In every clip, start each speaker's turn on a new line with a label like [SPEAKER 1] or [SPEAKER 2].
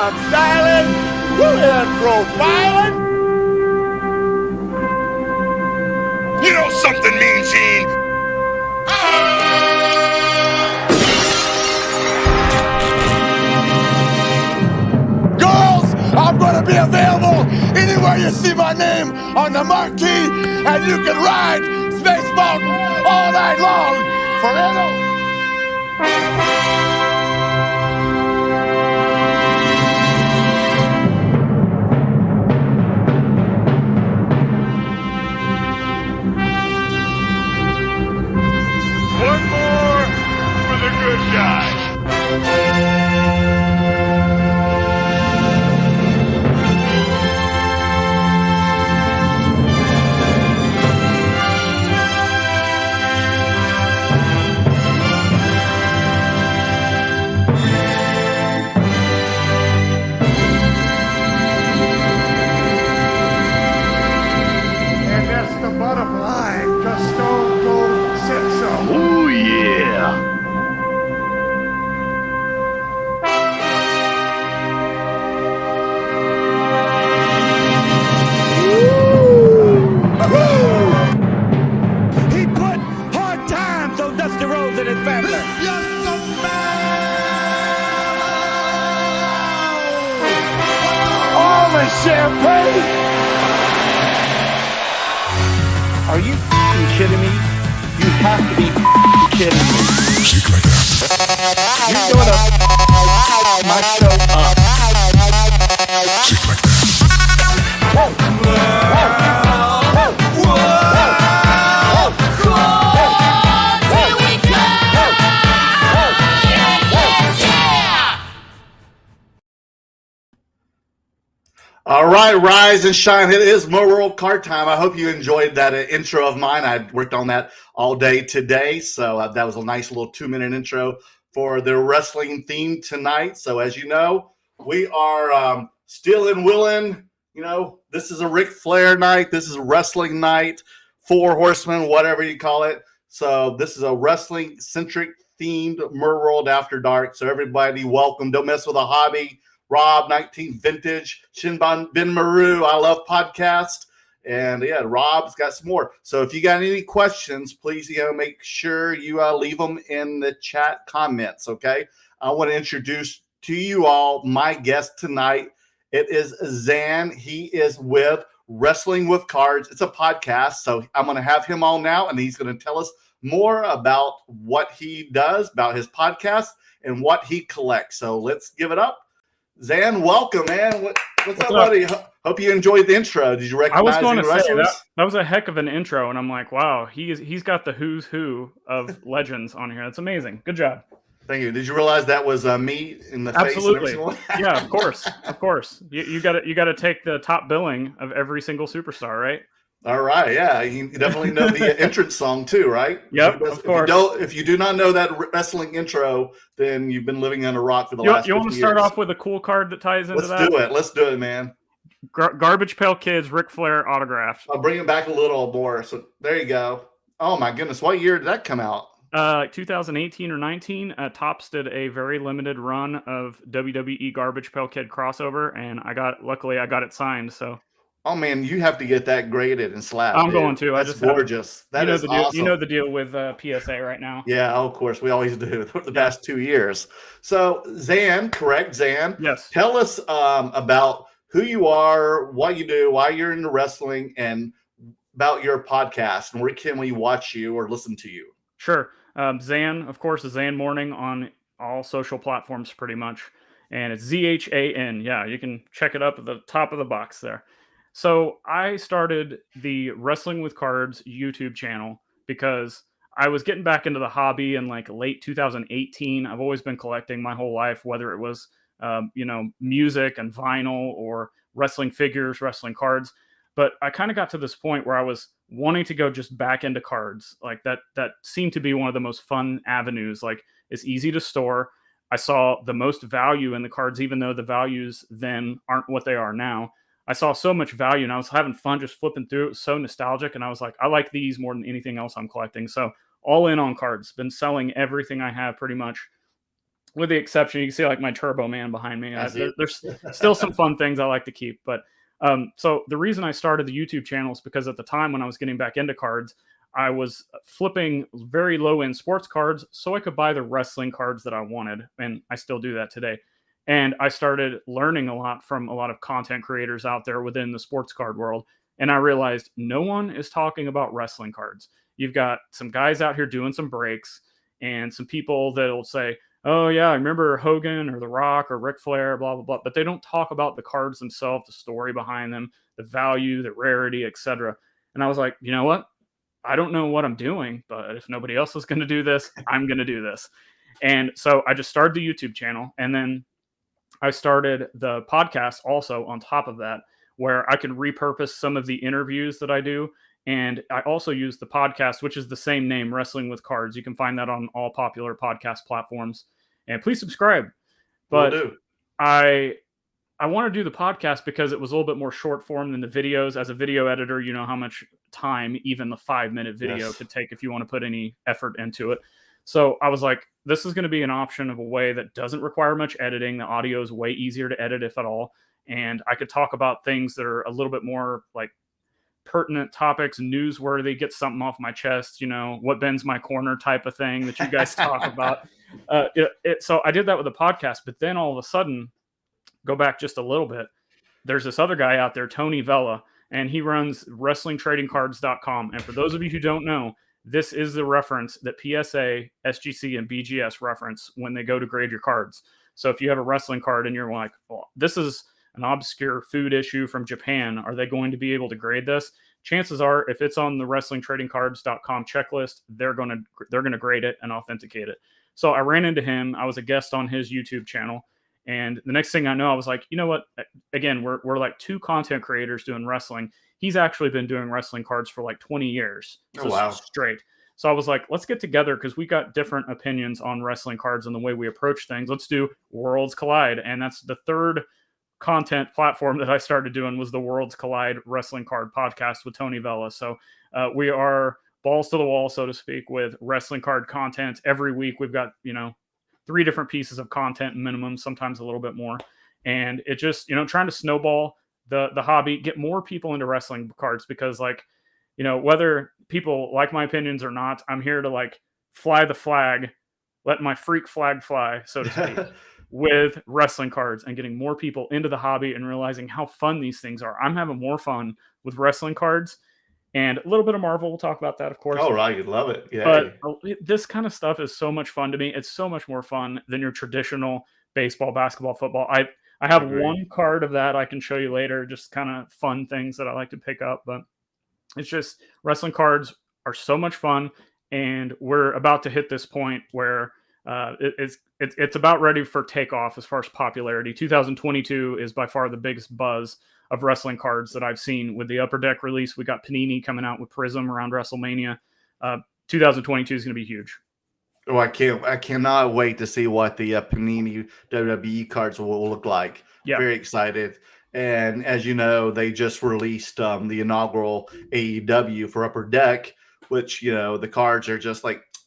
[SPEAKER 1] some styling, and profiling.
[SPEAKER 2] You know something, Mean Gene?
[SPEAKER 1] Girls, I'm going to be available anywhere you see my name on the marquee, and you can ride Space Mountain all night long forever.
[SPEAKER 2] One more for the good guy.
[SPEAKER 1] And that's the bottom line, just Stone Cold said so.
[SPEAKER 2] Oh, yeah.
[SPEAKER 3] He put hard times on Dusty Rhodes and his family.
[SPEAKER 1] All the champagne.
[SPEAKER 3] Are you kidding me? You have to be kidding me.
[SPEAKER 4] Shake like that.
[SPEAKER 3] You're going to my show up.
[SPEAKER 4] Shake like that.
[SPEAKER 5] All right, rise and shine. It is Merleworld card time. I hope you enjoyed that intro of mine. I worked on that all day today, so that was a nice little 2-minute intro for the wrestling theme tonight. So as you know, we are still in Willin. You know, this is a Ric Flair night. This is a wrestling night. 4 Horsemen, whatever you call it. So this is a wrestling-centric themed Merleworld After Dark. So everybody, welcome. Don't mess with a hobby. Rob, 19 Vintage, Shinban Bin Maru, I Love Podcast. And yeah, Rob's got some more. So if you got any questions, please, make sure you leave them in the chat comments, okay? I want to introduce to you all my guest tonight. It is Zhan. He is with Wrestling with Cards. It's a podcast, so I'm going to have him on now, and he's going to tell us more about what he does, about his podcast, and what he collects. So let's give it up. Zhan, welcome, man. What's up, buddy? Hope you enjoyed the intro. Did you recognize any wrestlers?
[SPEAKER 6] That was a heck of an intro, and I'm like, wow, he's got the who's who of legends on here. That's amazing. Good job.
[SPEAKER 5] Thank you. Did you realize that was me in the
[SPEAKER 6] Absolutely.
[SPEAKER 5] face?
[SPEAKER 6] Yeah, of course. You got to take the top billing of every single superstar, right?
[SPEAKER 5] All right, yeah, you definitely know the entrance song too, right?
[SPEAKER 6] Yep, of course.
[SPEAKER 5] If you do not know that wrestling intro, then you've been living on a rock for the last 50 years.
[SPEAKER 6] You want to start off with a cool card that ties into that?
[SPEAKER 5] Let's do it, man.
[SPEAKER 6] Garbage Pail Kids, Ric Flair autographed.
[SPEAKER 5] I'll bring it back a little more. So there you go. Oh my goodness, what year did that come out?
[SPEAKER 6] 2018 or 19. Topps did a very limited run of WWE Garbage Pail Kid crossover, and luckily I got it signed. So.
[SPEAKER 5] Oh man, you have to get that graded and slapped.
[SPEAKER 6] I'm going to.
[SPEAKER 5] That's gorgeous. That is awesome.
[SPEAKER 6] You know the deal with PSA right now.
[SPEAKER 5] Yeah, of course. We always do the past 2 years. So Zhan, correct, Zhan?
[SPEAKER 6] Yes.
[SPEAKER 5] Tell us about who you are, what you do, why you're into wrestling, and about your podcast, and where can we watch you or listen to you?
[SPEAKER 6] Sure. Zhan, of course, is Zhan Morning on all social platforms pretty much. And it's ZHAN. Yeah, you can check it up at the top of the box there. So I started the Wrestling with Cards YouTube channel because I was getting back into the hobby in like late 2018. I've always been collecting my whole life, whether it was, music and vinyl or wrestling figures, wrestling cards. But I kind of got to this point where I was wanting to go just back into cards. Like that seemed to be one of the most fun avenues. Like it's easy to store. I saw the most value in the cards, even though the values then aren't what they are now. I saw so much value and I was having fun just flipping through. It was so nostalgic. And I was like, I like these more than anything else I'm collecting. So all in on cards, been selling everything I have pretty much. with the exception, you can see like my Turbo Man behind me.
[SPEAKER 5] I see it.
[SPEAKER 6] There's still some fun things I like to keep. But so the reason I started the YouTube channel is because at the time when I was getting back into cards, I was flipping very low end sports cards so I could buy the wrestling cards that I wanted. And I still do that today. And I started learning a lot from a lot of content creators out there within the sports card world. And I realized no one is talking about wrestling cards. You've got some guys out here doing some breaks and some people that'll say, oh, yeah, I remember Hogan or The Rock or Ric Flair, blah, blah, blah. But they don't talk about the cards themselves, the story behind them, the value, the rarity, etc. And I was like, you know what? I don't know what I'm doing, but if nobody else is going to do this, I'm going to do this. And so I just started the YouTube channel. And then I started the podcast also on top of that, where I can repurpose some of the interviews that I do. And I also use the podcast, which is the same name, Wrestling with Cards. You can find that on all popular podcast platforms. And please subscribe. But I want to do the podcast because it was a little bit more short form than the videos. As a video editor, you know how much time even the 5-minute video could take if you want to put any effort into it. So I was like, this is going to be an option of a way that doesn't require much editing. The audio is way easier to edit, if at all. And I could talk about things that are a little bit more like pertinent topics, newsworthy, get something off my chest, you know, what bends my corner type of thing that you guys talk about. So I did that with the podcast, but then all of a sudden, go back just a little bit, there's this other guy out there, Tony Vella, and he runs WrestlingTradingCards.com. And for those of you who don't know, this is the reference that PSA, SGC, and BGS reference when they go to grade your cards. So if you have a wrestling card and you're like, well, this is an obscure food issue from Japan, are they going to be able to grade this? Chances are, if it's on the WrestlingTradingCards.com checklist, they're going to grade it and authenticate it. So I ran into him. I was a guest on his YouTube channel. And the next thing I know, I was like, you know what? Again, we're like two content creators doing wrestling. He's actually been doing wrestling cards for like 20 years. So
[SPEAKER 5] wow.
[SPEAKER 6] Straight. So I was like, let's get together because we got different opinions on wrestling cards and the way we approach things. Let's do Worlds Collide. And that's the third content platform that I started doing was the Worlds Collide Wrestling Card Podcast with Tony Vella. So we are balls to the wall, so to speak, with wrestling card content. Every week we've got, 3 different pieces of content minimum, sometimes a little bit more. And it just, trying to snowball the hobby, get more people into wrestling cards because whether people like my opinions or not, I'm here to fly the flag, let my freak flag fly, so to speak, with wrestling cards and getting more people into the hobby and realizing how fun these things are. I'm having more fun with wrestling cards and a little bit of Marvel. We'll talk about that, of course.
[SPEAKER 5] Oh, right. You'd love it. Yeah.
[SPEAKER 6] But this kind of stuff is so much fun to me. It's so much more fun than your traditional baseball, basketball, football. I have one card of that I can show you later, just kind of fun things that I like to pick up. But it's just wrestling cards are so much fun. And we're about to hit this point where it's about ready for takeoff as far as popularity. 2022 is by far the biggest buzz of wrestling cards that I've seen. With the Upper Deck release, we got Panini coming out with Prism around WrestleMania. 2022 is going to be huge.
[SPEAKER 5] Oh, I cannot wait to see what the Panini WWE cards will look like. Yeah. Very excited. And as you know, they just released the inaugural AEW for Upper Deck, which, the cards are just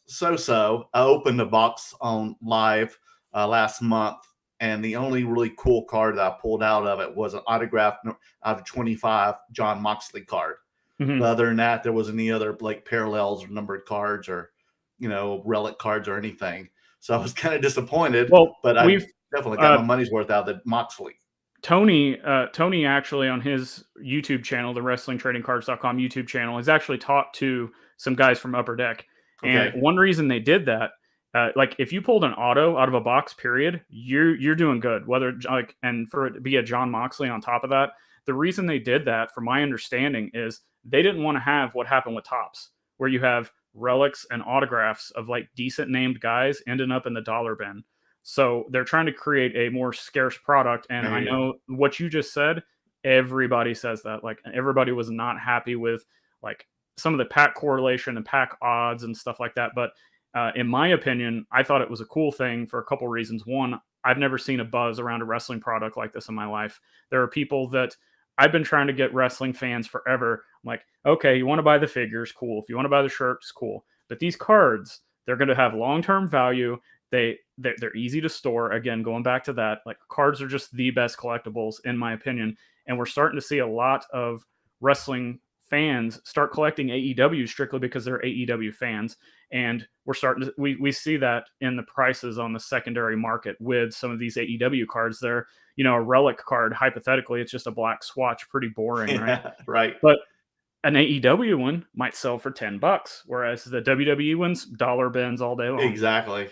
[SPEAKER 5] so. I opened the box on live last month, and the only really cool card that I pulled out of it was an autographed out of 25 Jon Moxley card. Mm-hmm. But other than that, there wasn't any other parallels or numbered cards or relic cards or anything. So I was kind of disappointed. Well, but I definitely got my money's worth out of the Moxley.
[SPEAKER 6] Tony actually on his YouTube channel, the WrestlingTradingCards.com YouTube channel, has actually talked to some guys from Upper Deck. And one reason they did that, if you pulled an auto out of a box, period, you're doing good. Whether and for it to be a Jon Moxley on top of that, the reason they did that, from my understanding, is they didn't want to have what happened with Topps, where you have relics and autographs of decent named guys ending up in the dollar bin. So they're trying to create a more scarce product. And I know what you just said. Everybody says that. Everybody was not happy with some of the pack correlation and pack odds and stuff like that. But in my opinion, I thought it was a cool thing for a couple reasons. One, I've never seen a buzz around a wrestling product like this in my life. There are people that I've been trying to get wrestling fans forever. I'm like, okay, you want to buy the figures, cool. If you want to buy the shirts, cool. But these cards, they're going to have long-term value. They they're easy to store. Again, going back to that, like cards are just the best collectibles in my opinion. And we're starting to see a lot of wrestling fans start collecting AEW strictly because they're AEW fans. And we're starting to, we see that in the prices on the secondary market with some of these AEW cards. They're, you know, a relic card, hypothetically, it's just a black swatch, pretty boring, right?
[SPEAKER 5] Yeah, right.
[SPEAKER 6] But an AEW one might sell for $10, whereas the WWE ones, dollar bins all day long.
[SPEAKER 5] Exactly.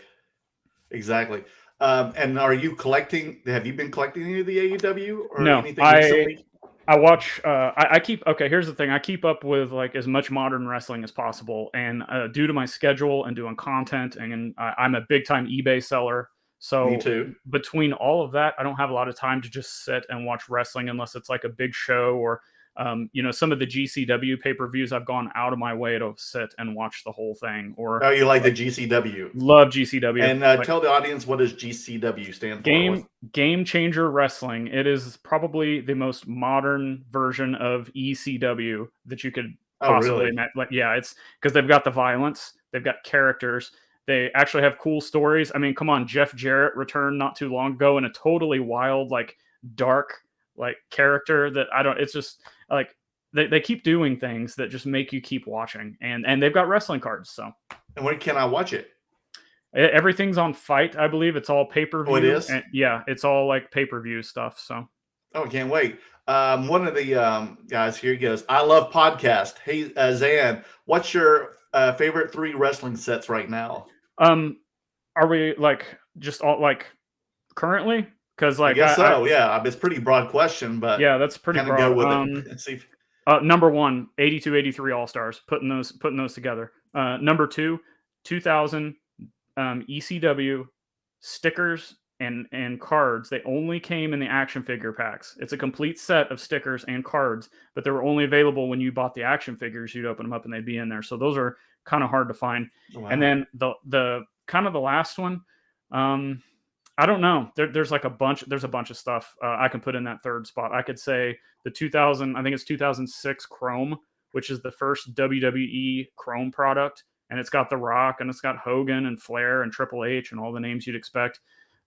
[SPEAKER 5] And are you collecting? Have you been collecting any of the AEW or
[SPEAKER 6] No,
[SPEAKER 5] anything recently?
[SPEAKER 6] I watch. I keep. Okay, here's the thing. I keep up with like as much modern wrestling as possible, and due to my schedule and doing content, and I'm a big time eBay seller. So
[SPEAKER 5] Me too.
[SPEAKER 6] between all of that, I don't have a lot of time to just sit and watch wrestling unless it's like a big show or, you know, some of the GCW pay-per-views. I've gone out of my way to sit and watch the whole thing. Or
[SPEAKER 5] Oh, you like the GCW?
[SPEAKER 6] love GCW.
[SPEAKER 5] And
[SPEAKER 6] Like,
[SPEAKER 5] tell the audience, what does GCW stand for?
[SPEAKER 6] Game Changer Wrestling. It is probably the most modern version of ECW that you could possibly
[SPEAKER 5] really?
[SPEAKER 6] imagine. Like, yeah, it's because they've got the violence, they've got characters, they actually have cool stories. I mean, come on, Jeff Jarrett returned not too long ago in a totally wild, like dark, like character that I don't. It's just like they keep doing things that just make you keep watching, and they've got wrestling cards. So,
[SPEAKER 5] And when can I watch it?
[SPEAKER 6] everything's on Fight, I believe. It's all pay-per-view.
[SPEAKER 5] Oh, it is?
[SPEAKER 6] And, yeah, it's all like pay-per-view stuff. So,
[SPEAKER 5] Oh, can't wait. One of the guys here goes, I love podcast. Hey, Zan, what's your favorite 3 wrestling sets right now?
[SPEAKER 6] are we like just all like currently? Because
[SPEAKER 5] I
[SPEAKER 6] like
[SPEAKER 5] guess so. Yeah, it's a pretty broad question, but
[SPEAKER 6] yeah, that's pretty
[SPEAKER 5] kind of
[SPEAKER 6] broad.
[SPEAKER 5] go with it. See
[SPEAKER 6] Number 1, 82, 83 All-Stars, putting those together. Number 2, 2000 ECW stickers and cards. They only came in the action figure packs. It's a complete set of stickers and cards, but they were only available when you bought the action figures. You'd open them up and they'd be in there. So those are kind of hard to find.
[SPEAKER 5] Wow.
[SPEAKER 6] And then the kind of the last one, I don't know. There's like a bunch. There's a bunch of stuff I can put in that third spot. I could say the 2000. I think it's 2006 Chrome, which is the first WWE Chrome product, and it's got The Rock and it's got Hogan and Flair and Triple H and all the names you'd expect.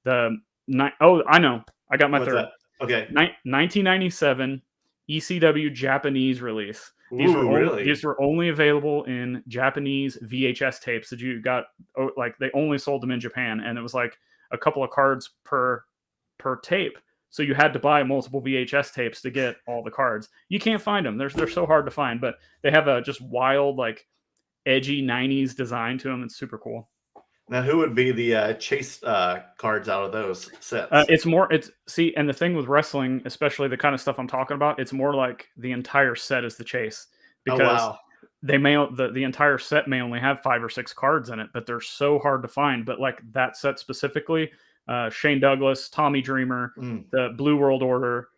[SPEAKER 6] I know. I got my
[SPEAKER 5] What's
[SPEAKER 6] third.
[SPEAKER 5] that? Okay.
[SPEAKER 6] 1997 ECW Japanese release. These were only available in Japanese VHS tapes that you got. Like they only sold them in Japan, and it was like a couple of cards per tape. So you had to buy multiple VHS tapes to get all the cards. You can't find them. They're so hard to find, but they have a just wild, like edgy 90s design to them. It's super cool.
[SPEAKER 5] Now, who would be the chase cards out of those sets?
[SPEAKER 6] And the thing with wrestling, especially the kind of stuff I'm talking about, it's more like the entire set is the chase, because the entire set may only have 5 or 6 cards in it, but they're so hard to find. But like that set specifically, Shane Douglas, Tommy Dreamer, the Blue World Order,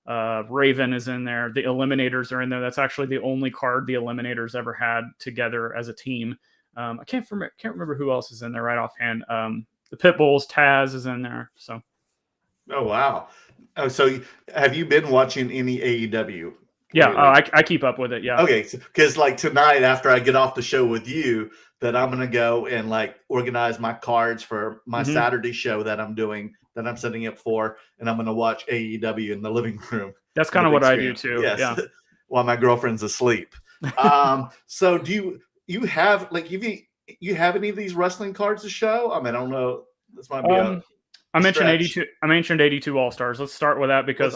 [SPEAKER 6] Raven is in there. The Eliminators are in there. That's actually the only card the Eliminators ever had together as a team. I can't remember who else is in there right offhand. The Pitbulls, Taz is in there. So,
[SPEAKER 5] oh wow! Oh, so have you been watching any AEW?
[SPEAKER 6] Yeah, I keep up with it. Yeah.
[SPEAKER 5] Okay, because like tonight after I get off the show with you, that I'm gonna go and like organize my cards for my Saturday show that I'm doing, that I'm setting up for, and I'm gonna watch AEW in the living room.
[SPEAKER 6] That's kind of what I do too.
[SPEAKER 5] Yes.
[SPEAKER 6] Yeah.
[SPEAKER 5] While my girlfriend's asleep. So do you have like you have any of these wrestling cards to show? I mean, I don't know. This might be
[SPEAKER 6] I mentioned 82. I mentioned 82 All Stars. Let's start with that because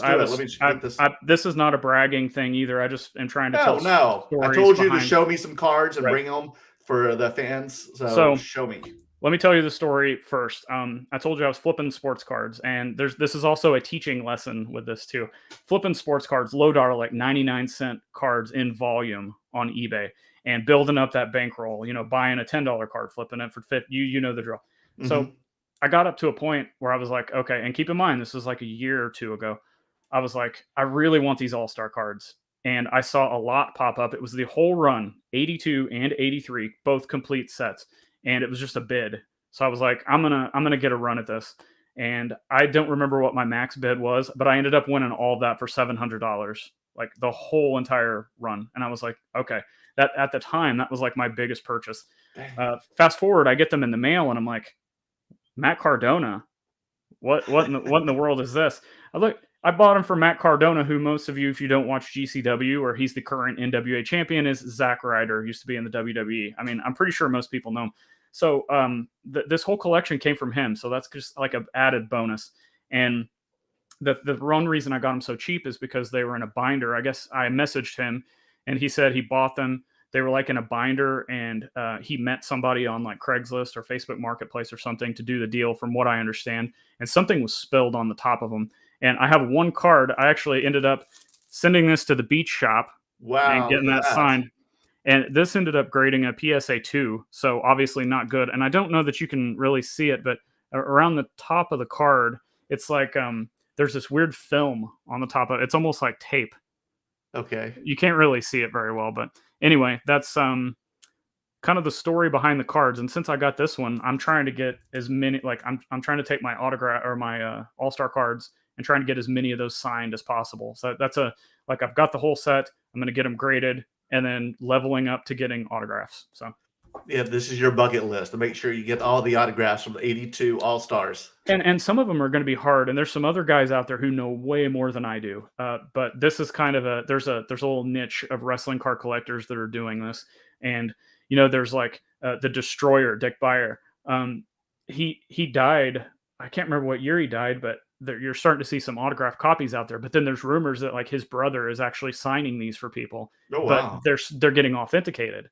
[SPEAKER 6] this is not a bragging thing either. I just am trying to tell.
[SPEAKER 5] No, I told you to show me some cards and bring them for the fans. So show me.
[SPEAKER 6] Let me tell you the story first. I told you I was flipping sports cards, and this is also a teaching lesson with this too. Flipping sports cards, low dollar, like 99-cent cards in volume on eBay, and building up that bankroll. You know, buying a $10 card, flipping it for $50. You know the drill. Mm-hmm. So I got up to a point where I was like, okay, and keep in mind, this was like a year or two ago. I was like, I really want these All-Star cards. And I saw a lot pop up. It was the whole run, 82 and 83, both complete sets. And it was just a bid. So I was like, I'm gonna get a run at this. And I don't remember what my max bid was, but I ended up winning all of that for $700, like the whole entire run. And I was like, okay, that at the time, that was like my biggest purchase. Fast forward, I get them in the mail and I'm like, Matt Cardona. What in the world is this? I bought him for Matt Cardona, who most of you, if you don't watch GCW, or he's the current NWA champion, is Zack Ryder, used to be in the WWE. I mean, I'm pretty sure most people know him. So this whole collection came from him. So that's just like an added bonus. And the one reason I got them so cheap is because they were in a binder. I guess I messaged him and he said he bought them. They were like in a binder, and he met somebody on like Craigslist or Facebook Marketplace or something to do the deal, from what I understand. And something was spilled on the top of them. And I have one card. I actually ended up sending this to the beach shop and getting that signed. And this ended up grading a PSA 2, so obviously not good. And I don't know that you can really see it, but around the top of the card, it's like there's this weird film on the top of it. It's almost like tape.
[SPEAKER 5] Okay.
[SPEAKER 6] You can't really see it very well, but anyway, that's kind of the story behind the cards. And since I got this one, I'm trying to get as many, like I'm trying to take my autograph or my all-star cards and trying to get as many of those signed as possible. So that's I've got the whole set. I'm going to get them graded and then leveling up to getting autographs. So
[SPEAKER 5] yeah, this is your bucket list to make sure you get all the autographs from the 82 All-Stars.
[SPEAKER 6] And some of them are going to be hard. And there's some other guys out there who know way more than I do. But this is kind of there's a little niche of wrestling card collectors that are doing this. And, there's like the Destroyer, Dick Beyer. He died. I can't remember what year he died, but you're starting to see some autographed copies out there. But then there's rumors that like his brother is actually signing these for people.
[SPEAKER 5] Oh, wow.
[SPEAKER 6] But they're getting authenticated.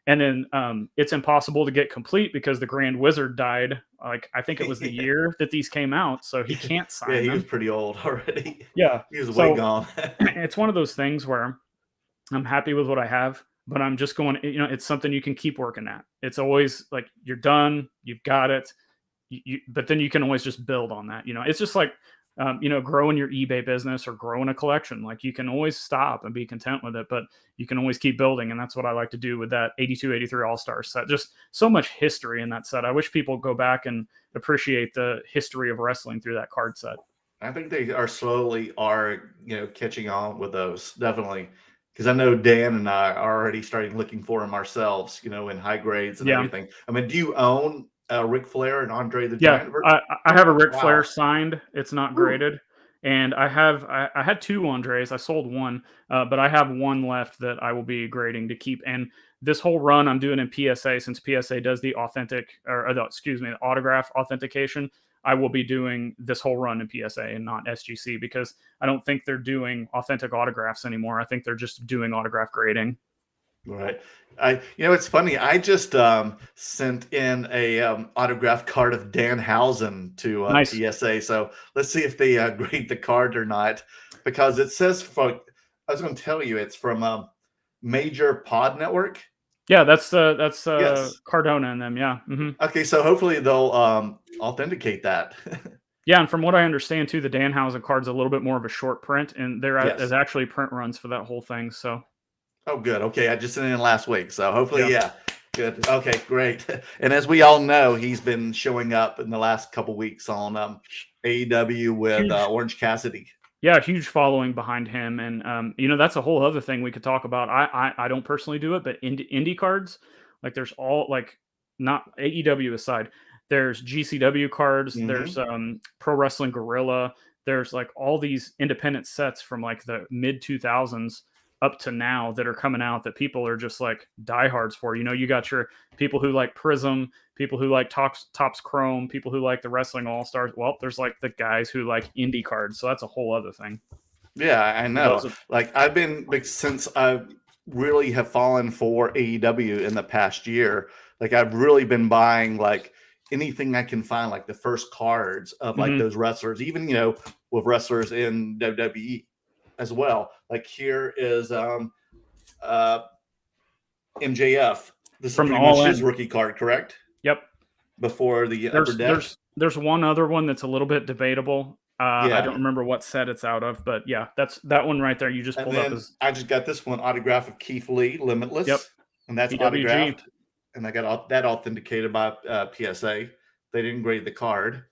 [SPEAKER 6] And then it's impossible to get complete because the Grand Wizard died. Like, I think it was the year that these came out, so he can't sign them.
[SPEAKER 5] Yeah, he was pretty old already.
[SPEAKER 6] Yeah.
[SPEAKER 5] He was way gone.
[SPEAKER 6] It's one of those things where I'm happy with what I have, but I'm just going, it's something you can keep working at. It's always like you're done, you've got it, but then you can always just build on that. It's just like, growing your eBay business or growing a collection. Like, you can always stop and be content with it, but you can always keep building. And that's what I like to do with that 82, 83 All-Star set. Just so much history in that set. I wish people go back and appreciate the history of wrestling through that card set.
[SPEAKER 5] I think they are slowly catching on with those, definitely. Because I know Dan and I are already starting looking for them ourselves, in high grades and everything. I mean, do you own Ric Flair and Andre the Giant?
[SPEAKER 6] Yeah, I have a Ric Flair signed. It's not graded. And I had two Andres. I sold one, but I have one left that I will be grading to keep. And this whole run I'm doing in PSA, since PSA does the the autograph authentication, I will be doing this whole run in PSA and not SGC, because I don't think they're doing authentic autographs anymore. I think they're just doing autograph grading.
[SPEAKER 5] Right. It's funny. I just sent in a autograph card of Danhausen to
[SPEAKER 6] Nice.
[SPEAKER 5] PSA. So let's see if they grade the card or not, because it says I was going to tell you it's from Major Pod Network.
[SPEAKER 6] Yeah, that's
[SPEAKER 5] Yes.
[SPEAKER 6] Cardona and them. Yeah. Mm-hmm.
[SPEAKER 5] Okay, so hopefully they'll authenticate that.
[SPEAKER 6] Yeah, and from what I understand too, the Danhausen card's a little bit more of a short print, and there is actually print runs for that whole thing. So.
[SPEAKER 5] Oh, good. Okay, I just sent it in last week, so hopefully, good. Okay, great. And as we all know, he's been showing up in the last couple weeks on AEW with Orange Cassidy.
[SPEAKER 6] Yeah, huge following behind him, and that's a whole other thing we could talk about. I don't personally do it, but indie cards, like there's all like not AEW aside, there's GCW cards, there's Pro Wrestling Guerrilla, there's like all these independent sets from like the mid 2000s. Up to now that are coming out that people are just like diehards for. You got your people who like Prism, people who like Topps Chrome, people who like the Wrestling All-Stars. Well, there's like the guys who like indie cards. So that's a whole other thing.
[SPEAKER 5] Yeah, I know. Like I've been, since I really have fallen for AEW in the past year, like I've really been buying like anything I can find, like the first cards of like those wrestlers, even, with wrestlers in WWE. As well, like here is MJF. This
[SPEAKER 6] From
[SPEAKER 5] is pretty much his rookie card, correct?
[SPEAKER 6] Yep.
[SPEAKER 5] Before the Upper Deck.
[SPEAKER 6] There's one other one that's a little bit debatable. I don't remember what set it's out of, but yeah, that's that one right there. You just pulled up.
[SPEAKER 5] I just got this one autograph of Keith Lee, Limitless. Yep. And that's
[SPEAKER 6] PWG.
[SPEAKER 5] Autographed, and I got that authenticated by PSA. They didn't grade the card,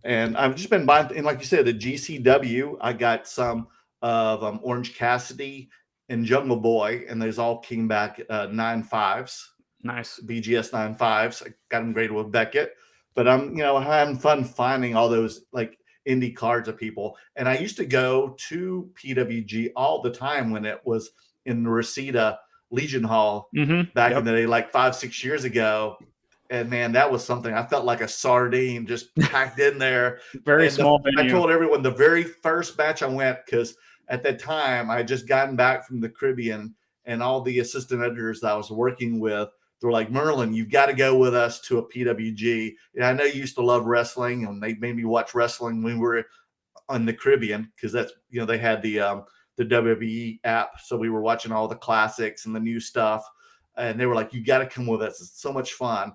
[SPEAKER 5] and I've just been buying. And like you said, the GCW, I got some of Orange Cassidy and Jungle Boy, and those all came back 9.5s.
[SPEAKER 6] Nice.
[SPEAKER 5] BGS 9.5s. I got them graded with Beckett. but I'm, having fun finding all those like indie cards of people. And I used to go to PWG all the time when it was in Reseda Legion Hall back in the day, like 5-6 years ago. And man, that was something. I felt like a sardine just packed in there.
[SPEAKER 6] Very
[SPEAKER 5] And
[SPEAKER 6] small venue.
[SPEAKER 5] I told everyone the very first batch I went, because at that time I had just gotten back from the Caribbean, and all the assistant editors that I was working with, they were like, Merlin, you've got to go with us to a PWG. And I know you used to love wrestling, and they made me watch wrestling when we were on the Caribbean, because that's, they had the WWE app. So we were watching all the classics and the new stuff. And they were like, you got to come with us. It's so much fun.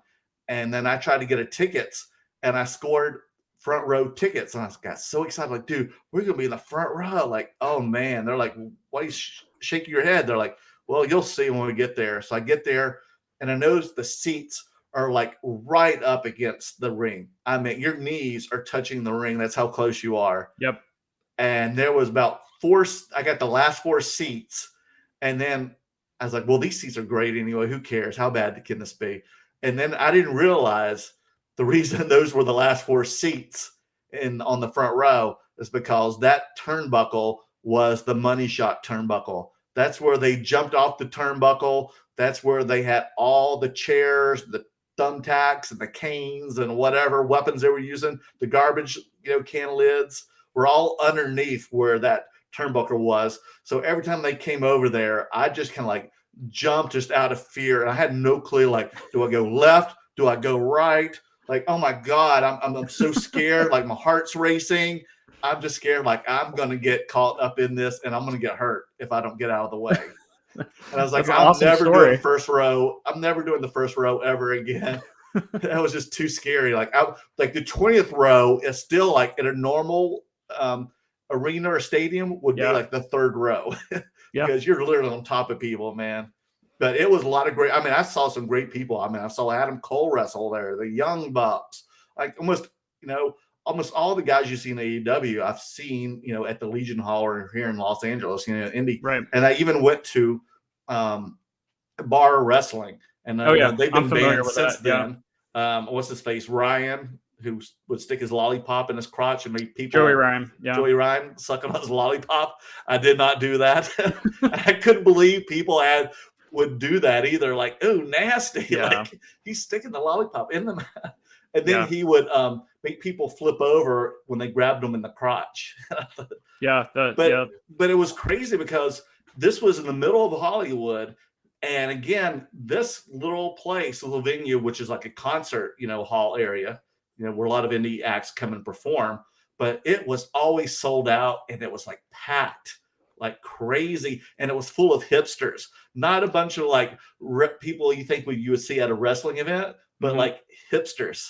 [SPEAKER 5] And then I tried to get tickets, and I scored front row tickets. And I got so excited, like, dude, we're going to be in the front row. Like, oh man. They're like, why are you shaking your head? They're like, well, you'll see when we get there. So I get there, and I notice the seats are like right up against the ring. I mean, your knees are touching the ring. That's how close you are.
[SPEAKER 6] Yep.
[SPEAKER 5] And there was about 4. I got the last 4 seats. And then I was like, well, these seats are great anyway. Who cares? How bad can this be? And then I didn't realize the reason those were the last 4 seats on the front row is because that turnbuckle was the money shot turnbuckle. That's where they jumped off the turnbuckle. That's where they had all the chairs, the thumbtacks, and the canes, and whatever weapons they were using. The garbage, can lids were all underneath where that turnbuckle was. So every time they came over there, I just kind of like jumped just out of fear. And I had no clue, like, do I go left? Do I go right? Like, oh my God, I'm so scared. Like, my heart's racing. I'm just scared. Like, I'm going to get caught up in this, and I'm going to get hurt if I don't get out of the way. And I was like, I'm never doing first row. I'm never doing the first row ever again. That was just too scary. Like, the 20th row is still like in a normal arena or stadium would be like the 3rd row because you're literally on top of people, man. But it was a lot of great. I mean, I saw some great people. I mean, I saw Adam Cole wrestle there, the Young Bucks, like almost all the guys you see in AEW, I've seen, at the Legion Hall or here in Los Angeles, Indy.
[SPEAKER 6] Right.
[SPEAKER 5] And I even went to Bar Wrestling, and they've been banned since then. What's his face? Ryan, who would stick his lollipop in his crotch and make people.
[SPEAKER 6] Joey Ryan
[SPEAKER 5] sucking on his lollipop. I did not do that. I couldn't believe people would do that either. Like, oh, nasty.
[SPEAKER 6] Yeah.
[SPEAKER 5] Like, he's sticking the lollipop in the mouth. And then he would make people flip over when they grabbed them in the crotch. But it was crazy because this was in the middle of Hollywood. And again, this little place, little venue, which is like a concert, hall area, where a lot of indie acts come and perform. But it was always sold out, and it was like packed like crazy. And it was full of hipsters, not a bunch of like people you think you would see at a wrestling event, but like hipsters.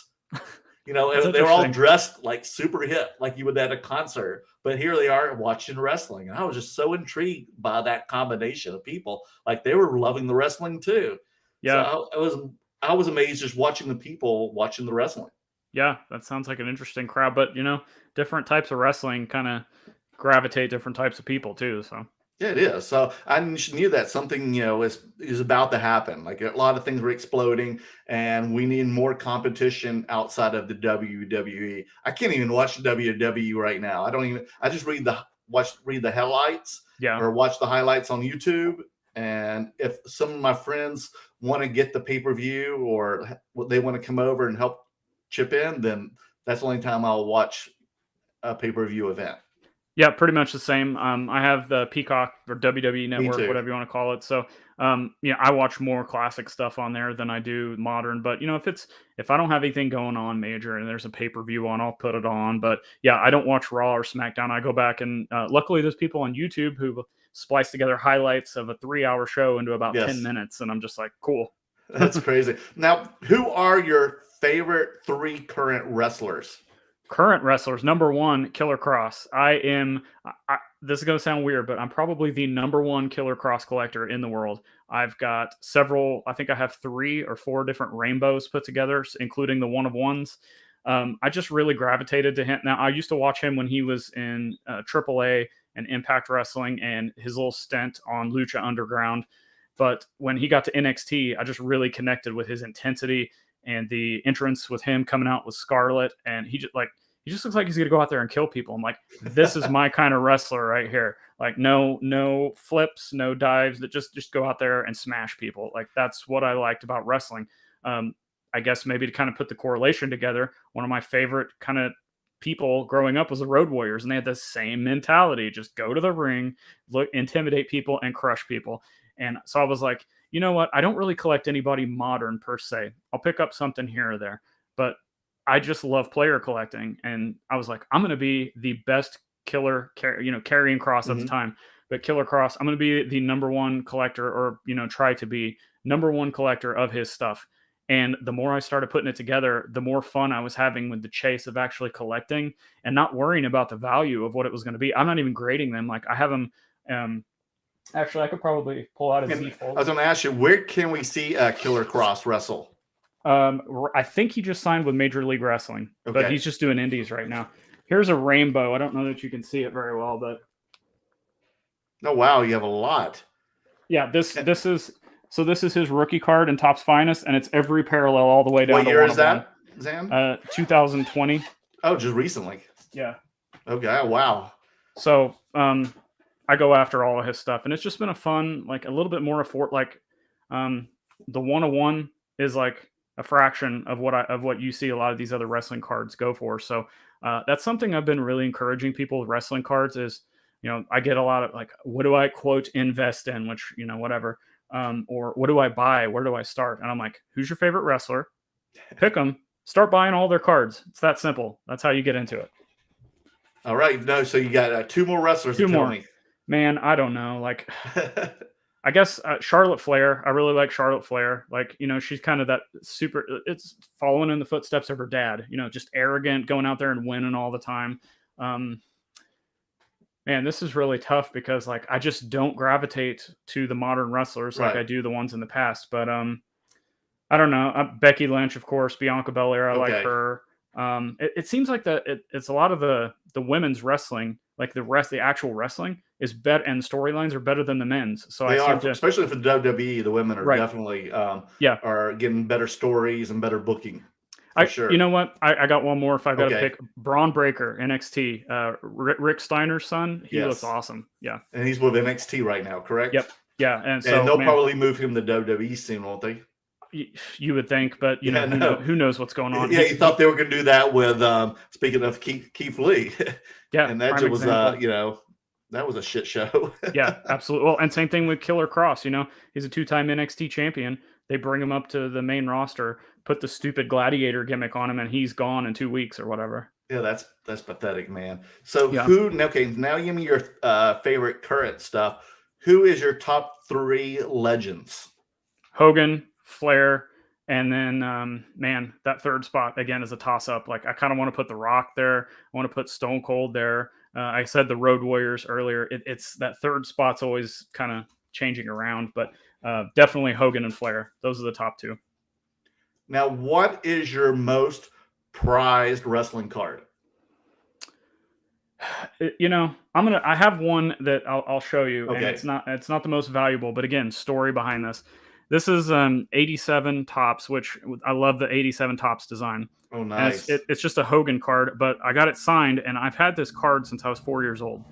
[SPEAKER 5] And they were all dressed like super hip, like you would at a concert. But here they are watching wrestling. And I was just so intrigued by that combination of people. Like, they were loving the wrestling too.
[SPEAKER 6] Yeah.
[SPEAKER 5] So I was amazed just watching the people watching the wrestling.
[SPEAKER 6] Yeah, that sounds like an interesting crowd. But, different types of wrestling kind of gravitate different types of people too. So.
[SPEAKER 5] Yeah, it is. So I knew that something, is about to happen. Like, a lot of things were exploding, and we need more competition outside of the WWE. I can't even watch WWE right now. I just read the highlights, or watch the highlights on YouTube. And if some of my friends want to get the pay-per-view, or they want to come over and help chip in, then that's the only time I'll watch a pay-per-view event.
[SPEAKER 6] Yeah, pretty much the same. I have the Peacock or WWE Network, whatever you want to call it. So, I watch more classic stuff on there than I do modern. But if I don't have anything going on major and there's a pay-per-view on, I'll put it on. But yeah, I don't watch Raw or SmackDown. I go back and luckily there's people on YouTube who splice together highlights of a 3-hour show into about 10 minutes, and I'm just like, cool.
[SPEAKER 5] That's crazy. Now, who are your favorite 3 current wrestlers?
[SPEAKER 6] Current wrestlers. Number 1, Killer Cross. This is going to sound weird, but I'm probably the number 1 Killer Cross collector in the world. I've got several, I think I have 3 or 4 different rainbows put together, including the one-of-ones. I just really gravitated to him. Now, I used to watch him when he was in AAA and Impact Wrestling and his little stint on Lucha Underground. But when he got to NXT, I just really connected with his intensity and the entrance with him coming out with Scarlett, and he just looks like he's gonna go out there and kill people. I'm like, this is my kind of wrestler right here. Like no flips, no dives, that just go out there and smash people. Like that's what I liked about wrestling. I guess maybe to kind of put the correlation together, one of my favorite kind of people growing up was the Road Warriors, and they had the same mentality: just go to the ring, look, intimidate people, and crush people. And so I was like, you know what? I don't really collect anybody modern per se. I'll pick up something here or there, but I just love player collecting. And I was like, I'm going to be the best carrying Cross at the time, but Killer Cross, I'm going to be the number one collector, or, try to be number one collector of his stuff. And the more I started putting it together, the more fun I was having with the chase of actually collecting and not worrying about the value of what it was going to be. I'm not even grading them. Like I have them. Actually, I could probably pull out a Z fold.
[SPEAKER 5] I was going to ask you, where can we see Killer Cross wrestle?
[SPEAKER 6] I think he just signed with Major League Wrestling, but he's just doing indies right now. Here's a rainbow. I don't know that you can see it very well, but
[SPEAKER 5] oh wow, you have a lot.
[SPEAKER 6] Yeah, this is his rookie card in Topps Finest, and it's every parallel all the way down.
[SPEAKER 5] What year is that, Zan?
[SPEAKER 6] 2020.
[SPEAKER 5] Oh, just recently.
[SPEAKER 6] Yeah.
[SPEAKER 5] Okay. Wow.
[SPEAKER 6] So, I go after all of his stuff, and it's just been a fun, like a little bit more afford. Like, the 101 is like a fraction of what you see a lot of these other wrestling cards go for. So, that's something I've been really encouraging people with wrestling cards is, I get a lot of like, what do I quote invest in, which, whatever, or what do I buy? Where do I start? And I'm like, who's your favorite wrestler? Pick them, start buying all their cards. It's that simple. That's how you get into it.
[SPEAKER 5] All right. No, so you got two more wrestlers.
[SPEAKER 6] Two more.
[SPEAKER 5] Me.
[SPEAKER 6] Man, I don't know. Like, I guess Charlotte Flair. I really like Charlotte Flair. Like, she's kind of that super. It's following in the footsteps of her dad. Just arrogant, going out there and winning all the time. Man, this is really tough because like I just don't gravitate to the modern wrestlers like I do the ones in the past. But I don't know. Becky Lynch, of course, Bianca Belair. I like her. It seems like it's a lot of the women's wrestling, like the actual wrestling is better, and storylines are better than the men's. So
[SPEAKER 5] especially for the WWE, the women are definitely are getting better stories and better booking. Sure.
[SPEAKER 6] You know what? I got one more. If I got to pick, Braun Breaker, NXT, Rick Steiner's son. He looks awesome. Yeah,
[SPEAKER 5] and he's with NXT right now, correct?
[SPEAKER 6] Yep. Yeah, and
[SPEAKER 5] they'll probably move him to WWE soon, won't they?
[SPEAKER 6] You would think, but who knows what's going on?
[SPEAKER 5] Yeah, you thought they were going to do that with speaking of Keith Lee.
[SPEAKER 6] Yeah,
[SPEAKER 5] and that was that was a shit show.
[SPEAKER 6] Yeah, absolutely. Well, and same thing with Killer Cross. He's a 2-time NXT champion. They bring him up to the main roster, put the stupid gladiator gimmick on him, and he's gone in 2 weeks or whatever.
[SPEAKER 5] Yeah, that's pathetic, man. So now give me your favorite current stuff. Who is your top 3 legends?
[SPEAKER 6] Hogan, Flair, and then that third spot again is a toss-up. Like I kind of want to put The Rock there. I want to put Stone Cold there. I said the Road Warriors earlier. It's that third spot's always kind of changing around, but definitely Hogan and Flair. Those are the top 2.
[SPEAKER 5] Now, what is your most prized wrestling card?
[SPEAKER 6] I have one that I'll show you, and it's not the most valuable, but again, story behind this. This is 87 Topps, which I love the 87 Topps design.
[SPEAKER 5] Oh, nice.
[SPEAKER 6] It's just a Hogan card, but I got it signed, and I've had this card since I was 4 years old.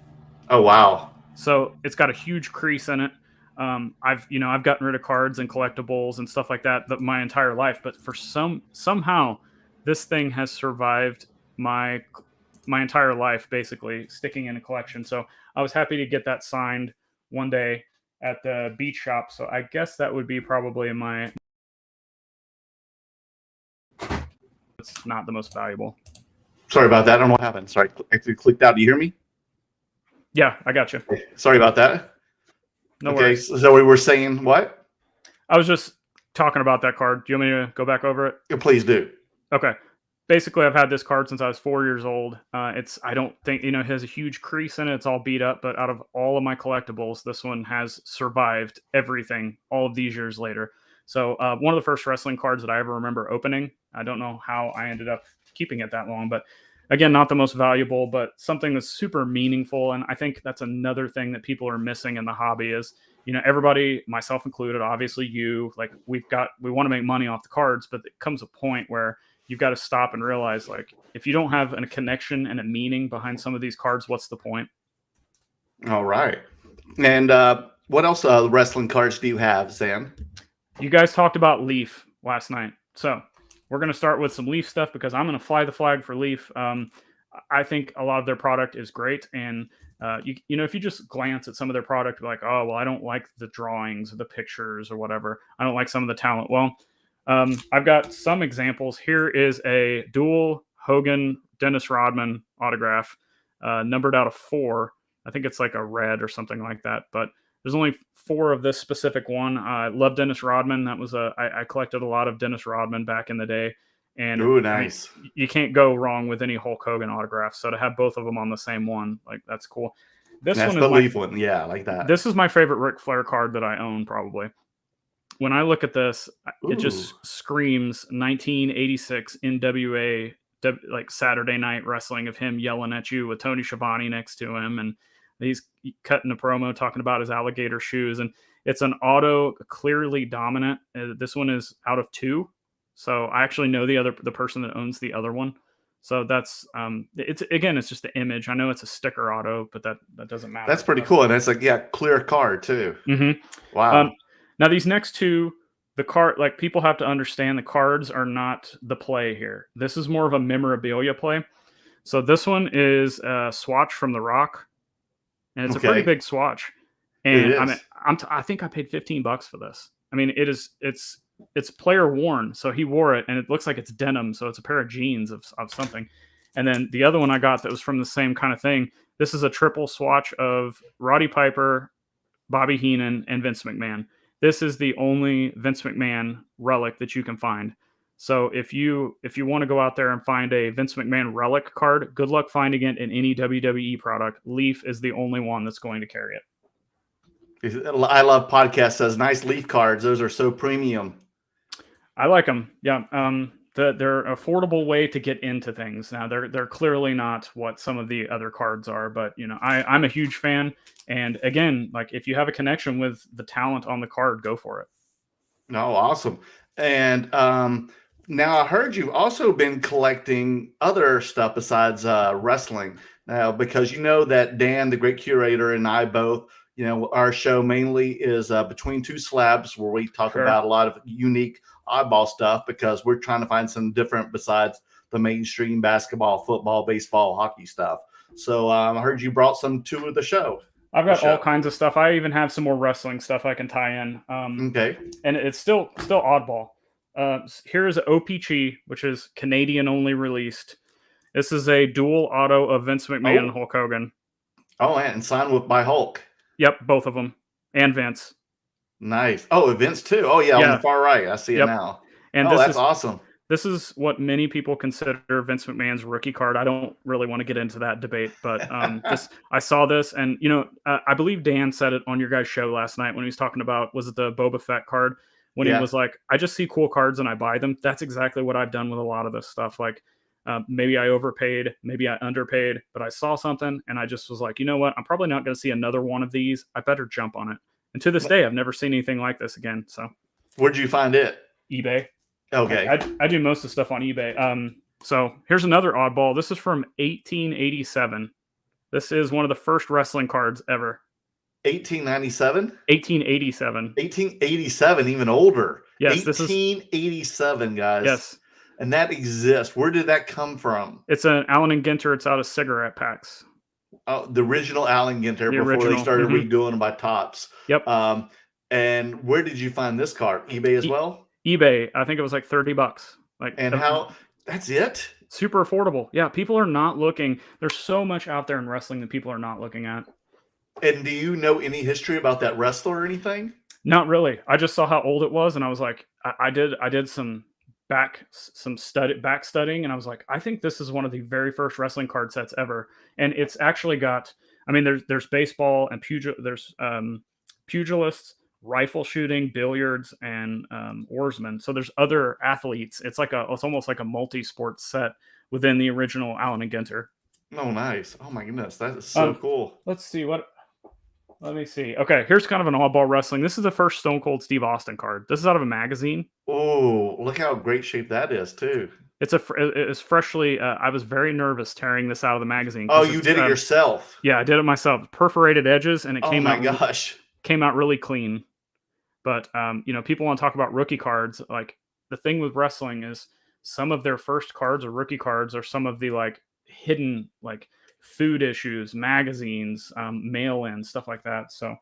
[SPEAKER 5] Oh, wow.
[SPEAKER 6] So it's got a huge crease in it. I've gotten rid of cards and collectibles and stuff like that my entire life, but for somehow this thing has survived my entire life, basically sticking in a collection. So I was happy to get that signed one day at the beach shop. So I guess that would be probably it's not the most valuable.
[SPEAKER 5] Sorry about that. I don't know what happened. Sorry, I clicked out. Do you hear me?
[SPEAKER 6] Yeah, I got you.
[SPEAKER 5] Sorry about that.
[SPEAKER 6] No worries.
[SPEAKER 5] So we were saying what?
[SPEAKER 6] I was just talking about that card. Do you want me to go back over it?
[SPEAKER 5] Yeah, please do.
[SPEAKER 6] Okay. Basically, I've had this card since I was 4 years old. I don't think, it has a huge crease in it. It's all beat up, but out of all of my collectibles, this one has survived everything all of these years later. So one of the first wrestling cards that I ever remember opening. I don't know how I ended up keeping it that long, but again, not the most valuable, but something that's super meaningful. And I think that's another thing that people are missing in the hobby is everybody, myself included, obviously you, like we want to make money off the cards, but it comes a point where you've got to stop and realize, like, if you don't have a connection and a meaning behind some of these cards, what's the point?
[SPEAKER 5] All right. And what else wrestling cards do you have, Zhan?
[SPEAKER 6] You guys talked about Leaf last night. So we're going to start with some Leaf stuff because I'm going to fly the flag for Leaf. I think a lot of their product is great. And, if you just glance at some of their product, you're like, oh, well, I don't like the drawings or the pictures or whatever. I don't like some of the talent. Well, I've got some examples. Here is a dual Hogan Dennis Rodman autograph, numbered out of 4. I think it's like a red or something like that. But there's only 4 of this specific one. I love Dennis Rodman. That was I collected a lot of Dennis Rodman back in the day. And
[SPEAKER 5] ooh, nice.
[SPEAKER 6] You can't go wrong with any Hulk Hogan autographs. So to have both of them on the same one, like, that's cool. That's
[SPEAKER 5] the Leaf one. Yeah, I like that.
[SPEAKER 6] This is my favorite Ric Flair card that I own, probably. When I look at this, it just screams 1986 NWA, like Saturday Night Wrestling, of him yelling at you with Tony Schiavone next to him, and he's cutting a promo talking about his alligator shoes, and it's an auto, clearly dominant. This one is out of 2, so I actually know the person that owns the other one. So that's it's just an image. I know it's a sticker auto, but that doesn't matter.
[SPEAKER 5] That's pretty cool, and it's like clear card too.
[SPEAKER 6] Mm-hmm.
[SPEAKER 5] Wow.
[SPEAKER 6] Now these next 2, the card, like, people have to understand the cards are not the play here. This is more of a memorabilia play. So this one is a swatch from The Rock, and it's a pretty big swatch. And I think I paid $15 for this. I mean, it's player worn, so he wore it, and it looks like it's denim, so it's a pair of jeans of something. And then the other one I got that was from the same kind of thing. This is a triple swatch of Roddy Piper, Bobby Heenan, and Vince McMahon. This is the only Vince McMahon relic that you can find. So if you want to go out there and find a Vince McMahon relic card, good luck finding it in any WWE product. Leaf is the only one that's going to carry it.
[SPEAKER 5] I Love Podcast says, nice Leaf cards. Those are so premium.
[SPEAKER 6] I like them. Yeah. They're an affordable way to get into things. Now they're clearly not what some of the other cards are, but I'm a huge fan. And again, like, if you have a connection with the talent on the card, go for it.
[SPEAKER 5] No, awesome. And now I heard you've also been collecting other stuff besides wrestling now, because that Dan, the great curator, and I both, our show mainly is Between Two Slabs, where we talk about a lot of unique oddball stuff, because we're trying to find some different besides the mainstream basketball, football, baseball, hockey stuff. So I heard you brought some to the show.
[SPEAKER 6] I've got all kinds of stuff. I even have some more wrestling stuff I can tie in.
[SPEAKER 5] Okay.
[SPEAKER 6] And it's still oddball. Here's OPC, which is Canadian only released. This is a dual auto of Vince McMahon and Hulk Hogan.
[SPEAKER 5] Oh, and signed by Hulk.
[SPEAKER 6] Yep, both of them. And Vince.
[SPEAKER 5] Nice. Oh, Vince too. Oh, yeah, on the far right. I see it now.
[SPEAKER 6] And
[SPEAKER 5] that's awesome.
[SPEAKER 6] This is what many people consider Vince McMahon's rookie card. I don't really want to get into that debate, but I saw this, and I believe Dan said it on your guys' show last night when he was talking about, was it the Boba Fett card? When he was like, I just see cool cards and I buy them. That's exactly what I've done with a lot of this stuff. Like, maybe I overpaid, maybe I underpaid, but I saw something and I just was like, you know what? I'm probably not going to see another one of these. I better jump on it. And to this day, I've never seen anything like this again. So,
[SPEAKER 5] where'd you find it?
[SPEAKER 6] eBay.
[SPEAKER 5] Okay.
[SPEAKER 6] I do most of the stuff on eBay. So here's another oddball. This is from 1887. This is one of the first wrestling cards ever.
[SPEAKER 5] 1897?
[SPEAKER 6] 1887.
[SPEAKER 5] 1887, even older.
[SPEAKER 6] Yes,
[SPEAKER 5] 1887, guys.
[SPEAKER 6] Yes.
[SPEAKER 5] And that exists. Where did that come from?
[SPEAKER 6] It's an Allen and Ginter. It's out of cigarette packs.
[SPEAKER 5] Oh, the original Allen Ginter before they started redoing them by Topps.
[SPEAKER 6] Yep.
[SPEAKER 5] And where did you find this card? eBay as well?
[SPEAKER 6] eBay. I think it was like $30.
[SPEAKER 5] That's it?
[SPEAKER 6] Super affordable. Yeah, people are not looking. There's so much out there in wrestling that people are not looking at.
[SPEAKER 5] And do you know any history about that wrestler or anything?
[SPEAKER 6] Not really. I just saw how old it was, and I was like, I did some back studying, and I was like, I think this is one of the very first wrestling card sets ever. And it's actually got, I mean, there's baseball and there's pugilists, rifle shooting, billiards, and oarsmen. So there's other athletes. It's almost like a multi-sport set within the original Allen and Ginter.
[SPEAKER 5] Oh, nice. Oh my goodness. That is so cool.
[SPEAKER 6] Let's see Let me see. Okay, here's kind of an oddball wrestling. This is the first Stone Cold Steve Austin card. This is out of a magazine.
[SPEAKER 5] Oh, look how great shape that is too.
[SPEAKER 6] It's freshly. I was very nervous tearing this out of the magazine.
[SPEAKER 5] Oh, you did it yourself?
[SPEAKER 6] Yeah, I did it myself. Perforated edges, and it
[SPEAKER 5] Oh my gosh,
[SPEAKER 6] came out really clean. But people want to talk about rookie cards. Like the thing with wrestling is some of their first cards or rookie cards are some of the like hidden like food issues, magazines, mail-in, stuff like that. So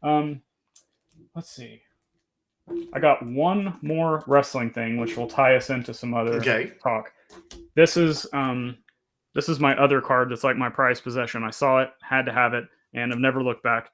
[SPEAKER 6] let's see. I got one more wrestling thing, which will tie us into some other talk. This is my other card that's like my prized possession. I saw it, had to have it, and I've never looked back.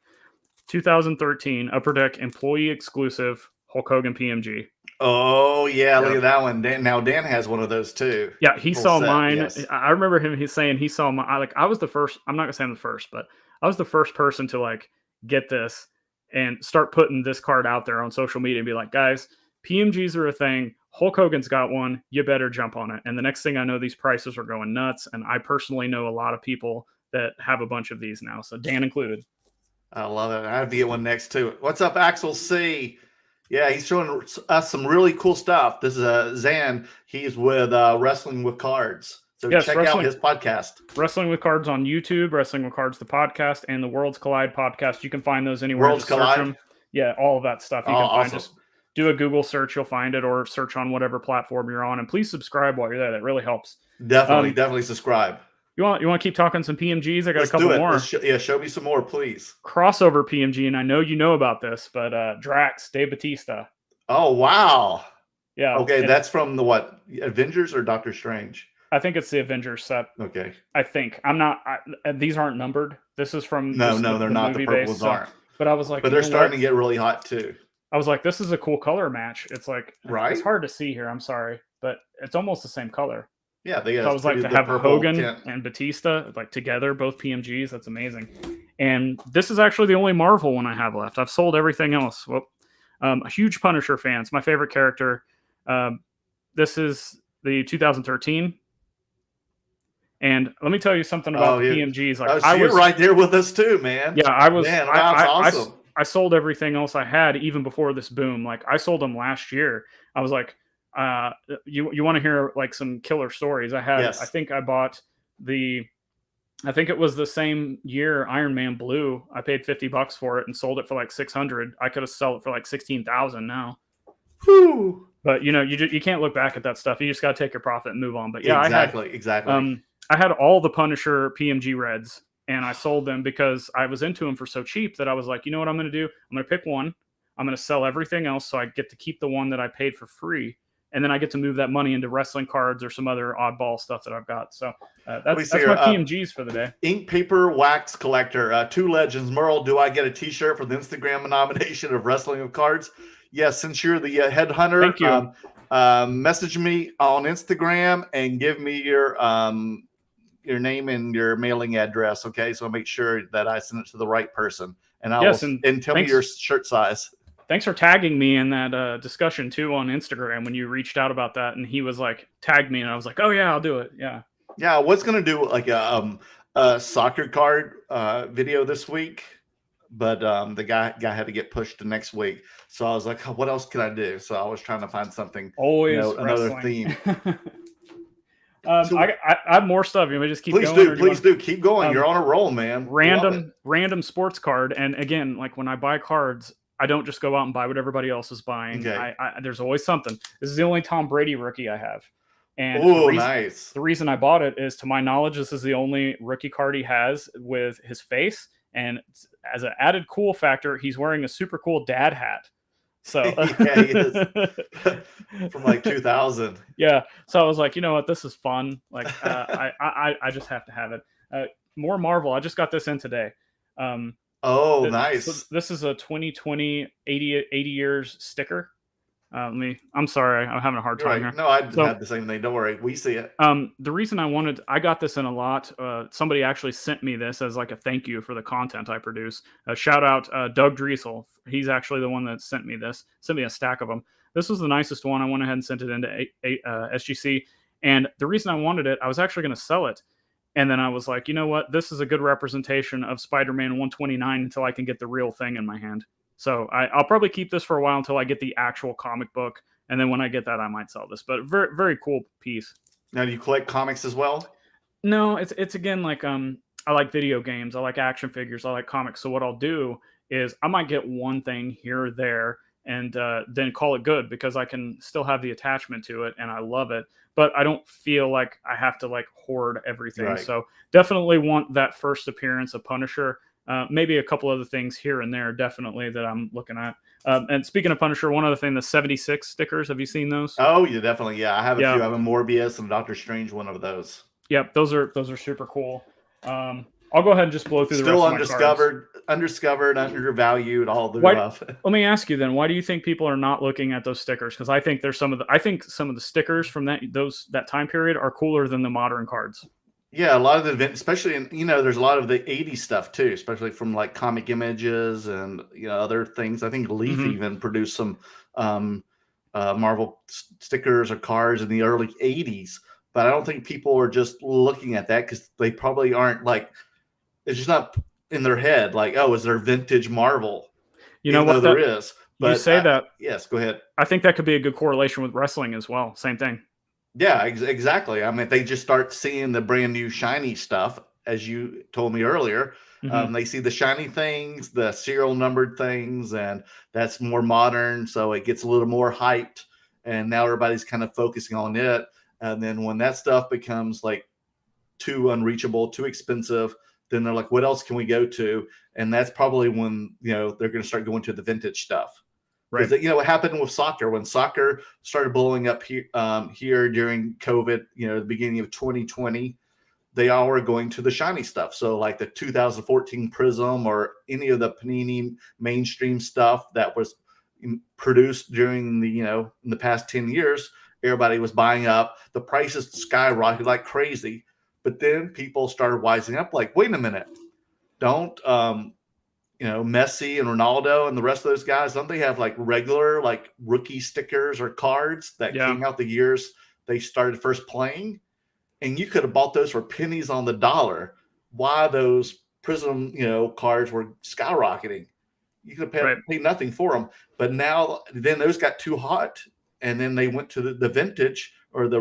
[SPEAKER 6] 2013 Upper Deck employee exclusive Hulk Hogan PMG.
[SPEAKER 5] Oh yeah, look at that one. Dan has one of those too.
[SPEAKER 6] Yeah, he saw mine.
[SPEAKER 5] Yes.
[SPEAKER 6] I remember him. He's saying he saw my. I was the first. I'm not gonna say I'm the first, but I was the first person to like get this and start putting this card out there on social media and be like, guys, PMGs are a thing. Hulk Hogan's got one. You better jump on it. And the next thing I know, these prices are going nuts. And I personally know a lot of people that have a bunch of these now. So Dan included.
[SPEAKER 5] I love it. I have to get one next to it. What's up, Axel C? Yeah, he's showing us some really cool stuff. This is Zhan. He's with Wrestling with Cards. So check out his podcast.
[SPEAKER 6] Wrestling with Cards on YouTube, Wrestling with Cards, the podcast, and the Worlds Collide podcast. You can find those anywhere.
[SPEAKER 5] Worlds Collide?
[SPEAKER 6] Search them. Yeah, all of that stuff. You can find. Just do a Google search. You'll find it, or search on whatever platform you're on. And please subscribe while you're there. That really helps.
[SPEAKER 5] Definitely subscribe.
[SPEAKER 6] You want to keep talking some PMGs? I got
[SPEAKER 5] Let's
[SPEAKER 6] a couple more.
[SPEAKER 5] Show me some more, please.
[SPEAKER 6] Crossover PMG, and I know you know about this, but Drax, Dave Batista.
[SPEAKER 5] Oh, wow.
[SPEAKER 6] Yeah.
[SPEAKER 5] Okay, that's from the what? Avengers or Doctor Strange?
[SPEAKER 6] I think it's the Avengers set.
[SPEAKER 5] Okay.
[SPEAKER 6] I think. I'm not. these aren't numbered. This is from.
[SPEAKER 5] No, they're not. The purple ones aren't.
[SPEAKER 6] But I was like,
[SPEAKER 5] but they're starting to get really hot too.
[SPEAKER 6] I was like, this is a cool color match. It's like, it's hard to see here. I'm sorry, but it's almost the same color.
[SPEAKER 5] Yeah,
[SPEAKER 6] so I was like, to have Hogan and Batista like together, both PMGs. That's amazing. And this is actually the only Marvel one I have left. I've sold everything else. Well, a huge Punisher fan. It's my favorite character. This is the 2013. And let me tell you something about PMGs. Like,
[SPEAKER 5] you're right there with us too, man.
[SPEAKER 6] Yeah, I was.
[SPEAKER 5] Man, that's awesome.
[SPEAKER 6] I sold everything else I had even before this boom. Like, I sold them last year. I was like, you want to hear like some killer stories? I had. Yes. I think I bought I think it was the same year Iron Man Blue. I paid $50 for it and sold it for like $600. I could have sold it for like $16,000 now.
[SPEAKER 5] Whew.
[SPEAKER 6] But you can't look back at that stuff. You just got to take your profit and move on. But yeah,
[SPEAKER 5] exactly.
[SPEAKER 6] I had all the Punisher PMG Reds, and I sold them because I was into them for so cheap that I was like, you know what I'm going to do? I'm going to pick one. I'm going to sell everything else so I get to keep the one that I paid for free. And then I get to move that money into wrestling cards or some other oddball stuff that I've got. So that's my PMGs for the day.
[SPEAKER 5] Ink Paper Wax Collector. Two Legends. Merle, do I get a t-shirt for the Instagram nomination of Wrestling with Cards? Yes, since you're the headhunter.
[SPEAKER 6] Thank you.
[SPEAKER 5] Message me on Instagram and give me your name and your mailing address, okay? So I'll make sure that I send it to the right person. And and tell me your shirt size.
[SPEAKER 6] Thanks for tagging me in that discussion too on Instagram when you reached out about that, and he was like, "Tag me," and I was like, "Oh yeah, I'll do it." Yeah.
[SPEAKER 5] Yeah, I was gonna do like a soccer card video this week, but the guy had to get pushed to next week. So I was like, "What else can I do?" So I was trying to find something, another theme.
[SPEAKER 6] I have more stuff. You may just keep
[SPEAKER 5] going. Please do. Keep going. You're on a roll, man.
[SPEAKER 6] Random sports card, and again, like when I buy cards, I don't just go out and buy what everybody else is buying. Okay. There's always something. This is the only Tom Brady rookie I have. And
[SPEAKER 5] nice.
[SPEAKER 6] The reason I bought it is, to my knowledge, this is the only rookie card he has with his face. And as an added cool factor, he's wearing a super cool dad hat. So
[SPEAKER 5] yeah, he is. From like 2000.
[SPEAKER 6] Yeah. So I was like, you know what? This is fun. Like, I just have to have it. More Marvel. I just got this in today.
[SPEAKER 5] Nice.
[SPEAKER 6] So this is a 2020 80 years sticker. I'm sorry, I'm having a hard time here.
[SPEAKER 5] No, I had the same thing. Don't worry, we see it.
[SPEAKER 6] The reason I got this in a lot. Somebody actually sent me this as like a thank you for the content I produce. Shout out Doug Driesel. He's actually the one that sent me this. Sent me a stack of them. This was the nicest one. I went ahead and sent it into SGC. And the reason I wanted it, I was actually going to sell it. And then I was like, you know what? This is a good representation of Spider-Man 129 until I can get the real thing in my hand. So I'll probably keep this for a while until I get the actual comic book. And then when I get that, I might sell this. But very, very cool piece.
[SPEAKER 5] Now, do you collect comics as well?
[SPEAKER 6] No, it's again like I like video games, I like action figures, I like comics. So what I'll do is I might get one thing here or there and then call it good because I can still have the attachment to it and I love it. But I don't feel like I have to like hoard everything.
[SPEAKER 5] Right.
[SPEAKER 6] So definitely want that first appearance of Punisher. Maybe a couple other things here and there, definitely that I'm looking at. And speaking of Punisher, one other thing, the 76 stickers. Have you seen those?
[SPEAKER 5] Oh, yeah, definitely. Yeah, I have a few. I have a Morbius and Doctor Strange, one of those.
[SPEAKER 6] Yep, those are super cool. I'll go ahead and just blow through the
[SPEAKER 5] Still
[SPEAKER 6] rest of my cards.
[SPEAKER 5] undiscovered, undervalued, all the
[SPEAKER 6] Why,
[SPEAKER 5] above.
[SPEAKER 6] let me ask you then, why do you think people are not looking at those stickers? Because I think some of the stickers from that time period are cooler than the modern cards.
[SPEAKER 5] Yeah, a lot of the event, especially in, there's a lot of the 80s stuff too, especially from like Comic Images and other things. I think Leaf even produced some Marvel stickers or cards in the early 80s, but I don't think people are just looking at that because they probably aren't like, it's just not in their head like, oh, is there vintage Marvel?
[SPEAKER 6] You know what?
[SPEAKER 5] There is. But
[SPEAKER 6] you say that.
[SPEAKER 5] Yes, go ahead.
[SPEAKER 6] I think that could be a good correlation with wrestling as well. Same thing.
[SPEAKER 5] Yeah, exactly. I mean, they just start seeing the brand new shiny stuff, as you told me earlier. They see the shiny things, the serial numbered things, and that's more modern. So it gets a little more hyped. And now everybody's kind of focusing on it. And then when that stuff becomes like too unreachable, too expensive, then they're like, what else can we go to? And that's probably when, they're going to start going to the vintage stuff. Right. What happened with soccer when soccer started blowing up here during COVID, the beginning of 2020, they all were going to the shiny stuff. So like the 2014 Prism or any of the Panini mainstream stuff that was produced during the, in the past 10 years, everybody was buying up. The prices skyrocketed like crazy. But then people started wising up like, wait a minute, don't Messi and Ronaldo and the rest of those guys, don't they have like regular like rookie stickers or cards that came out the years they started first playing? And you could have bought those for pennies on the dollar. Why those Prism, cards were skyrocketing? You could have paid nothing for them. But now, then those got too hot, and then they went to the vintage or the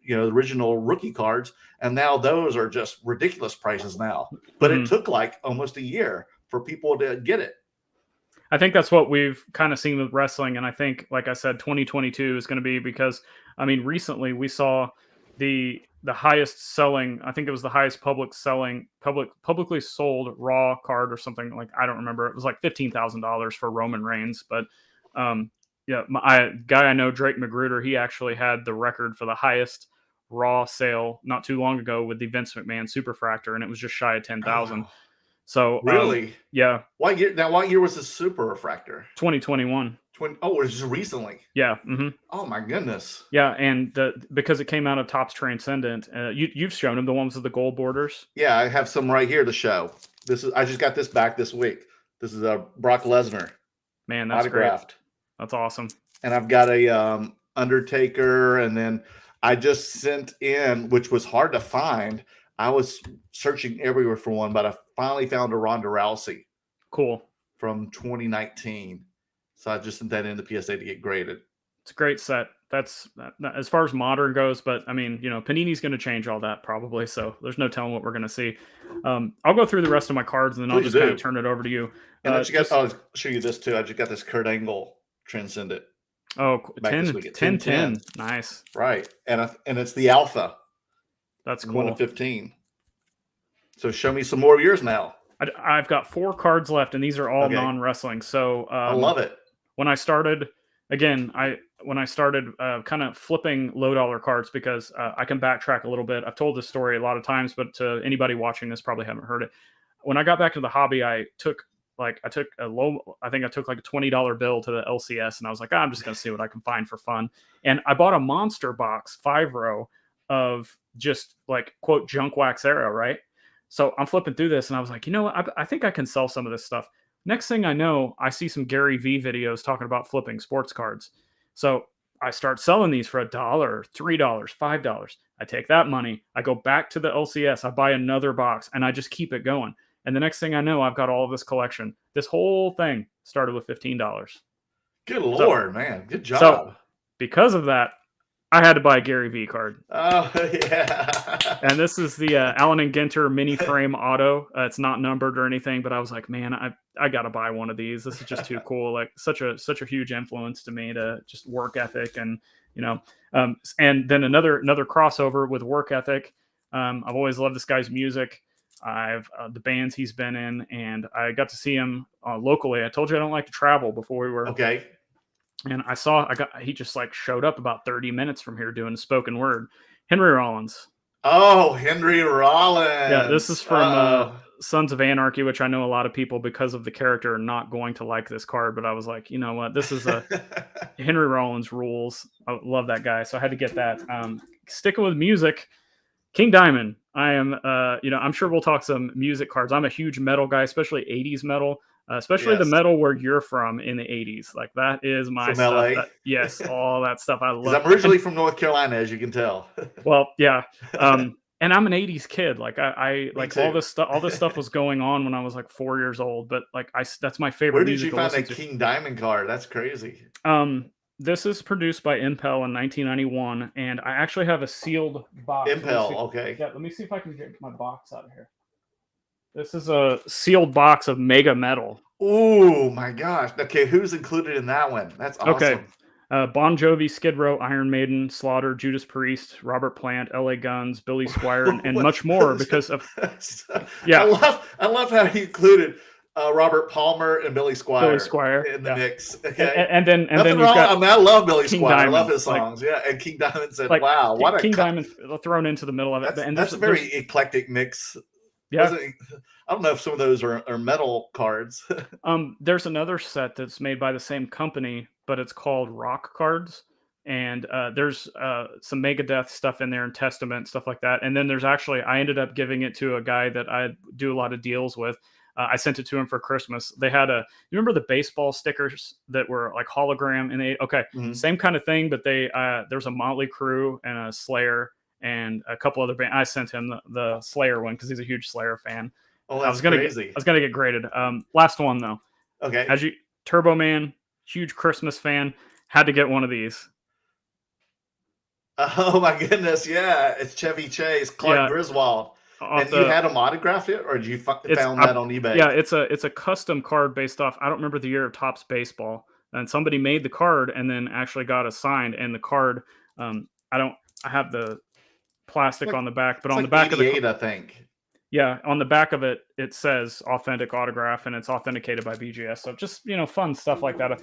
[SPEAKER 5] original rookie cards, and now those are just ridiculous prices now. But it took like almost a year for people to get it.
[SPEAKER 6] I think that's what we've kind of seen with wrestling. And I think, like I said, 2022 is going to be because, recently we saw the highest selling, I think it was the highest publicly sold Raw card or something like, I don't remember. It was like $15,000 for Roman Reigns. But guy I know, Drake Magruder, he actually had the record for the highest Raw sale not too long ago with the Vince McMahon Superfractor, and it was just shy of 10,000. So
[SPEAKER 5] really,
[SPEAKER 6] yeah.
[SPEAKER 5] What year? Now, what year was the Super Refractor?
[SPEAKER 6] 2021.
[SPEAKER 5] It was just recently.
[SPEAKER 6] Yeah.
[SPEAKER 5] Oh my goodness.
[SPEAKER 6] Yeah, and because it came out of Topps Transcendent, you've shown them the ones with the gold borders.
[SPEAKER 5] Yeah, I have some right here to show. I just got this back this week. This is a Brock Lesnar.
[SPEAKER 6] Man, that's
[SPEAKER 5] autographed.
[SPEAKER 6] Great. That's awesome.
[SPEAKER 5] And I've got a Undertaker, and then I just sent in, which was hard to find. I was searching everywhere for one, but I finally found a Ronda Rousey.
[SPEAKER 6] Cool.
[SPEAKER 5] From 2019. So I just sent that in the PSA to get graded.
[SPEAKER 6] It's a great set. That's as far as modern goes, but Panini's going to change all that probably. So there's no telling what we're going to see. I'll go through the rest of my cards and then I'll just kind of turn it over to you.
[SPEAKER 5] And I'll show you this too. I just got this Kurt Angle Transcendent.
[SPEAKER 6] Oh, 10. Nice.
[SPEAKER 5] Right. And it's the Alpha.
[SPEAKER 6] That's cool.
[SPEAKER 5] 1 of 15. So show me some more of yours now.
[SPEAKER 6] I've got 4 cards left, and these are all non-wrestling. So
[SPEAKER 5] I love it.
[SPEAKER 6] When I started, kind of flipping low dollar cards, because I can backtrack a little bit. I've told this story a lot of times, but to anybody watching this probably haven't heard it. When I got back into the hobby, I took like a $20 bill to the LCS, and I was like, I'm just going to see what I can find for fun. And I bought a monster box 5-row of just like quote junk wax era, right? So I'm flipping through this and I was like, you know what? I think I can sell some of this stuff. Next thing I know, I see some Gary V videos talking about flipping sports cards. So I start selling these for $1, $3, $5. I take that money, I go back to the LCS, I buy another box, and I just keep it going. And the next thing I know, I've got all of this collection. This whole thing started with $15.
[SPEAKER 5] Good Lord, man. Good job.
[SPEAKER 6] So because of that, I had to buy a Gary V card.
[SPEAKER 5] Oh, yeah.
[SPEAKER 6] And this is the Allen and Ginter mini frame auto. It's not numbered or anything, but I was like, man, I got to buy one of these. This is just too cool. Like such a huge influence to me, to just work ethic and, and then another crossover with work ethic. I've always loved this guy's music. I've the bands he's been in, and I got to see him locally. I told you I don't like to travel before we were
[SPEAKER 5] Okay.
[SPEAKER 6] And he just like showed up about 30 minutes from here doing spoken word. Henry Rollins.
[SPEAKER 5] Oh, Henry Rollins.
[SPEAKER 6] Yeah, this is from Sons of Anarchy, which I know a lot of people, because of the character, are not going to like this card. But I was like, you know what? This is Henry Rollins rules. I love that guy. So I had to get that. Sticking with music, King Diamond. I am, I'm sure we'll talk some music cards. I'm a huge metal guy, especially 80s metal. Especially the metal where you're from in the 80s. Like that is my
[SPEAKER 5] from
[SPEAKER 6] stuff.
[SPEAKER 5] LA.
[SPEAKER 6] Yes, all that stuff I love.
[SPEAKER 5] I'm originally from North Carolina, as you can tell.
[SPEAKER 6] Well, yeah. And I'm an 80s kid. Like I like all this stuff was going on when I was like 4 years old. But like that's my favorite.
[SPEAKER 5] Where did you find that King Diamond card? That's crazy.
[SPEAKER 6] This is produced by Impel in 1991, and I actually have a sealed box.
[SPEAKER 5] Impel, okay.
[SPEAKER 6] Yeah, let me see if I can get my box out of here. This is a sealed box of Mega Metal.
[SPEAKER 5] Oh my gosh. Okay, who's included in that one? That's awesome.
[SPEAKER 6] Okay. Bon Jovi, Skid Row, Iron Maiden, Slaughter, Judas Priest, Robert Plant, LA Guns, Billy Squier, and much more because of
[SPEAKER 5] I love how he included Robert Palmer and Billy Squier in the mix. Okay.
[SPEAKER 6] And then you've
[SPEAKER 5] wrong.
[SPEAKER 6] got
[SPEAKER 5] I love Billy
[SPEAKER 6] King
[SPEAKER 5] Squier.
[SPEAKER 6] Diamond.
[SPEAKER 5] I love his songs. And King Diamond said,
[SPEAKER 6] like,
[SPEAKER 5] wow, what a
[SPEAKER 6] King Diamond thrown into the middle of it.
[SPEAKER 5] That's a very eclectic mix.
[SPEAKER 6] Yeah.
[SPEAKER 5] I don't know if some of those are metal cards.
[SPEAKER 6] There's another set that's made by the same company, but it's called Rock Cards. And there's some Megadeth stuff in there and Testament, stuff like that. And then there's I ended up giving it to a guy that I do a lot of deals with. I sent it to him for Christmas. They had you remember the baseball stickers that were like hologram? And same kind of thing, but there's a Motley Crue and a Slayer and a couple other bands. I sent him the Slayer one because he's a huge Slayer fan.
[SPEAKER 5] Oh, that's crazy.
[SPEAKER 6] I was gonna get graded. Last one though.
[SPEAKER 5] Okay.
[SPEAKER 6] Turbo Man, huge Christmas fan, had to get one of these.
[SPEAKER 5] Oh my goodness, yeah, it's Chevy Chase, Clark Griswold. And you had him autographed it, or did you found that on eBay?
[SPEAKER 6] Yeah, it's a custom card based off. I don't remember the year of Topps Baseball, and somebody made the card and then actually got it signed. And the card, I have the plastic on the back, but on the back of the,
[SPEAKER 5] I think.
[SPEAKER 6] Yeah, on the back of it, it says authentic autograph, and it's authenticated by BGS. So just fun stuff like that.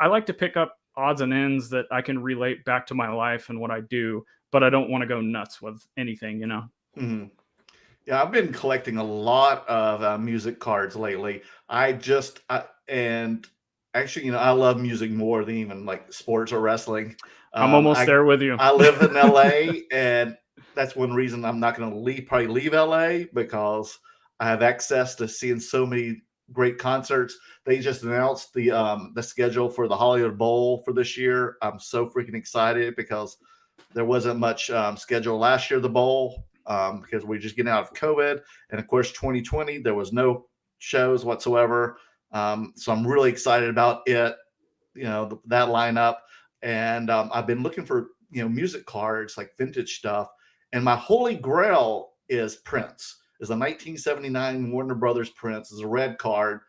[SPEAKER 6] I like to pick up odds and ends that I can relate back to my life and what I do, but I don't want to go nuts with anything,
[SPEAKER 5] Mm-hmm. Yeah, I've been collecting a lot of music cards lately. And actually, I love music more than even like sports or wrestling.
[SPEAKER 6] I'm almost there with you.
[SPEAKER 5] I live in LA, and that's one reason I'm not going to probably leave LA, because I have access to seeing so many great concerts. They just announced the schedule for the Hollywood Bowl for this year. I'm so freaking excited because there wasn't much schedule last year, the Bowl, because we're just getting out of COVID. And of course, 2020, there was no shows whatsoever. So I'm really excited about it, that lineup. And I've been looking for, music cards, like vintage stuff. And my holy grail is Prince. Is a 1979 Warner Brothers Prince. It's a red card.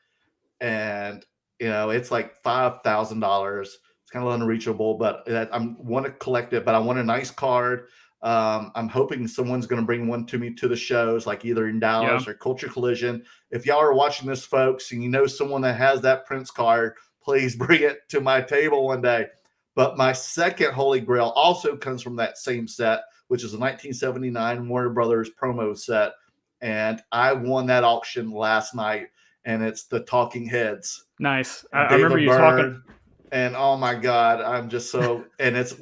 [SPEAKER 5] And, it's like $5,000. It's kind of unreachable, but I want to collect it, but I want a nice card. I'm hoping someone's going to bring one to me to the shows, like either in Dallas or Culture Collision. If y'all are watching this, folks, and you know someone that has that Prince card, please bring it to my table one day. But my second holy grail also comes from that same set, which is a 1979 Warner Brothers promo set. And I won that auction last night, and it's the Talking Heads.
[SPEAKER 6] Nice. I remember you talking.
[SPEAKER 5] And oh my God, I'm just so, and it's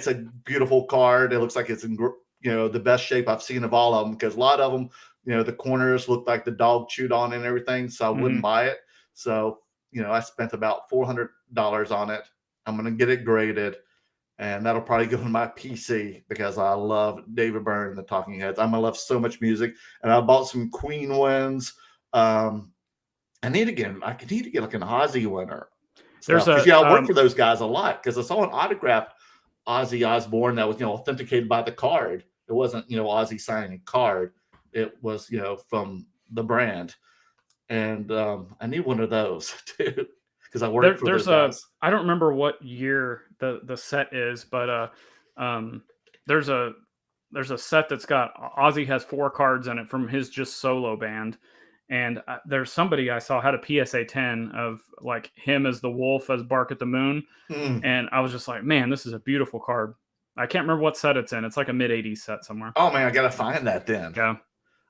[SPEAKER 5] a beautiful card. It looks like it's in, the best shape I've seen of all of them, because a lot of them, the corners look like the dog chewed on and everything. So I wouldn't buy it. So, I spent about $400 on it. I'm going to get it graded, and that'll probably go in my PC because I love David Byrne and the Talking Heads. I love so much music, and I bought some Queen ones. I need to get like an Ozzy one or stuff. Because I work for those guys a lot because I saw an autographed Ozzy Osbourne that was authenticated by the card. It wasn't Ozzy signing a card. It was from the brand, and I need one of those too because I work for those guys.
[SPEAKER 6] I don't remember what year the set is, but there's a set that's got Ozzy has 4 cards in it from his just solo band. And there's somebody I saw had a PSA 10 of like him as the wolf as Bark at the Moon. And I was just like, man, this is a beautiful card. I can't remember what set it's in. It's like a mid-80s set somewhere.
[SPEAKER 5] Oh, man, I got to find that then.
[SPEAKER 6] Yeah.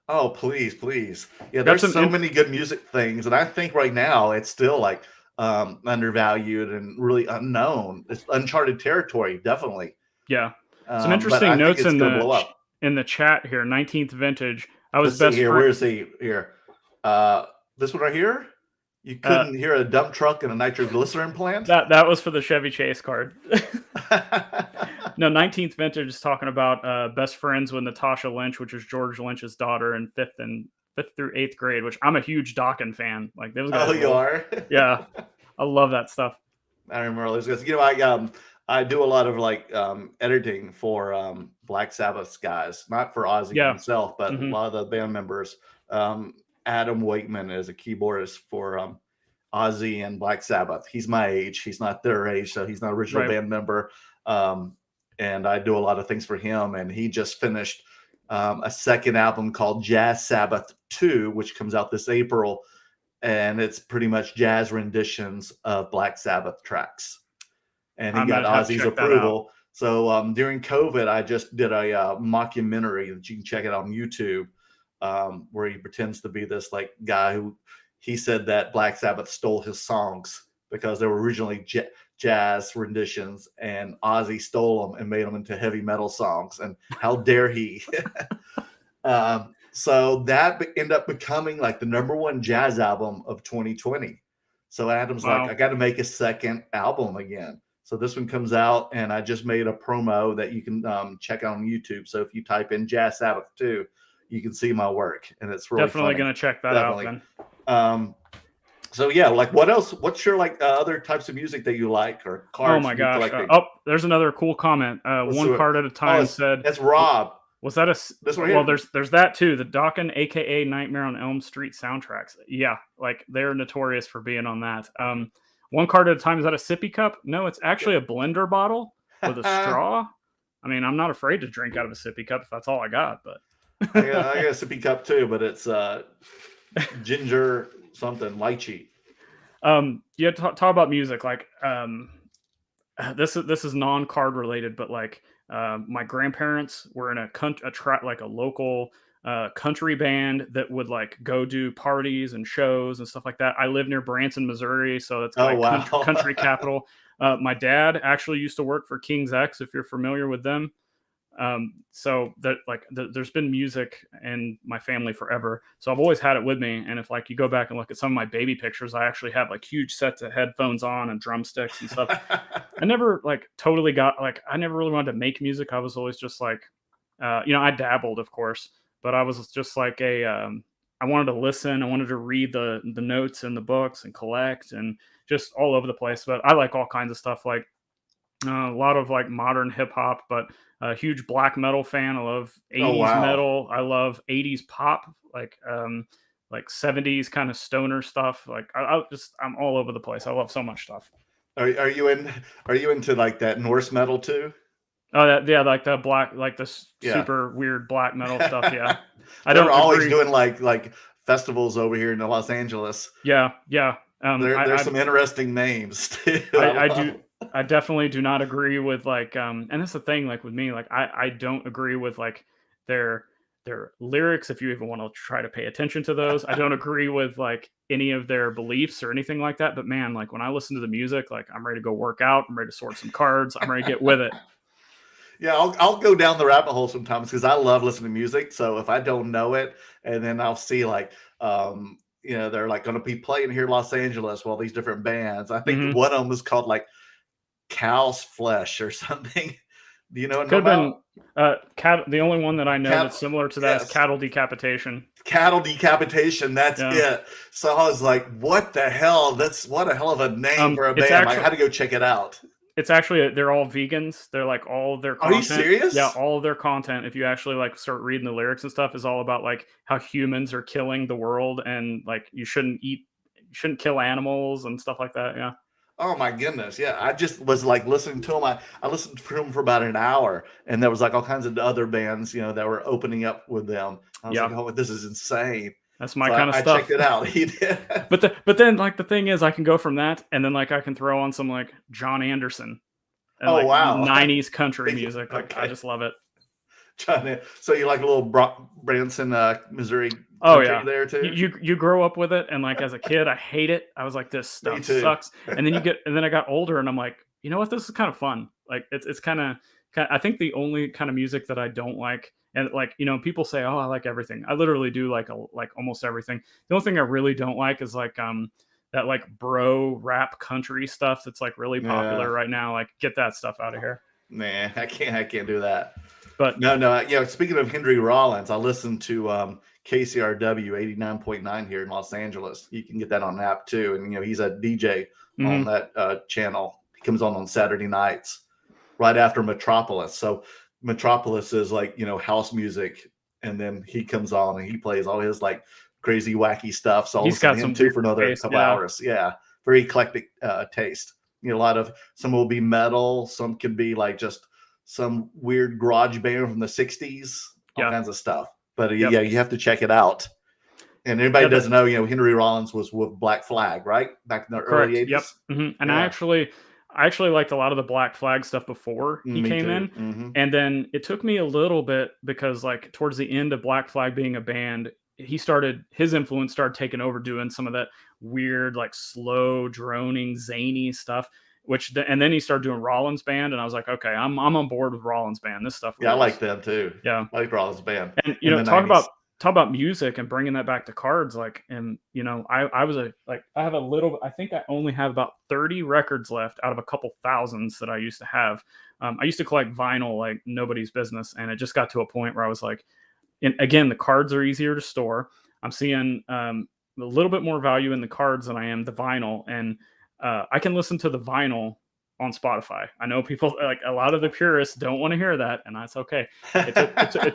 [SPEAKER 5] Oh, please. Yeah, there's so many good music things. And I think right now it's still like undervalued and really unknown. It's uncharted territory, definitely.
[SPEAKER 6] Yeah. Some interesting notes in the chat here. 19th vintage. I was best
[SPEAKER 5] here. Where is he? Here. This one right here, you couldn't hear a dump truck and a nitroglycerin plant.
[SPEAKER 6] That was for the Chevy Chase card. No, 19th vintage is talking about best friends with Natasha Lynch, which is George Lynch's daughter in 5th through 8th grade. Which I'm a huge Dawkins fan. Like those guys.
[SPEAKER 5] Oh, you are?
[SPEAKER 6] Yeah, I love that stuff.
[SPEAKER 5] I remember those guys. I do a lot of like editing for Black Sabbath's guys, not for Ozzy himself, but a lot of the band members. Adam Wakeman is a keyboardist for Ozzy and Black Sabbath. He's my age. He's not their age, so he's not an original band member. And I do a lot of things for him. And he just finished a second album called Jazz Sabbath 2, which comes out this April. And it's pretty much jazz renditions of Black Sabbath tracks. And he got Ozzy's approval. So during COVID, I just did a mockumentary that you can check it out on YouTube. Where he pretends to be this like guy who he said that Black Sabbath stole his songs because they were originally jazz renditions, and Ozzy stole them and made them into heavy metal songs. And how dare he? So that ended up becoming like the #1 jazz album of 2020. So Adam's like, I got to make a second album again. So this one comes out, and I just made a promo that you can check out on YouTube. So if you type in Jazz Sabbath 2, you can see my work, and it's really
[SPEAKER 6] definitely going to check that out then.
[SPEAKER 5] So yeah, like what else? What's your like other types of music that you like or cards?
[SPEAKER 6] Oh my gosh! There's another cool comment. One card at a time said.
[SPEAKER 5] That's Rob.
[SPEAKER 6] Was that
[SPEAKER 5] this one
[SPEAKER 6] here? Well, there's that too. The Dawkins, aka Nightmare on Elm Street soundtracks. Yeah, like they're notorious for being on that. One card at a time. Is that a sippy cup? No, it's actually a blender bottle with a straw. I mean, I'm not afraid to drink out of a sippy cup if that's all I got, but.
[SPEAKER 5] I got a sippy cup too, but it's ginger something lychee.
[SPEAKER 6] Yeah, talk about music. Like this is non-card related, but like my grandparents were in a local country band that would like go do parties and shows and stuff like that. I live near Branson, Missouri, so it's like country capital. My dad actually used to work for King's X, if you're familiar with them. So that there's been music in my family forever. So I've always had it with me. And if like you go back and look at some of my baby pictures, I actually have like huge sets of headphones on and drumsticks and stuff. I never like totally got like, I never really wanted to make music. I was always just like, I dabbled of course, but I was just like I wanted to listen. I wanted to read the notes in the books and collect and just all over the place. But I like all kinds of stuff, like a lot of like modern hip hop, but a huge black metal fan. I love 80s metal. I love 80s pop, like 70s kind of stoner stuff. Like I'm all over the place. I love so much stuff.
[SPEAKER 5] Are you into like that Norse metal too?
[SPEAKER 6] Oh yeah, like the black, like the super weird black metal stuff. Yeah,
[SPEAKER 5] They're always doing like festivals over here in Los Angeles.
[SPEAKER 6] Yeah.
[SPEAKER 5] There's some interesting names too.
[SPEAKER 6] I definitely do not agree with like and that's the thing, like with me, like I don't agree with like their lyrics, if you even want to try to pay attention to those. I don't agree with like any of their beliefs or anything like that, but man, like when I listen to the music, like I'm ready to go work out, I'm ready to sort some cards, I'm ready to get with it.
[SPEAKER 5] Yeah, I'll go down the rabbit hole sometimes because I love listening to music. So if I don't know it, and then I'll see like they're like going to be playing here in Los Angeles, well, these different bands. I think one of them is called like cow's flesh or something. Do you know what
[SPEAKER 6] Could have
[SPEAKER 5] I'm
[SPEAKER 6] been the only one that I know that's similar to that is
[SPEAKER 5] yes.
[SPEAKER 6] cattle decapitation.
[SPEAKER 5] Cattle decapitation. That's
[SPEAKER 6] Yeah.
[SPEAKER 5] it. So I was like, what the hell? What a hell of a name for a
[SPEAKER 6] It's
[SPEAKER 5] band. I
[SPEAKER 6] actually-
[SPEAKER 5] had to go check it out.
[SPEAKER 6] It's actually they're all vegans. They're like all of their
[SPEAKER 5] Are
[SPEAKER 6] content.
[SPEAKER 5] you serious?
[SPEAKER 6] Yeah, all of their content. If you actually like start reading the lyrics and stuff, is all about like how humans are killing the world and like you shouldn't kill animals and stuff like that. Yeah.
[SPEAKER 5] Oh my goodness. Yeah. I just was like listening to them. I listened to them for about an hour, and there was like all kinds of other bands, that were opening up with them. I was like, oh, this is insane.
[SPEAKER 6] That's my kind of stuff.
[SPEAKER 5] I checked it out. He did.
[SPEAKER 6] But then like the thing is I can go from that and then like I can throw on some like John Anderson and
[SPEAKER 5] Oh, wow.
[SPEAKER 6] 90s country music. Like
[SPEAKER 5] Okay.
[SPEAKER 6] I just love it.
[SPEAKER 5] So you like a little Branson, Missouri
[SPEAKER 6] Oh
[SPEAKER 5] country
[SPEAKER 6] yeah,
[SPEAKER 5] there too?
[SPEAKER 6] You grow up with it, and like as a kid, I hate it. I was like, this stuff sucks. And then I got older, and I'm like, you know what? This is kind of fun. Like it's kind of. I think the only kind of music that I don't like, and like people say, oh, I like everything. I literally do like almost everything. The only thing I really don't like is like that like bro rap country stuff that's like really popular right now. Like get that stuff out of here.
[SPEAKER 5] Nah, I can't do that.
[SPEAKER 6] But
[SPEAKER 5] no. Speaking of Henry Rollins, I listened to KCRW 89.9 here in Los Angeles. You can get that on an app too, and he's a DJ on that channel. He comes on Saturday nights right after Metropolis. So Metropolis is like house music, and then he comes on and he plays all his like crazy wacky stuff. So
[SPEAKER 6] he's got some
[SPEAKER 5] too for another couple hours. Yeah, very eclectic taste. A lot of some will be metal, some could be like just some weird garage band from the 60s, all kinds of stuff. But yeah, you have to check it out. And everybody doesn't know, Henry Rollins was with Black Flag, right? Back in the early 80s.
[SPEAKER 6] Yep. Mm-hmm. And I actually liked a lot of the Black Flag stuff before he came in.
[SPEAKER 5] Mm-hmm.
[SPEAKER 6] And then it took me a little bit because like towards the end of Black Flag being a band, his influence started taking over doing some of that weird, like slow, droning, zany stuff. And then he started doing Rollins Band, and I was like, okay, I'm on board with Rollins Band. This stuff.
[SPEAKER 5] Yeah, I like them too.
[SPEAKER 6] Yeah,
[SPEAKER 5] I like Rollins Band.
[SPEAKER 6] And talk about music and bringing that back to cards. Like, and I think I only have about 30 records left out of a couple thousands that I used to have. I used to collect vinyl like nobody's business, and it just got to a point where I was like, and again, the cards are easier to store. I'm seeing a little bit more value in the cards than I am the vinyl, and I can listen to the vinyl on Spotify. I know people like a lot of the purists don't want to hear that, and that's okay. It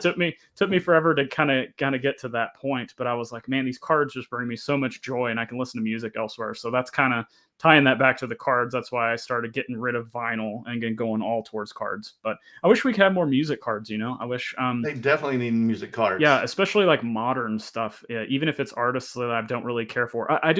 [SPEAKER 6] took me forever to kind of get to that point, but I was like, man, these cards just bring me so much joy, and I can listen to music elsewhere. So that's kind of tying that back to the cards. That's why I started getting rid of vinyl and going all towards cards. But I wish we could have more music cards. I wish
[SPEAKER 5] they definitely need music cards.
[SPEAKER 6] Yeah, especially like modern stuff. Yeah, even if it's artists that I don't really care for. I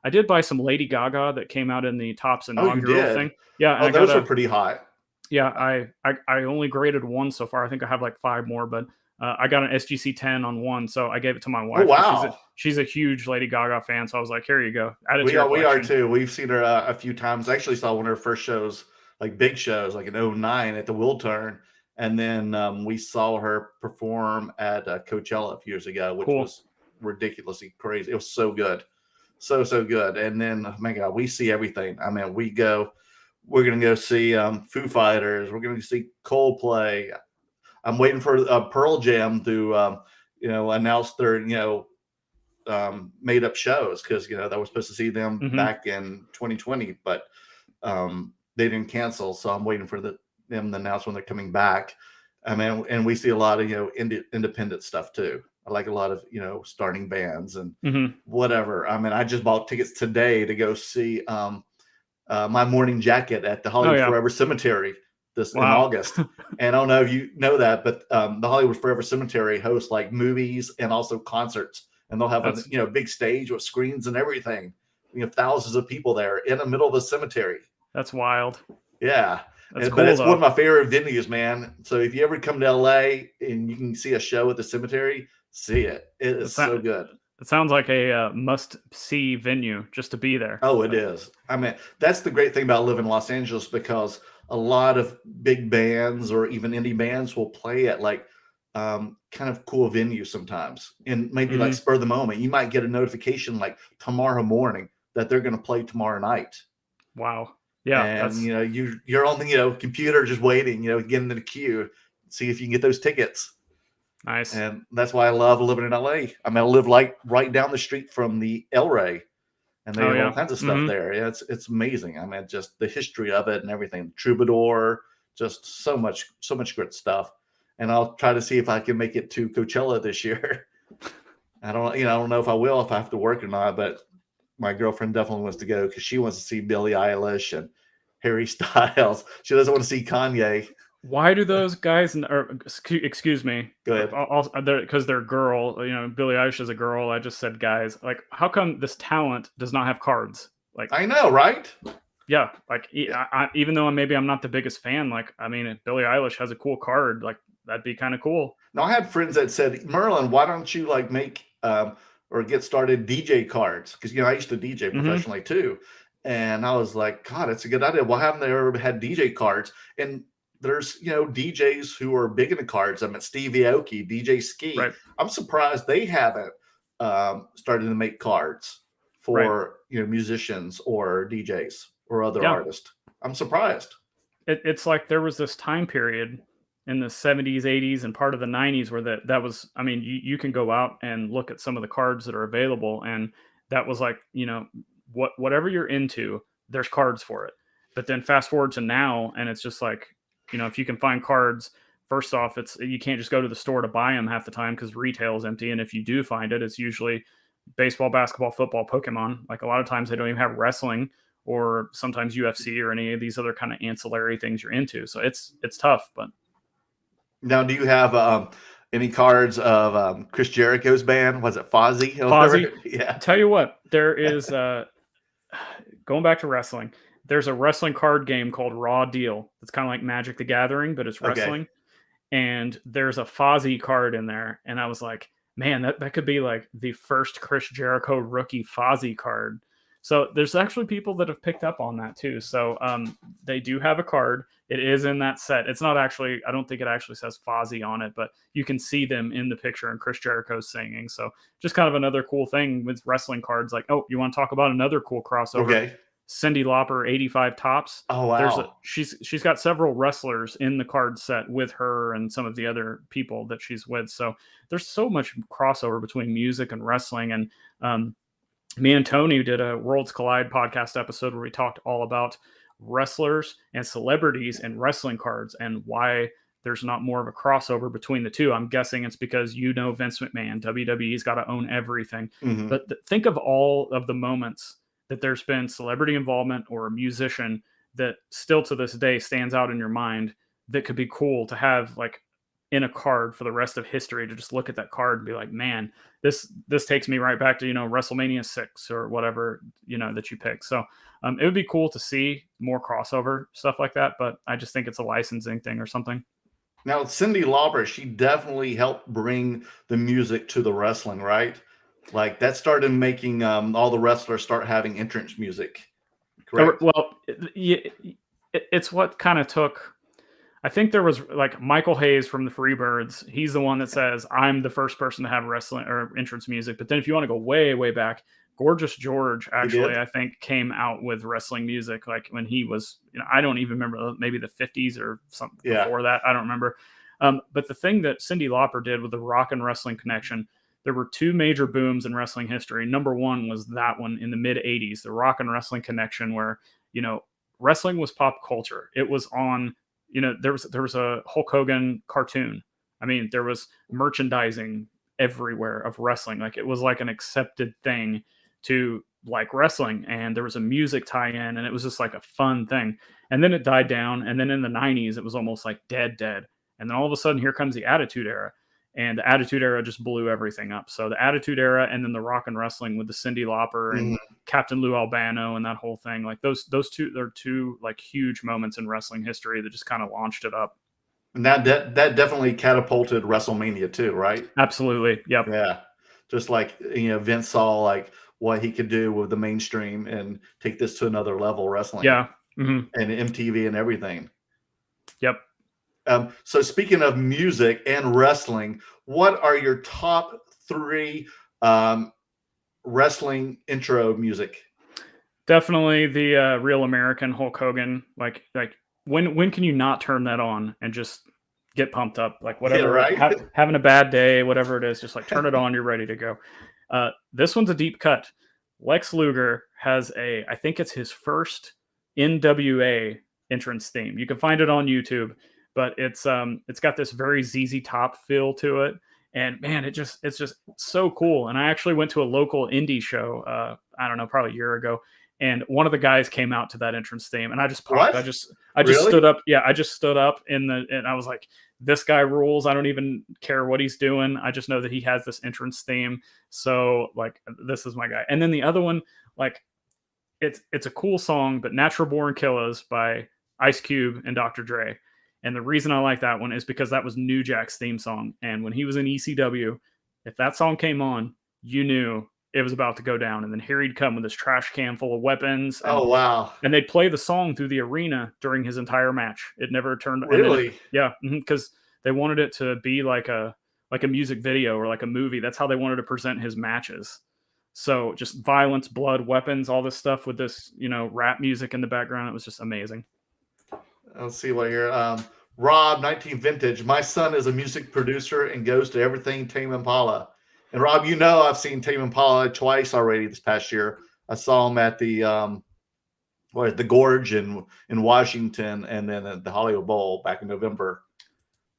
[SPEAKER 6] did buy some Lady Gaga that came out in the Topps inaugural thing. Yeah,
[SPEAKER 5] those are pretty hot.
[SPEAKER 6] Yeah, I only graded one so far. I think I have like 5 more, but I got an SGC 10 on one, so I gave it to my wife.
[SPEAKER 5] Oh, wow.
[SPEAKER 6] She's a huge Lady Gaga fan, so I was like, here you go.
[SPEAKER 5] We are too. We've seen her a few times. I actually saw one of her first shows, like big shows, like in 2009 at the Will Turn. And then we saw her perform at Coachella a few years ago, which was ridiculously crazy. It was so good. So good. And then, oh my God, we see everything. I mean, we're going to go see Foo Fighters. We're going to see Coldplay. I'm waiting for Pearl Jam to, announce their, made up shows because, they were supposed to see them back in 2020, but they didn't cancel. So I'm waiting for them to announce when they're coming back. I mean, and we see a lot of, independent stuff too. I like a lot of, starting bands and whatever. I mean, I just bought tickets today to go see My Morning Jacket at the Hollywood Forever Cemetery in August. And I don't know if you know that, but the Hollywood Forever Cemetery hosts like movies and also concerts. And they'll have a big stage with screens and everything. Thousands of people there in the middle of the cemetery.
[SPEAKER 6] That's wild.
[SPEAKER 5] Yeah.
[SPEAKER 6] Cool,
[SPEAKER 5] but it's one of my favorite venues, man. So if you ever come to LA and you can see a show at the cemetery, see it. It is so good.
[SPEAKER 6] It sounds like a must-see venue just to be there.
[SPEAKER 5] Oh, it is. I mean, that's the great thing about living in Los Angeles because a lot of big bands or even indie bands will play at like kind of cool venues sometimes. And maybe like spur of the moment. You might get a notification like tomorrow morning that they're going to play tomorrow night.
[SPEAKER 6] Wow. Yeah,
[SPEAKER 5] And
[SPEAKER 6] that's
[SPEAKER 5] you're on the computer just waiting, getting in the queue, see if you can get those tickets.
[SPEAKER 6] nice.
[SPEAKER 5] And that's why I love living in LA. I mean, I live like right down the street from the El Rey, and they
[SPEAKER 6] Oh
[SPEAKER 5] have all
[SPEAKER 6] yeah.
[SPEAKER 5] kinds of stuff there. Yeah, it's amazing. I mean, just the history of it and everything. Troubadour, just so much good stuff. And I'll try to see if I can make it to Coachella this year. I don't know if I will, if I have to work or not, but my girlfriend definitely wants to go because she wants to see Billie Eilish and Harry Styles. She doesn't want to see Kanye.
[SPEAKER 6] Why do those guys? Excuse me.
[SPEAKER 5] Go ahead.
[SPEAKER 6] Because they're girl. Billie Eilish is a girl. I just said guys. Like, how come this talent does not have cards? Like,
[SPEAKER 5] I know, right?
[SPEAKER 6] yeah. Like, even though maybe I'm not the biggest fan, like, I mean, if Billie Eilish has a cool card, like, that'd be kind of cool.
[SPEAKER 5] Now, I had friends that said, Merlin, why don't you like make or get started DJ cards? Because I used to DJ professionally too, and I was like, God, that's a good idea. Why haven't they ever had DJ cards? And there's DJs who are big into cards. I mean, Stevie Aoki, DJ Ski.
[SPEAKER 6] Right.
[SPEAKER 5] I'm surprised they haven't started to make cards for musicians or DJs or other artists. I'm surprised.
[SPEAKER 6] It's like there was this time period in the 70s, 80s, and part of the 90s where that was, I mean, you can go out and look at some of the cards that are available, and that was like, whatever you're into, there's cards for it. But then fast forward to now, and it's just like, if you can find cards, first off, you can't just go to the store to buy them half the time because retail is empty. And if you do find it, it's usually baseball, basketball, football, Pokemon. Like, a lot of times they don't even have wrestling or sometimes UFC or any of these other kind of ancillary things you're into. So it's tough. But
[SPEAKER 5] now, do you have any cards of Chris Jericho's band? Was it Fozzy?
[SPEAKER 6] Fozzy?
[SPEAKER 5] Yeah.
[SPEAKER 6] Tell you what, there is going back to wrestling. There's a wrestling card game called Raw Deal. It's kind of like Magic the Gathering, but it's wrestling. Okay. And there's a Fozzy card in there. And I was like, man, that could be like the first Chris Jericho rookie Fozzy card. So there's actually people that have picked up on that too. So they do have a card. It is in that set. It's not actually, I don't think it actually says Fozzy on it, but you can see them in the picture and Chris Jericho's singing. So just kind of another cool thing with wrestling cards. Like, oh, you want to talk about another cool crossover? Okay. Cyndi Lauper 85 Tops.
[SPEAKER 5] Oh wow!
[SPEAKER 6] She's got several wrestlers in the card set with her and some of the other people that she's with. So there's so much crossover between music and wrestling. And me and Tony did a Worlds Collide podcast episode where we talked all about wrestlers and celebrities and wrestling cards and why there's not more of a crossover between the two. I'm guessing it's because Vince McMahon, WWE's got to own everything. Mm-hmm. But think of all of the moments that there's been celebrity involvement or a musician that still to this day stands out in your mind that could be cool to have like in a card for the rest of history, to just look at that card and be like, man, this takes me right back to, WrestleMania 6 or whatever, that you pick. So it would be cool to see more crossover stuff like that, but I just think it's a licensing thing or something.
[SPEAKER 5] Now, Cyndi Lauper, she definitely helped bring the music to the wrestling, right? Like that started making all the wrestlers start having entrance music. Correct?
[SPEAKER 6] Well, it's what kind of took. I think there was like Michael Hayes from the Freebirds. He's the one that says, I'm the first person to have wrestling or entrance music. But then if you want to go way, way back, Gorgeous George actually, I think, came out with wrestling music like when he was, I don't even remember, maybe the 50s or something before that. I don't remember. But the thing that Cyndi Lauper did with the Rock and Wrestling Connection, there were two major booms in wrestling history. Number one was that one in the mid 80s, the Rock and Wrestling Connection, where, wrestling was pop culture. It was on, there was a Hulk Hogan cartoon. I mean, there was merchandising everywhere of wrestling. Like it was like an accepted thing to like wrestling, and there was a music tie-in, and it was just like a fun thing. And then it died down. And then in the 90s, it was almost like dead. And then all of a sudden here comes the Attitude Era. And the Attitude Era just blew everything up. So the Attitude Era, and then the Rock and Wrestling with the Cyndi Lauper and Captain Lou Albano and that whole thing. Like those two, they're two like huge moments in wrestling history that just kind of launched it up.
[SPEAKER 5] And that definitely catapulted WrestleMania too, right?
[SPEAKER 6] Absolutely. Yep.
[SPEAKER 5] Yeah. Just like, Vince saw like what he could do with the mainstream and take this to another level, wrestling.
[SPEAKER 6] Yeah.
[SPEAKER 5] And MTV and everything.
[SPEAKER 6] Yep.
[SPEAKER 5] So speaking of music and wrestling, what are your top 3 wrestling intro music?
[SPEAKER 6] Definitely the real American Hulk Hogan. Like when can you not turn that on and just get pumped up? Like whatever,
[SPEAKER 5] right.
[SPEAKER 6] having a bad day, whatever it is, just like turn it on. You're ready to go. This one's a deep cut. Lex Luger has I think it's his first NWA entrance theme. You can find it on YouTube, but it's got this very ZZ Top feel to it. And man, it's just so cool. And I actually went to a local indie show, I don't know, probably a year ago. And one of the guys came out to that entrance theme, and I just popped.
[SPEAKER 5] What?
[SPEAKER 6] I just
[SPEAKER 5] Really?
[SPEAKER 6] stood up. Yeah, I just stood up and I was like, this guy rules. I don't even care what he's doing. I just know that he has this entrance theme. So like, this is my guy. And then the other one, like, it's a cool song, but Natural Born Killers by Ice Cube and Dr. Dre. And the reason I like that one is because that was New Jack's theme song. And when he was in ECW, if that song came on, you knew it was about to go down. And then here he'd come with his trash can full of weapons. And,
[SPEAKER 5] Oh, wow.
[SPEAKER 6] And they'd play the song through the arena during his entire match. It never turned.
[SPEAKER 5] Really?
[SPEAKER 6] Yeah, because they wanted it to be like a music video or like a movie. That's how they wanted to present his matches. So just violence, blood, weapons, all this stuff with this, rap music in the background. It was just amazing.
[SPEAKER 5] Let's see what here. Rob, 19 Vintage. My son is a music producer and goes to everything Tame Impala. And Rob, I've seen Tame Impala twice already this past year. I saw him at the the Gorge in Washington, and then at the Hollywood Bowl back in November.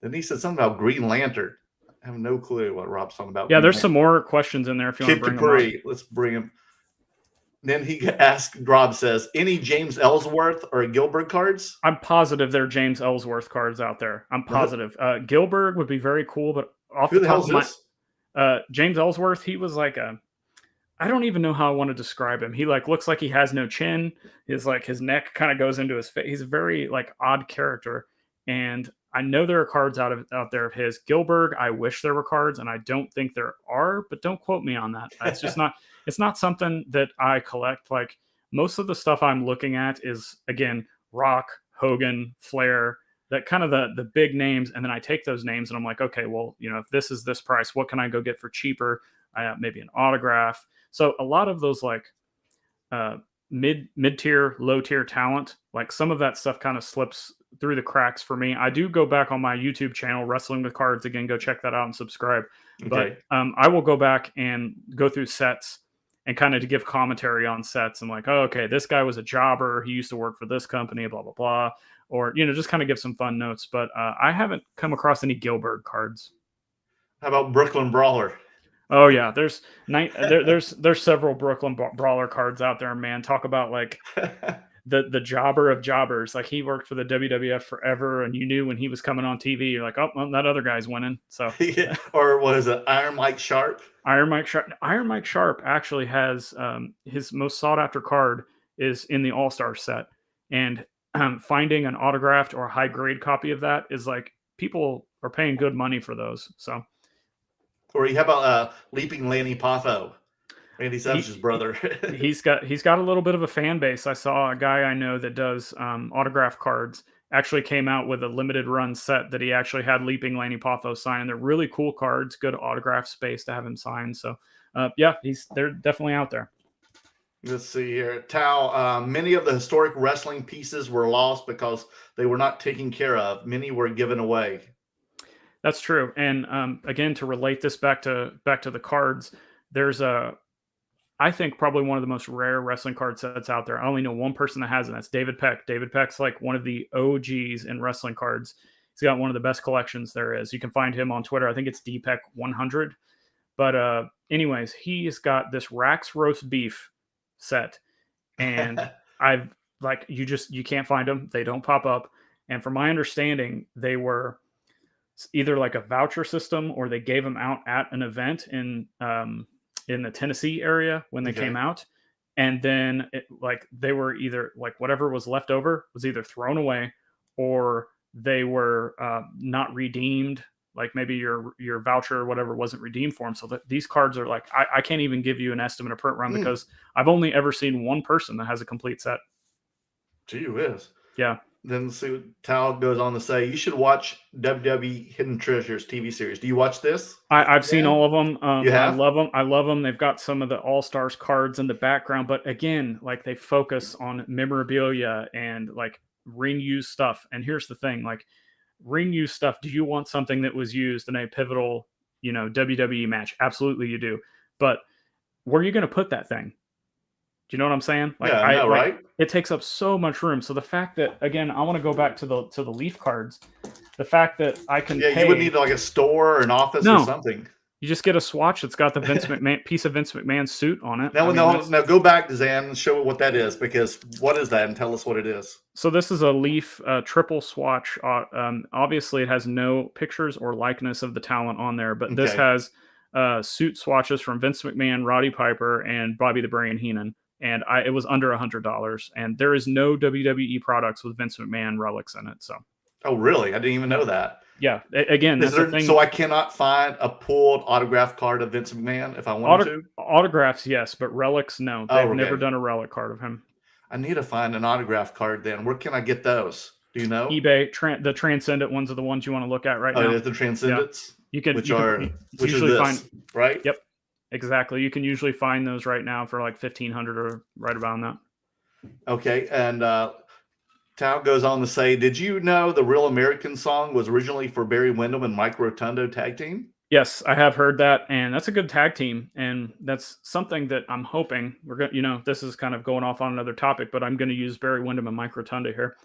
[SPEAKER 5] Then he said something about Green Lantern. I have no clue what Rob's talking about.
[SPEAKER 6] Yeah, there's some more questions in there if you want to bring them up.
[SPEAKER 5] Let's bring him. Then he asked, Rob says, any James Ellsworth or Gilbert cards?
[SPEAKER 6] I'm positive there are James Ellsworth cards out there. I'm positive. Gilbert would be very cool, but off
[SPEAKER 5] Who
[SPEAKER 6] the
[SPEAKER 5] the
[SPEAKER 6] top
[SPEAKER 5] hell
[SPEAKER 6] of
[SPEAKER 5] is
[SPEAKER 6] my
[SPEAKER 5] this?
[SPEAKER 6] James Ellsworth, he was like I don't even know how I want to describe him. He like looks like he has no chin. His neck kind of goes into his face. He's a very like odd character. And I know there are cards out there of his. Gilbert, I wish there were cards, and I don't think there are, but don't quote me on that. It's just not. It's not something that I collect. Like most of the stuff I'm looking at is again Rock, Hogan, Flair, that kind of the big names, and then I take those names and I'm like, okay, well, if this is this price, what can I go get for cheaper? Maybe an autograph. So a lot of those like mid-tier, low-tier talent, like some of that stuff kind of slips through the cracks for me. I do go back on my YouTube channel, Wrestling with Cards. Again, go check that out and subscribe.
[SPEAKER 5] Okay.
[SPEAKER 6] But I will go back and go through sets and kind of to give commentary on sets. I'm like, oh, okay, this guy was a jobber. He used to work for this company, blah, blah, blah. Or, just kind of give some fun notes. But I haven't come across any Gilbert cards.
[SPEAKER 5] How about Brooklyn Brawler?
[SPEAKER 6] Oh yeah, there's several Brooklyn Brawler cards out there, man. Talk about like the jobber of jobbers. Like he worked for the WWF forever, and you knew when he was coming on TV, you're like, oh, well, that other guy's winning. So
[SPEAKER 5] Or was it Iron Mike Sharp?
[SPEAKER 6] Iron Mike Sharp actually has his most sought after card is in the All-Star set, and finding an autographed or high grade copy of that is like people are paying good money for those. So.
[SPEAKER 5] Or how about Leaping Lanny Poffo? Randy Savage's brother.
[SPEAKER 6] he's got a little bit of a fan base. I saw a guy I know that does autograph cards actually came out with a limited run set that he actually had Leaping Lanny Poffo sign. They're really cool cards, good autograph space to have him sign. So yeah, they're definitely out there.
[SPEAKER 5] Let's see here. Tao, many of the historic wrestling pieces were lost because they were not taken care of. Many were given away.
[SPEAKER 6] That's true. And again, to relate this back to the cards, there's I think probably one of the most rare wrestling card sets out there. I only know one person that has it. That's David Peck. David Peck's like one of the OGs in wrestling cards. He's got one of the best collections there is. You can find him on Twitter. I think it's DPeck100. But anyways, he's got this Rax roast beef set. And I've like, you can't find them. They don't pop up. And from my understanding, they were either like a voucher system or they gave them out at an event in the Tennessee area when they came out. And then they were either like whatever was left over was either thrown away or they were not redeemed. Like maybe your voucher or whatever wasn't redeemed for them. So these cards are like, I can't even give you an estimate of print run because I've only ever seen one person that has a complete set.
[SPEAKER 5] Gee whiz.
[SPEAKER 6] Yeah.
[SPEAKER 5] Then see Tal goes on to say, you should watch WWE Hidden Treasures TV series. Do you watch this?
[SPEAKER 6] I've seen
[SPEAKER 5] Yeah.
[SPEAKER 6] all of them.
[SPEAKER 5] You
[SPEAKER 6] I
[SPEAKER 5] have?
[SPEAKER 6] love them. I love them. They've got some of the All Stars cards in the background, but again, like they focus on memorabilia and like ring use stuff. And here's the thing: like ring use stuff. Do you want something that was used in a pivotal, WWE match? Absolutely, you do. But where are you going to put that thing? Do you know what I'm saying? Like,
[SPEAKER 5] Yeah, I know, right?
[SPEAKER 6] It takes up so much room. So the fact that, again, I want to go back to the Leaf cards. The fact that I can pay,
[SPEAKER 5] you would need like a store or an office or something.
[SPEAKER 6] You just get a swatch that's got the Vince McMahon piece of Vince McMahon's suit on it.
[SPEAKER 5] Now go back to Zan and show what that is, because what is that, and tell us what it is.
[SPEAKER 6] So this is a Leaf triple swatch. Obviously, it has no pictures or likeness of the talent on there, but this has suit swatches from Vince McMahon, Roddy Piper, and Bobby the Brain Heenan. And it was under $100, and there is no WWE products with Vince McMahon relics in it. So,
[SPEAKER 5] oh really? I didn't even know that.
[SPEAKER 6] Yeah, again, that's the thing.
[SPEAKER 5] So I cannot find a pulled autograph card of Vince McMahon if I wanted to.
[SPEAKER 6] Autographs, yes, but relics, no. They've never done a relic card of him.
[SPEAKER 5] I need to find an autograph card then. Where can I get those? Do you know?
[SPEAKER 6] eBay. The Transcendent ones are the ones you want to look at right now.
[SPEAKER 5] Oh, the Transcendents.
[SPEAKER 6] Yeah. You can
[SPEAKER 5] which is this, right?
[SPEAKER 6] Yep. Exactly. You can usually find those right now for like $1,500 or right around that.
[SPEAKER 5] Okay. And Tal goes on to say, did you know the Real American song was originally for Barry Windham and Mike Rotundo tag team?
[SPEAKER 6] Yes, I have heard that. And that's a good tag team. And that's something that I'm hoping we're going to, this is kind of going off on another topic, but I'm going to use Barry Windham and Mike Rotundo here.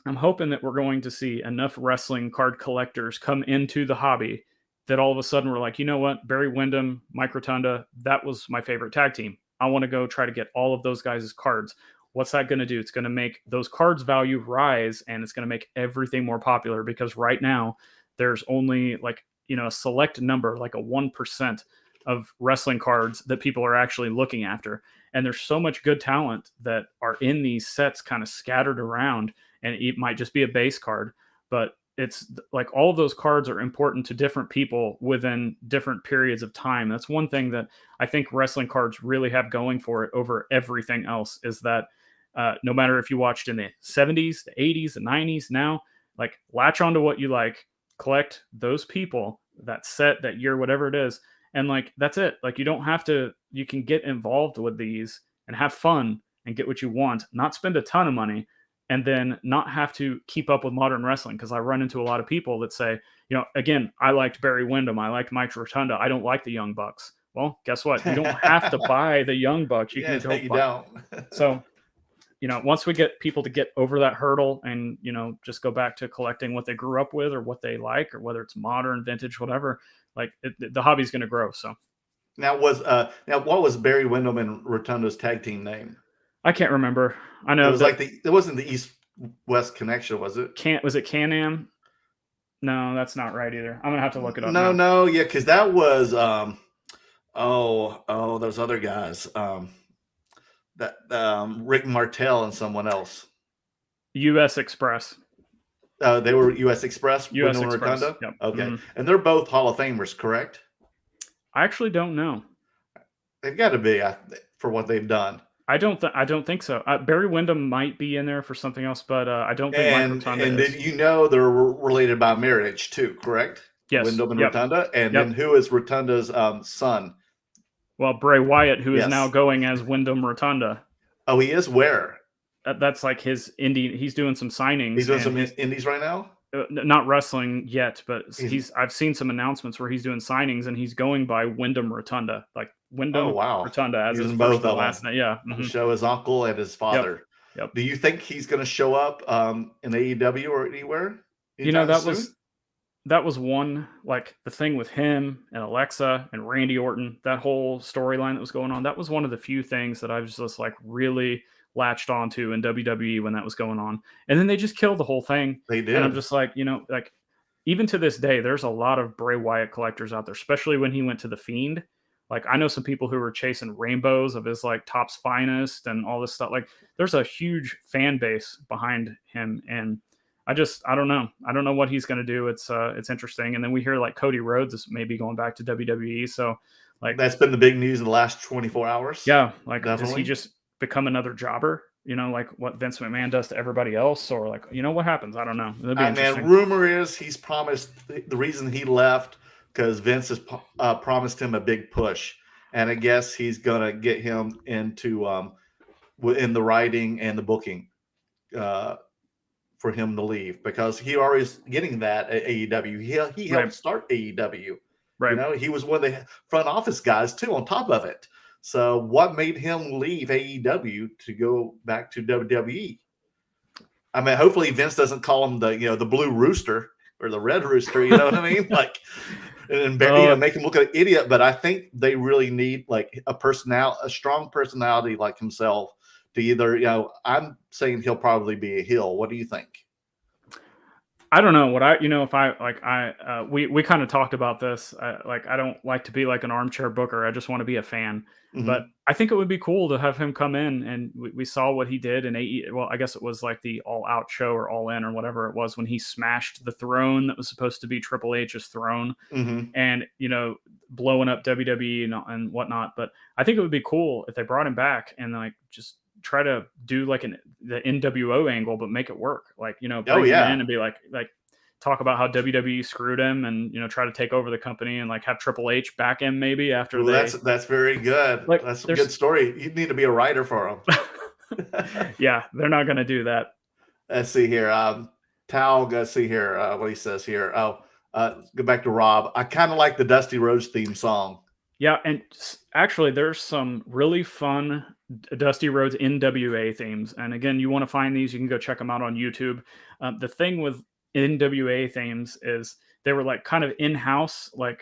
[SPEAKER 6] I'm hoping that we're going to see enough wrestling card collectors come into the hobby that all of a sudden we're like, you know what, Barry Windham, Mike Rotunda, that was my favorite tag team. I want to go try to get all of those guys' cards. What's that going to do? It's going to make those cards' value rise, and it's going to make everything more popular, because right now there's only like, a select number, like a 1% of wrestling cards that people are actually looking after. And there's so much good talent that are in these sets kind of scattered around, and it might just be a base card, but it's like all of those cards are important to different people within different periods of time. That's one thing that I think wrestling cards really have going for it over everything else, is that no matter if you watched in the 70s, the 80s, the 90s, now, like latch onto what you like, collect those people, that set, that year, whatever it is. And like, that's it. Like, you don't have to, you can get involved with these and have fun and get what you want, not spend a ton of money, and then not have to keep up with modern wrestling. Because I run into a lot of people that say, again, I liked Barry Windham, I liked Mike Rotunda, I don't like the Young Bucks. Well, guess what? You don't have to buy the Young Bucks. You can go buy. So, once we get people to get over that hurdle and, just go back to collecting what they grew up with or what they like, or whether it's modern, vintage, whatever, like the hobby's going to grow. So
[SPEAKER 5] now what was Barry Windham and Rotundo's tag team name? I
[SPEAKER 6] can't remember. I know
[SPEAKER 5] it was it wasn't the East-West connection, was it?
[SPEAKER 6] Was it Can-Am? No, that's not right either. I'm gonna have to look it up.
[SPEAKER 5] No, yeah, because that was those other guys. Rick Martel and someone else.
[SPEAKER 6] U.S. Express.
[SPEAKER 5] They were U.S. Express.
[SPEAKER 6] U.S. Express.
[SPEAKER 5] Yep. Okay,
[SPEAKER 6] Mm-hmm.
[SPEAKER 5] And they're both Hall of Famers, correct?
[SPEAKER 6] I actually don't know.
[SPEAKER 5] They've got to be for what they've done.
[SPEAKER 6] I don't think so. Barry Windham might be in there for something else, but I don't think Mike Rotunda is.
[SPEAKER 5] And they're related by marriage too, correct?
[SPEAKER 6] Yes.
[SPEAKER 5] Windham and Rotunda. And then who is Rotunda's son?
[SPEAKER 6] Well, Bray Wyatt, who is now going as Windham Rotunda.
[SPEAKER 5] Oh, he is? Where?
[SPEAKER 6] That's like his indie. He's doing some signings.
[SPEAKER 5] He's doing some indies right now?
[SPEAKER 6] Not wrestling yet, but I've seen some announcements where he's doing signings, and he's going by Windham Rotunda, like Windham Rotunda as his first and last name. Yeah,
[SPEAKER 5] to show his uncle and his father.
[SPEAKER 6] Yep.
[SPEAKER 5] Do you think he's going to show up in AEW or anywhere?
[SPEAKER 6] That was one, like the thing with him and Alexa and Randy Orton, that whole storyline that was going on. That was one of the few things that I was just like really latched onto in WWE when that was going on. And then they just killed the whole thing.
[SPEAKER 5] They did.
[SPEAKER 6] And I'm just like, like even to this day, there's a lot of Bray Wyatt collectors out there, especially when he went to The Fiend. Like, I know some people who were chasing rainbows of his like Top's Finest and all this stuff. Like, there's a huge fan base behind him, and I don't know. I don't know what he's going to do. It's interesting. And then we hear like Cody Rhodes is maybe going back to WWE. So like,
[SPEAKER 5] that's been the big news in the last 24 hours.
[SPEAKER 6] Yeah. Like,
[SPEAKER 5] definitely.
[SPEAKER 6] Does he just become another jobber? like what Vince McMahon does to everybody else, or like, what happens? I don't know. That'd be interesting.
[SPEAKER 5] Man, rumor is he's promised the reason he left because Vince has promised him a big push, and I guess he's gonna get him into in the writing and the booking for him to leave, because he already is getting that at AEW. He helped start AEW. Right. He was one of the front office guys too, on top of it. So what made him leave AEW to go back to WWE? I mean, hopefully Vince doesn't call him the blue rooster or the red rooster. You know what I mean? Like, and make him look like an idiot. But I think they really need like a strong personality like himself to either. I'm saying he'll probably be a heel. What do you think?
[SPEAKER 6] I don't know what we kind of talked about this. I don't like to be like an armchair booker. I just want to be a fan. Mm-hmm. But I think it would be cool to have him come in, and we saw what he did in Well, I guess it was like the All Out show or All In or whatever it was, when he smashed the throne that was supposed to be Triple H's throne, and blowing up WWE and whatnot. But I think it would be cool if they brought him back and like just try to do like the NWO angle, but make it work. Like, bring him in and be like talk about how WWE screwed him, and try to take over the company, and like have Triple H back him maybe after.
[SPEAKER 5] That's very good. Like, that's a good story. You need to be a writer for him.
[SPEAKER 6] Yeah, they're not going to do that.
[SPEAKER 5] Let's see here. Let's see here what he says here. Go back to Rob. I kind of like the Dusty Rhodes theme song. Yeah, and
[SPEAKER 6] actually, there's some really fun Dusty Rhodes NWA themes. And again, you want to find these, you can go check them out on YouTube. The thing with NWA themes is they were like kind of in-house, like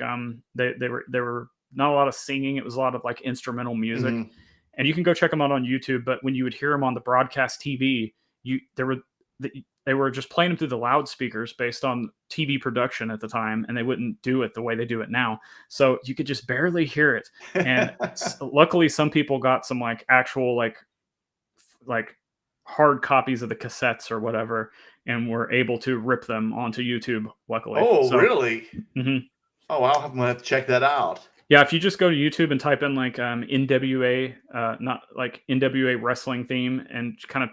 [SPEAKER 6] they were not a lot of singing. It was a lot of like instrumental music. Mm-hmm. And you can go check them out on YouTube. But when you would hear them on the broadcast TV, they were just playing them through the loudspeakers based on TV production at the time, and they wouldn't do it the way they do it now. So you could just barely hear it. And luckily, some people got some like actual like hard copies of the cassettes or whatever, and were able to rip them onto YouTube. Luckily.
[SPEAKER 5] Oh, really? Mm-hmm. Oh, I'm gonna have to check that out.
[SPEAKER 6] Yeah, if you just go to YouTube and type in like NWA, not like NWA wrestling theme, and kind of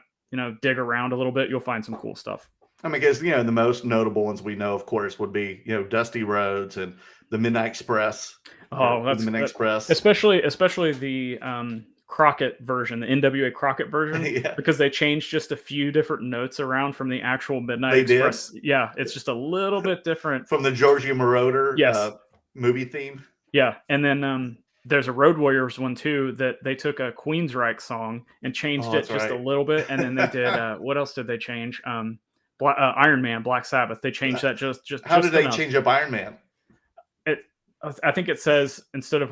[SPEAKER 6] dig around a little bit, you'll find some cool stuff.
[SPEAKER 5] I mean, because the most notable ones we know, of course, would be Dusty Rhodes and the Midnight Express.
[SPEAKER 6] Oh, that's
[SPEAKER 5] the Midnight Express,
[SPEAKER 6] especially the Crockett version, the NWA Crockett version, because they changed just a few different notes around from the actual Midnight Express. Did? Yeah, it's just a little bit different
[SPEAKER 5] from the Georgia Moroder movie theme.
[SPEAKER 6] Yeah, and then there's a Road Warriors one too that they took a Queensryche song and changed it just a little bit, and then they did what else did they change? Iron Man, Black Sabbath. They changed that just.
[SPEAKER 5] How did they change up Iron Man?
[SPEAKER 6] I think it says instead of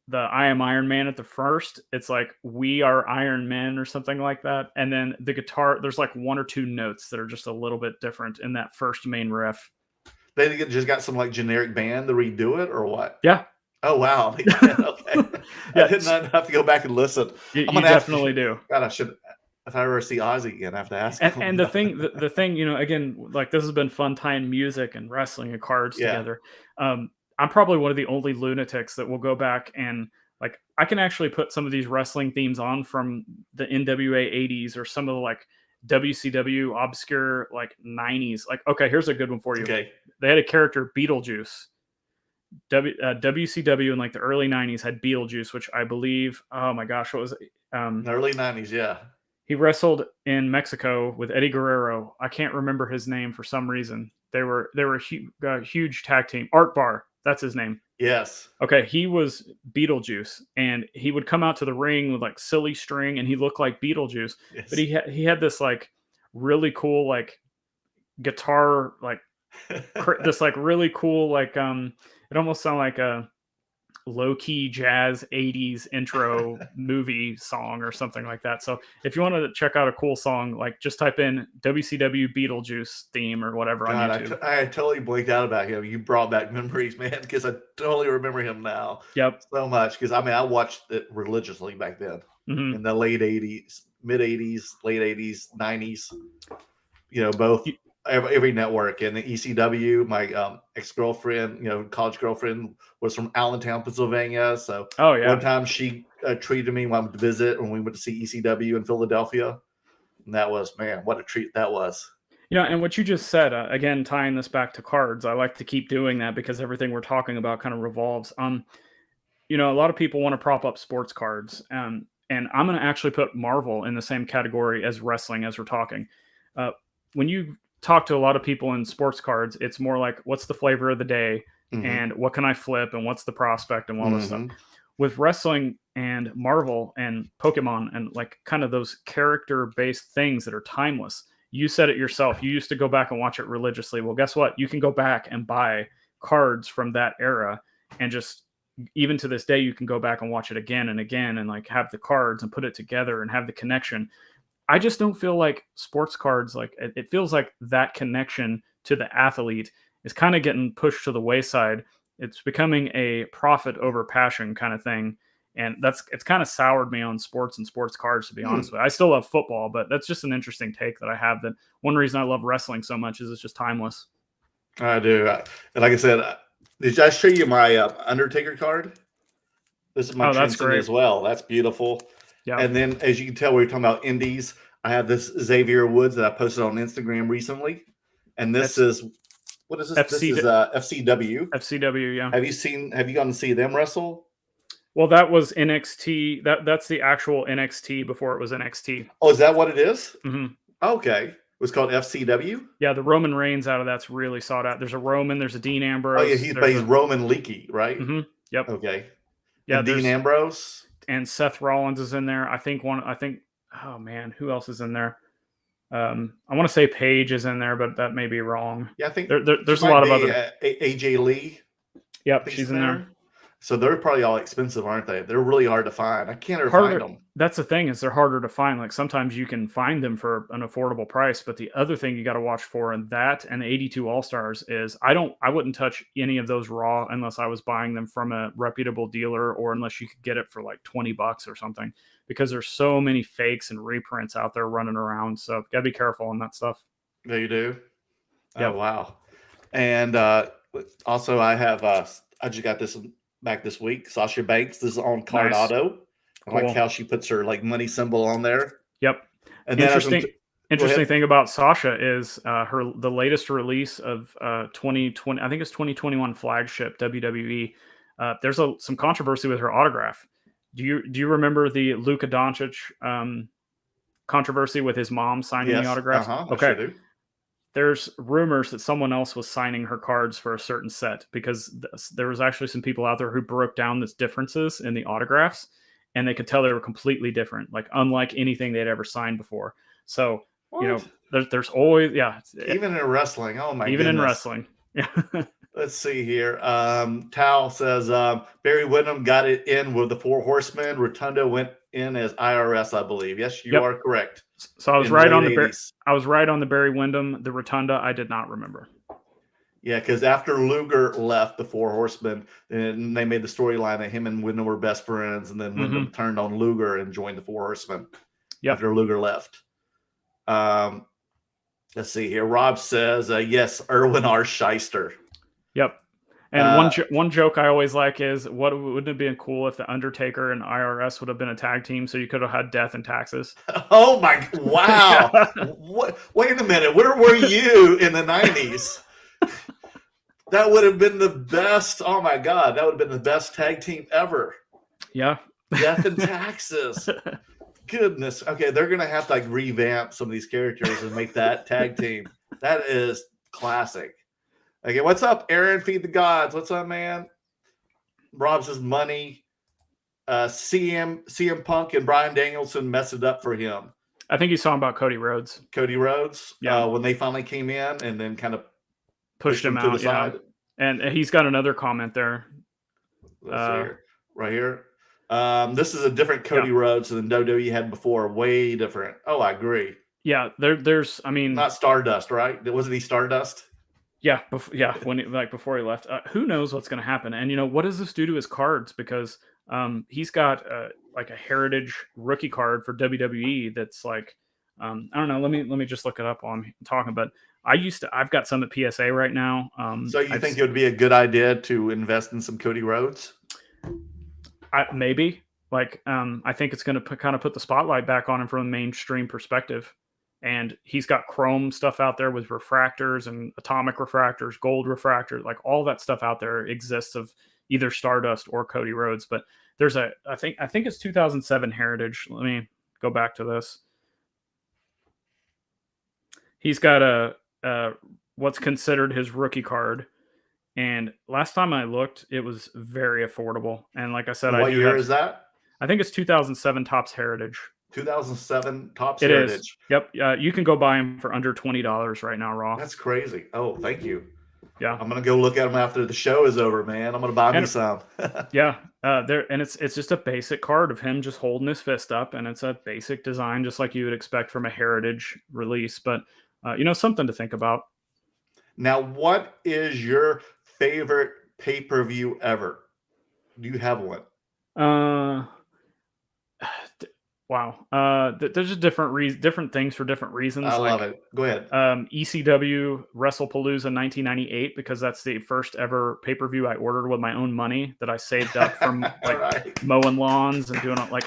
[SPEAKER 6] the I am Iron Man at the first, it's like we are Iron Men or something like that. And then the guitar, there's like one or two notes that are just a little bit different in that first main riff.
[SPEAKER 5] They just got some like generic band to redo it, or what?
[SPEAKER 6] Yeah.
[SPEAKER 5] Oh wow. Okay. I did not have to go back and listen.
[SPEAKER 6] You definitely do.
[SPEAKER 5] God, I should. If I ever see Ozzy again, I have to ask
[SPEAKER 6] him. And the thing, again, like this has been fun tying music and wrestling and cards together. I'm probably one of the only lunatics that will go back and like, I can actually put some of these wrestling themes on from the NWA 80s or some of the like WCW obscure like 90s. Like, okay, here's a good one for you.
[SPEAKER 5] Okay.
[SPEAKER 6] They had a character, Beetlejuice. WCW in like the early 90s had Beetlejuice, which I believe, oh my gosh, what was it?
[SPEAKER 5] The early 90s, yeah.
[SPEAKER 6] He wrestled in Mexico with Eddie Guerrero. I can't remember his name for some reason. They were a huge tag team. Art Bar, that's his name.
[SPEAKER 5] Yes.
[SPEAKER 6] Okay, he was Beetlejuice, and he would come out to the ring with like silly string, and he looked like Beetlejuice. Yes. But he had this like really cool like guitar like this like really cool like it almost sounded like a low-key jazz 80s intro movie song or something like that. So if you want to check out a cool song, like just type in WCW Beetlejuice theme or whatever on YouTube.
[SPEAKER 5] I totally blanked out about him. You brought back memories, man, because I totally remember him now.
[SPEAKER 6] Yep.
[SPEAKER 5] So much, because I mean I watched it religiously back then in the late 80s, mid 80s, late 80s, 90s. Both every network. And the ECW, my ex-girlfriend, college girlfriend, was from Allentown, Pennsylvania. So one time she treated me when I went to visit when we went to see ECW in Philadelphia. And that was, man, what a treat that was.
[SPEAKER 6] And what you just said, again, tying this back to cards, I like to keep doing that because everything we're talking about kind of revolves. A lot of people want to prop up sports cards, and I'm going to actually put Marvel in the same category as wrestling as we're talking. When you talk to a lot of people in sports cards, it's more like, what's the flavor of the day, and what can I flip, and what's the prospect, and all this stuff. With wrestling and Marvel and Pokemon and like kind of those character-based things that are timeless. You said it yourself. You used to go back and watch it religiously. Well, guess what? You can go back and buy cards from that era, and just even to this day, you can go back and watch it again and again, and like have the cards and put it together and have the connection. I just don't feel like sports cards, like it feels like that connection to the athlete is kind of getting pushed to the wayside. It's becoming a profit over passion kind of thing. And it's kind of soured me on sports and sports cards, to be honest with you. I still love football, but that's just an interesting take that I have. That one reason I love wrestling so much is it's just timeless.
[SPEAKER 5] I do. And like I said, did I show you my Undertaker card? This is my
[SPEAKER 6] that's great
[SPEAKER 5] as well. That's beautiful.
[SPEAKER 6] Yeah.
[SPEAKER 5] And then, as you can tell, we were talking about indies. I have this Xavier Woods that I posted on Instagram recently. And this is, what is this? This is FCW.
[SPEAKER 6] FCW, yeah.
[SPEAKER 5] Have you gone to see them wrestle?
[SPEAKER 6] Well, that was NXT. That's the actual NXT before it was NXT.
[SPEAKER 5] Oh, is that what it is?
[SPEAKER 6] Mm-hmm.
[SPEAKER 5] Okay. It was called FCW?
[SPEAKER 6] Yeah, the Roman Reigns out of that's really sought out. There's a Roman, there's a Dean Ambrose.
[SPEAKER 5] Oh, yeah, he's Roman Leakey, right?
[SPEAKER 6] Mm-hmm. Yep.
[SPEAKER 5] Okay.
[SPEAKER 6] Yeah,
[SPEAKER 5] and Dean Ambrose.
[SPEAKER 6] And Seth Rollins is in there. I think, oh man, who else is in there? I want to say Paige is in there, but that may be wrong.
[SPEAKER 5] Yeah, I think
[SPEAKER 6] there's a lot of other.
[SPEAKER 5] AJ Lee.
[SPEAKER 6] Yep, she's in there.
[SPEAKER 5] So they're probably all expensive, aren't they? They're really hard to find. I can't ever find them.
[SPEAKER 6] That's the thing, is they're harder to find. Like sometimes you can find them for an affordable price, but the other thing you got to watch for in that and the 82 All-Stars is I wouldn't touch any of those raw unless I was buying them from a reputable dealer, or unless you could get it for like $20 or something, because there's so many fakes and reprints out there running around. So got to be careful on that stuff.
[SPEAKER 5] Yeah, you do?
[SPEAKER 6] Yeah.
[SPEAKER 5] Oh, wow. And also I have, I just got this back this week. Sasha Banks. This is on Card Auto. I like how she puts her like money symbol on there.
[SPEAKER 6] Yep. And interesting thing about Sasha is the latest release of 2020. I think it's 2021 flagship WWE. There's some controversy with her autograph. Do you remember the Luka Doncic controversy with his mom signing the autographs?
[SPEAKER 5] Okay. I sure do.
[SPEAKER 6] There's rumors that someone else was signing her cards for a certain set, because there was actually some people out there who broke down the differences in the autographs, and they could tell they were completely different, like unlike anything they'd ever signed before. So, there's always,
[SPEAKER 5] even in wrestling. Oh my
[SPEAKER 6] even
[SPEAKER 5] goodness.
[SPEAKER 6] In wrestling. Yeah.
[SPEAKER 5] Let's see here. Tal says Barry Windham got it in with the Four Horsemen. Rotunda went in as IRS, I believe. Yes, you are correct.
[SPEAKER 6] So I was right on the Barry Windham. The Rotunda, I did not remember.
[SPEAKER 5] Yeah, because after Luger left the Four Horsemen, and they made the storyline that him and Windham were best friends, and then Windham turned on Luger and joined the Four Horsemen after Luger left. Let's see here. Rob says, yes, Erwin R. Shyster.
[SPEAKER 6] Yep. And one joke I always like is, wouldn't it have been cool if the Undertaker and IRS would have been a tag team, so you could have had Death and Taxes?
[SPEAKER 5] Oh my! Wow! What? Wait a minute. Where were you in the 90s? That would have been the best. Oh my God! That would have been the best tag team ever.
[SPEAKER 6] Yeah.
[SPEAKER 5] Death and Taxes. Goodness. Okay, they're gonna have to like revamp some of these characters and make that tag team. That is classic. Okay, what's up, Aaron? Feed the gods. What's up, man? Rob says money. CM Punk and Bryan Danielson messed it up for him.
[SPEAKER 6] I think he's talking about Cody Rhodes.
[SPEAKER 5] Cody Rhodes.
[SPEAKER 6] Yeah.
[SPEAKER 5] When they finally came in and then kind of
[SPEAKER 6] pushed him out. To the side. And he's got another comment there.
[SPEAKER 5] Let's see here. Right here. This is a different Cody Rhodes than WWE had before. Way different. Oh, I agree.
[SPEAKER 6] Yeah. There's. I mean,
[SPEAKER 5] not Stardust, right? Wasn't he Stardust?
[SPEAKER 6] Yeah, before he left. Who knows what's going to happen? And what does this do to his cards? Because he's got like a heritage rookie card for WWE that's like I don't know. Let me just look it up while I'm talking. But I've got some at PSA right now.
[SPEAKER 5] So you think it would be a good idea to invest in some Cody Rhodes?
[SPEAKER 6] Maybe. like I think it's going to kind of put the spotlight back on him from a mainstream perspective. And he's got chrome stuff out there with refractors and atomic refractors, gold refractors, like all that stuff out there exists of either Stardust or Cody Rhodes. But there's I think it's 2007 Heritage. Let me go back to this. He's got a what's considered his rookie card. And last time I looked, it was very affordable. And like I said,
[SPEAKER 5] What year is that?
[SPEAKER 6] I think it's 2007 Topps Heritage.
[SPEAKER 5] 2007 Topps
[SPEAKER 6] It
[SPEAKER 5] Heritage.
[SPEAKER 6] is. Yep. You can go buy them for under $20 right now, raw.
[SPEAKER 5] That's crazy. Oh, thank you.
[SPEAKER 6] Yeah.
[SPEAKER 5] I'm gonna go look at them after the show is over, man. I'm gonna buy me some.
[SPEAKER 6] Yeah. And it's just a basic card of him just holding his fist up, and it's a basic design, just like you would expect from a Heritage release. But something to think about.
[SPEAKER 5] Now, what is your favorite pay-per-view ever? Do you have one?
[SPEAKER 6] Wow. There's just different things for different reasons.
[SPEAKER 5] I love it. Go ahead.
[SPEAKER 6] ECW WrestlePalooza 1998, because that's the first ever pay-per-view I ordered with my own money that I saved up from like mowing lawns and doing it like.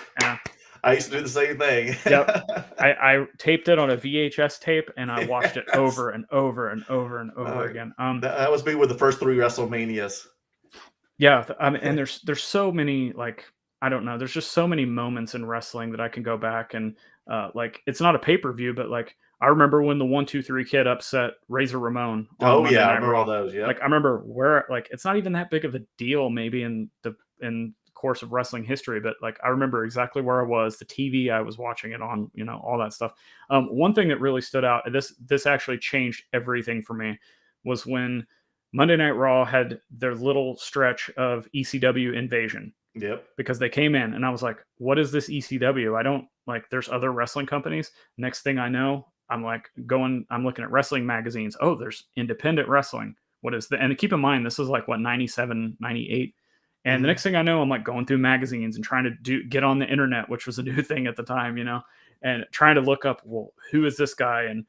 [SPEAKER 5] I used to do the same thing.
[SPEAKER 6] Yep. I taped it on a VHS tape and I watched it over and over and over and over again.
[SPEAKER 5] That was me with the first 3 WrestleManias.
[SPEAKER 6] Yeah, and there's so many, like, I don't know. There's just so many moments in wrestling that I can go back and like, it's not a pay-per-view, but like, I remember when the 1-2-3 Kid upset Razor Ramon.
[SPEAKER 5] Oh yeah, I remember all those. Yeah,
[SPEAKER 6] like I remember where, like, it's not even that big of a deal maybe in the course of wrestling history, but like I remember exactly where I was, the TV I was watching it on, all that stuff. One thing that really stood out, this actually changed everything for me, was when Monday Night Raw had their little stretch of ECW Invasion.
[SPEAKER 5] Yep.
[SPEAKER 6] Because they came in and I was like, what is this ECW? I don't like, there's other wrestling companies. Next thing I know, I'm looking at wrestling magazines. Oh, there's independent wrestling. What is and keep in mind, this is like 97, 98. And the next thing I know, I'm like going through magazines and trying to get on the internet, which was a new thing at the time, and trying to look up, well, who is this guy? And,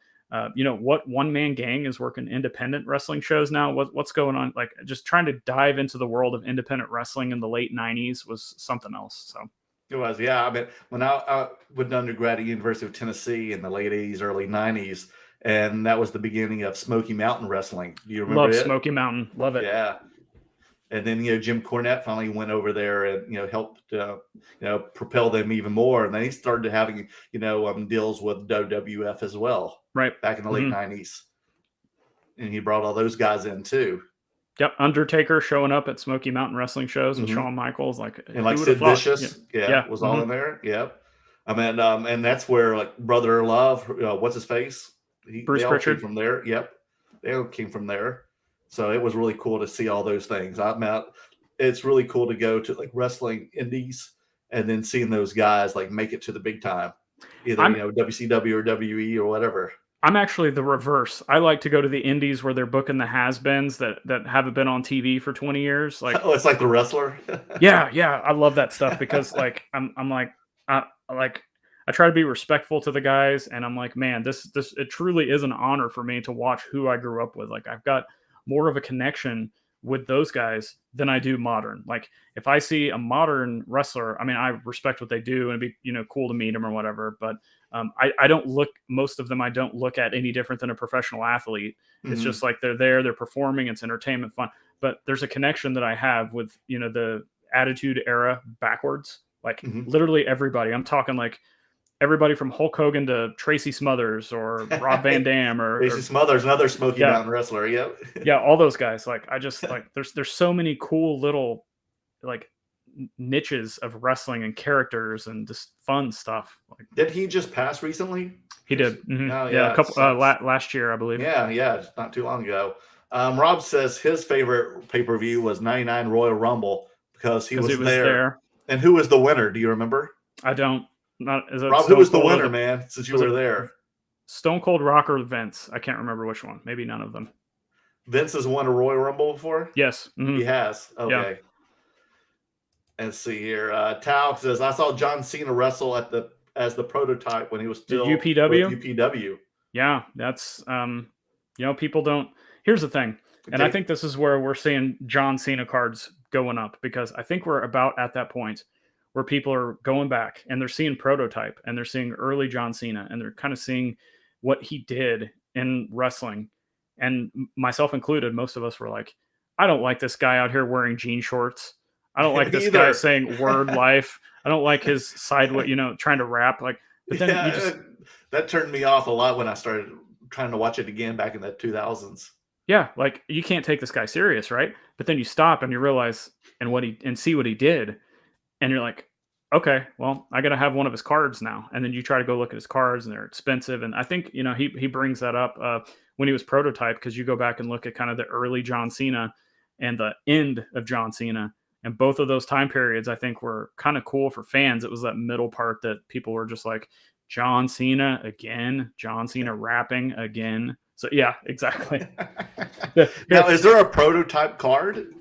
[SPEAKER 6] what one-man gang is working independent wrestling shows now? What's going on? Like, just trying to dive into the world of independent wrestling in the late 90s was something else. So
[SPEAKER 5] it was, yeah. I mean, when I went to undergrad at University of Tennessee in the late 80s, early 90s, and that was the beginning of Smoky Mountain Wrestling. Do you remember
[SPEAKER 6] Love
[SPEAKER 5] it?
[SPEAKER 6] Smoky Mountain. Love it.
[SPEAKER 5] Yeah. And then, Jim Cornette finally went over there and, helped, propel them even more. And then he started having, deals with WWF as well.
[SPEAKER 6] Right.
[SPEAKER 5] Back in the late 90s. And he brought all those guys in too.
[SPEAKER 6] Yep. Undertaker showing up at Smoky Mountain Wrestling shows with Shawn Michaels.
[SPEAKER 5] And like Sid Vicious. Was all in there. Yep. I mean, and that's where like Brother Love, what's his face?
[SPEAKER 6] Bruce Pritchard.
[SPEAKER 5] Came from there. Yep. They all came from there. So it was really cool to see all those things. It's really cool to go to like wrestling indies and then seeing those guys like make it to the big time, either WCW or WE or whatever.
[SPEAKER 6] I'm actually the reverse. I like to go to the indies where they're booking the has-beens that haven't been on TV for 20 years. Like,
[SPEAKER 5] oh, it's like The Wrestler.
[SPEAKER 6] yeah, I love that stuff because like I try to be respectful to the guys, and I'm like, man, this it truly is an honor for me to watch who I grew up with. Like, I've got more of a connection with those guys than I do modern. Like, if I see a modern wrestler, I mean, I respect what they do and it'd be, cool to meet them or whatever. But I don't look, most of them, I don't look at any different than a professional athlete. It's just like they're there, they're performing, it's entertainment, fun. But there's a connection that I have with, the Attitude Era backwards, like literally everybody. I'm talking like everybody from Hulk Hogan to Tracy Smothers or Rob Van Dam or
[SPEAKER 5] Tracy Smothers, another Smoky Mountain wrestler. Yep.
[SPEAKER 6] Yeah, all those guys. Like, I just like there's so many cool little like niches of wrestling and characters and just fun stuff. Like,
[SPEAKER 5] did he just pass recently?
[SPEAKER 6] He did.
[SPEAKER 5] Oh,
[SPEAKER 6] yeah, a couple last year, I believe.
[SPEAKER 5] Yeah, not too long ago. Rob says his favorite pay-per-view was '99 Royal Rumble because he was there. And who was the winner? Do you remember?
[SPEAKER 6] I don't.
[SPEAKER 5] Rob, who was the winner, man, since you were there?
[SPEAKER 6] Stone Cold Rock or Vince? I can't remember which one. Maybe none of them.
[SPEAKER 5] Vince has won a Royal Rumble before?
[SPEAKER 6] Yes.
[SPEAKER 5] He has. Okay. Yeah. Let's see here. Tao says, I saw John Cena wrestle as the prototype when he was still
[SPEAKER 6] UPW.
[SPEAKER 5] With UPW.
[SPEAKER 6] Yeah, that's people don't. Here's the thing, and I think this is where we're seeing John Cena cards going up, because I think we're about at that point where people are going back and they're seeing Prototype and they're seeing early John Cena and they're kind of seeing what he did in wrestling. And myself included, most of us were like, I don't like this guy out here wearing jean shorts. I don't like this guy saying word life. I don't like his sideway, trying to rap. Like, but then
[SPEAKER 5] that turned me off a lot when I started trying to watch it again back in the 2000s.
[SPEAKER 6] Yeah, like you can't take this guy serious, right? But then you stop and you realize and see what he did, and you're like, okay, well, I got to have one of his cards now. And then you try to go look at his cards, and they're expensive. And I think he brings that up when he was Prototype, because you go back and look at kind of the early John Cena and the end of John Cena, and both of those time periods I think were kind of cool for fans. It was that middle part that people were just like, John Cena again, John Cena rapping again. So yeah, exactly.
[SPEAKER 5] Now, is there a Prototype card?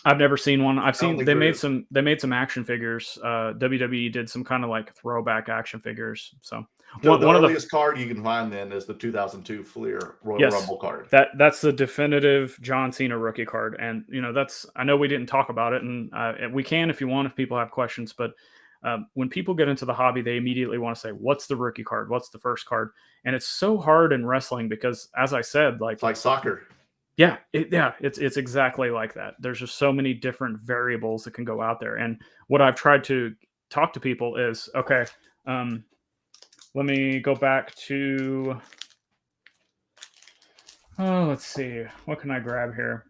[SPEAKER 6] I've never seen one. I've seen they made some action figures. WWE did some kind of like throwback action figures. So
[SPEAKER 5] the earliest card you can find then is the 2002 Flair Royal Rumble card.
[SPEAKER 6] That's the definitive John Cena rookie card, and I know we didn't talk about it, and we can if you want, if people have questions. But when people get into the hobby, they immediately want to say, "What's the rookie card? What's the first card?" And it's so hard in wrestling because, as I said,
[SPEAKER 5] it's like soccer.
[SPEAKER 6] Yeah, it's exactly like that. There's just so many different variables that can go out there. And what I've tried to talk to people is, okay, let me go back to, let's see, what can I grab here?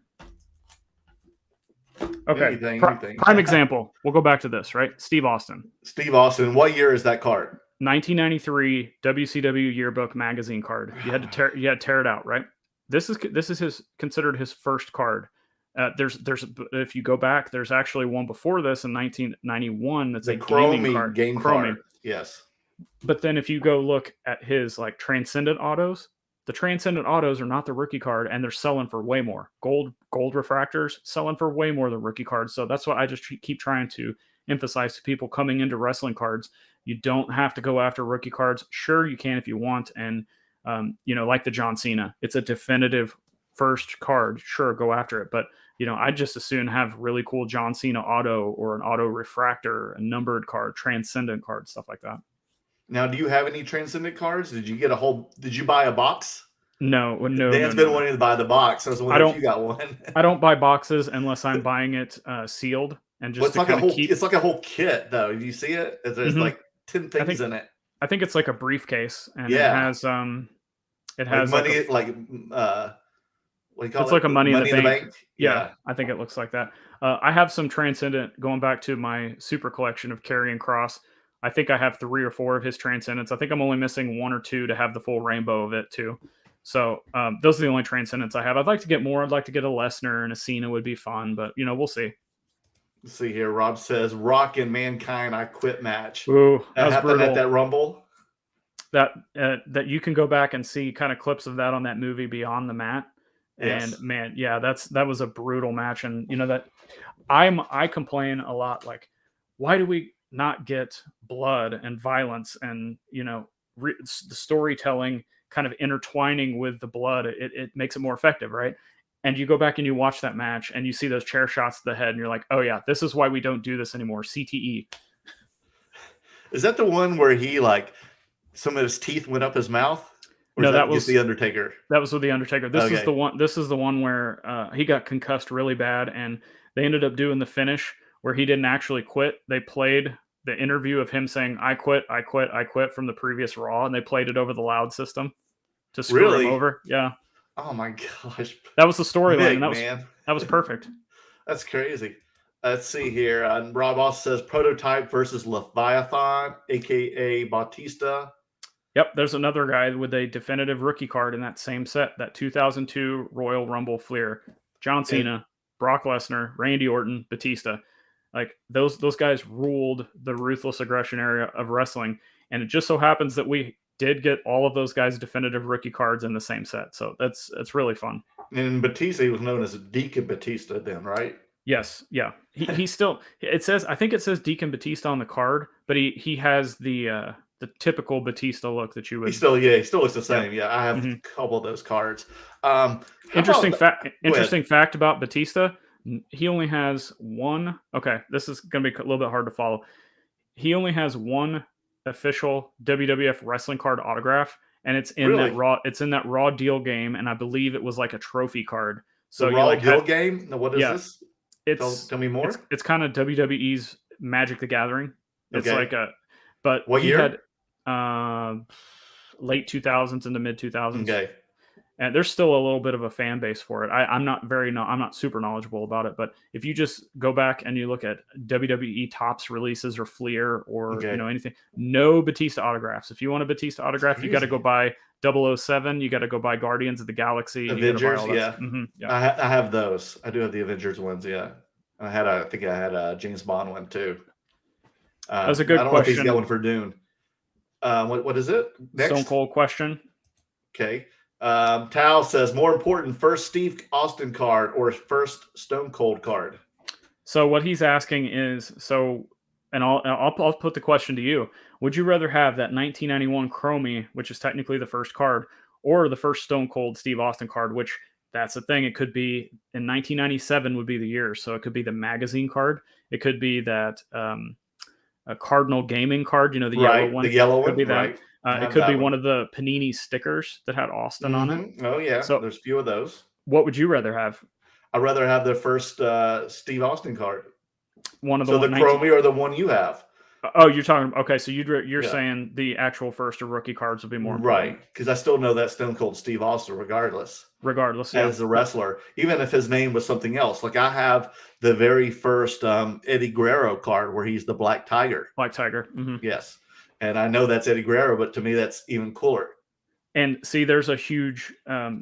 [SPEAKER 6] Okay, prime example. We'll go back to this, right? Steve Austin.
[SPEAKER 5] What year is that card?
[SPEAKER 6] 1993 WCW Yearbook magazine card. You had to tear it out, right? This is considered his first card. There's if you go back, there's actually one before this in 1991 that's a gaming card.
[SPEAKER 5] Game card. Yes.
[SPEAKER 6] But then if you go look at his like Transcendent Autos, the Transcendent Autos are not the rookie card, and they're selling for way more. Gold refractors selling for way more than rookie cards. So that's what I just keep trying to emphasize to people coming into wrestling cards. You don't have to go after rookie cards. Sure, you can if you want, and like the John Cena, it's a definitive first card. Sure, go after it. But, I'd just as soon have really cool John Cena auto or an auto refractor, a numbered card, transcendent card, stuff like that.
[SPEAKER 5] Now, do you have any transcendent cards? Did you buy a box?
[SPEAKER 6] No.
[SPEAKER 5] Dan's been wanting to buy the box. I was wondering if you got one.
[SPEAKER 6] I don't buy boxes unless I'm buying it sealed. And just
[SPEAKER 5] it's like a whole kit, though. Do you see it? There's like 10 things in it.
[SPEAKER 6] I think it's like a briefcase, and it has money,
[SPEAKER 5] what do you call
[SPEAKER 6] it's like a money in the bank.
[SPEAKER 5] Yeah,
[SPEAKER 6] I think it looks like that. I have some Transcendent going back to my super collection of Karrion Kross. I think I have 3 or 4 of his Transcendents. I think I'm only missing 1 or 2 to have the full rainbow of it too. So those are the only Transcendents I have. I'd like to get more. I'd like to get a Lesnar and a Cena would be fun, but we'll see.
[SPEAKER 5] Let's see here. Rob says, Rock and Mankind I Quit match.
[SPEAKER 6] Ooh,
[SPEAKER 5] that happened brutal. At that Rumble.
[SPEAKER 6] That you can go back and see kind of clips of that on that movie Beyond the Mat.
[SPEAKER 5] Yes.
[SPEAKER 6] And man, yeah, that was a brutal match. And that I complain a lot, like, why do we not get blood and violence and, the storytelling kind of intertwining with the blood? It makes it more effective, right? And you go back and you watch that match and you see those chair shots to the head and you're like, oh yeah, this is why we don't do this anymore. CTE.
[SPEAKER 5] Is that the one where he some of his teeth went up his mouth? Or
[SPEAKER 6] no, that was
[SPEAKER 5] the Undertaker.
[SPEAKER 6] That was with the Undertaker. This is the one. This is the one where he got concussed really bad, and they ended up doing the finish where he didn't actually quit. They played the interview of him saying, "I quit, I quit, I quit" from the previous Raw, and they played it over the loud system to screw him over. Yeah.
[SPEAKER 5] Oh my gosh.
[SPEAKER 6] That was the storyline. That was perfect.
[SPEAKER 5] That's crazy. Let's see here. Rob also says Prototype versus Leviathan, aka Bautista.
[SPEAKER 6] Yep, there's another guy with a definitive rookie card in that same set, that 2002 Royal Rumble Flair. John Cena, Brock Lesnar, Randy Orton, Batista. Like those guys ruled the ruthless aggression area of wrestling, and it just so happens that we did get all of those guys' definitive rookie cards in the same set. So that's really fun.
[SPEAKER 5] And Batista, he was known as Deacon Batista then, right?
[SPEAKER 6] Yes, yeah. He still, I think it says Deacon Batista on the card, but he has the typical Batista look that you would.
[SPEAKER 5] He still looks the same. Yeah, I have a couple of those cards.
[SPEAKER 6] Interesting fact about Batista. He only has one. Okay, this is going to be a little bit hard to follow. he only has one official WWF wrestling card autograph, and it's in
[SPEAKER 5] Really?
[SPEAKER 6] that Raw. It's in that Raw Deal game, and I believe it was like a trophy card. So
[SPEAKER 5] The
[SPEAKER 6] you
[SPEAKER 5] Raw
[SPEAKER 6] like
[SPEAKER 5] Deal
[SPEAKER 6] had,
[SPEAKER 5] game? Now, what is
[SPEAKER 6] yeah,
[SPEAKER 5] this?
[SPEAKER 6] it's
[SPEAKER 5] Tell me more.
[SPEAKER 6] it's kind of WWE's Magic the Gathering. It's
[SPEAKER 5] Okay.
[SPEAKER 6] like a, but
[SPEAKER 5] What
[SPEAKER 6] he
[SPEAKER 5] year?
[SPEAKER 6] had late 2000s into mid 2000s.
[SPEAKER 5] Okay.
[SPEAKER 6] And there's still a little bit of a fan base for it. I'm not super knowledgeable about it, but if you just go back and you look at WWE Tops releases or Flair or
[SPEAKER 5] Okay.
[SPEAKER 6] anything, no Batista autographs. If you want a Batista autograph, you got to go buy 007. You got to go buy Guardians of the Galaxy.
[SPEAKER 5] Avengers, yeah.
[SPEAKER 6] Yeah.
[SPEAKER 5] I have those. I do have the Avengers ones, yeah. I think I had a James Bond one too.
[SPEAKER 6] That's a good
[SPEAKER 5] I don't know if he's
[SPEAKER 6] question.
[SPEAKER 5] got one for Dune. What is it? Next?
[SPEAKER 6] Stone Cold question.
[SPEAKER 5] Okay. Tal says, more important, first Steve Austin card or first Stone Cold card?
[SPEAKER 6] So what he's asking is, and I'll put the question to you. Would you rather have that 1991 Chromie, which is technically the first card, or the first Stone Cold Steve Austin card, which that's the thing. It could be in 1997 would be the year. So it could be the magazine card. It could be that a Cardinal Gaming card, the yellow one.
[SPEAKER 5] The yellow one,
[SPEAKER 6] could be that.
[SPEAKER 5] right.
[SPEAKER 6] It could be one of the Panini stickers that had Austin on it.
[SPEAKER 5] Oh, yeah.
[SPEAKER 6] So
[SPEAKER 5] there's a few of those.
[SPEAKER 6] What would you rather have?
[SPEAKER 5] I'd rather have the first Steve Austin card.
[SPEAKER 6] One of
[SPEAKER 5] the Chromie or the one you have.
[SPEAKER 6] Oh, you're talking. Okay, so you're saying the actual first or rookie cards would be more important.
[SPEAKER 5] Right, because I still know that Stone Cold Steve Austin regardless, as a wrestler, even if his name was something else. Like I have the very first Eddie Guerrero card where he's the Black Tiger.
[SPEAKER 6] Mm-hmm.
[SPEAKER 5] Yes, and I know that's Eddie Guerrero, but to me that's even cooler.
[SPEAKER 6] And see, there's a huge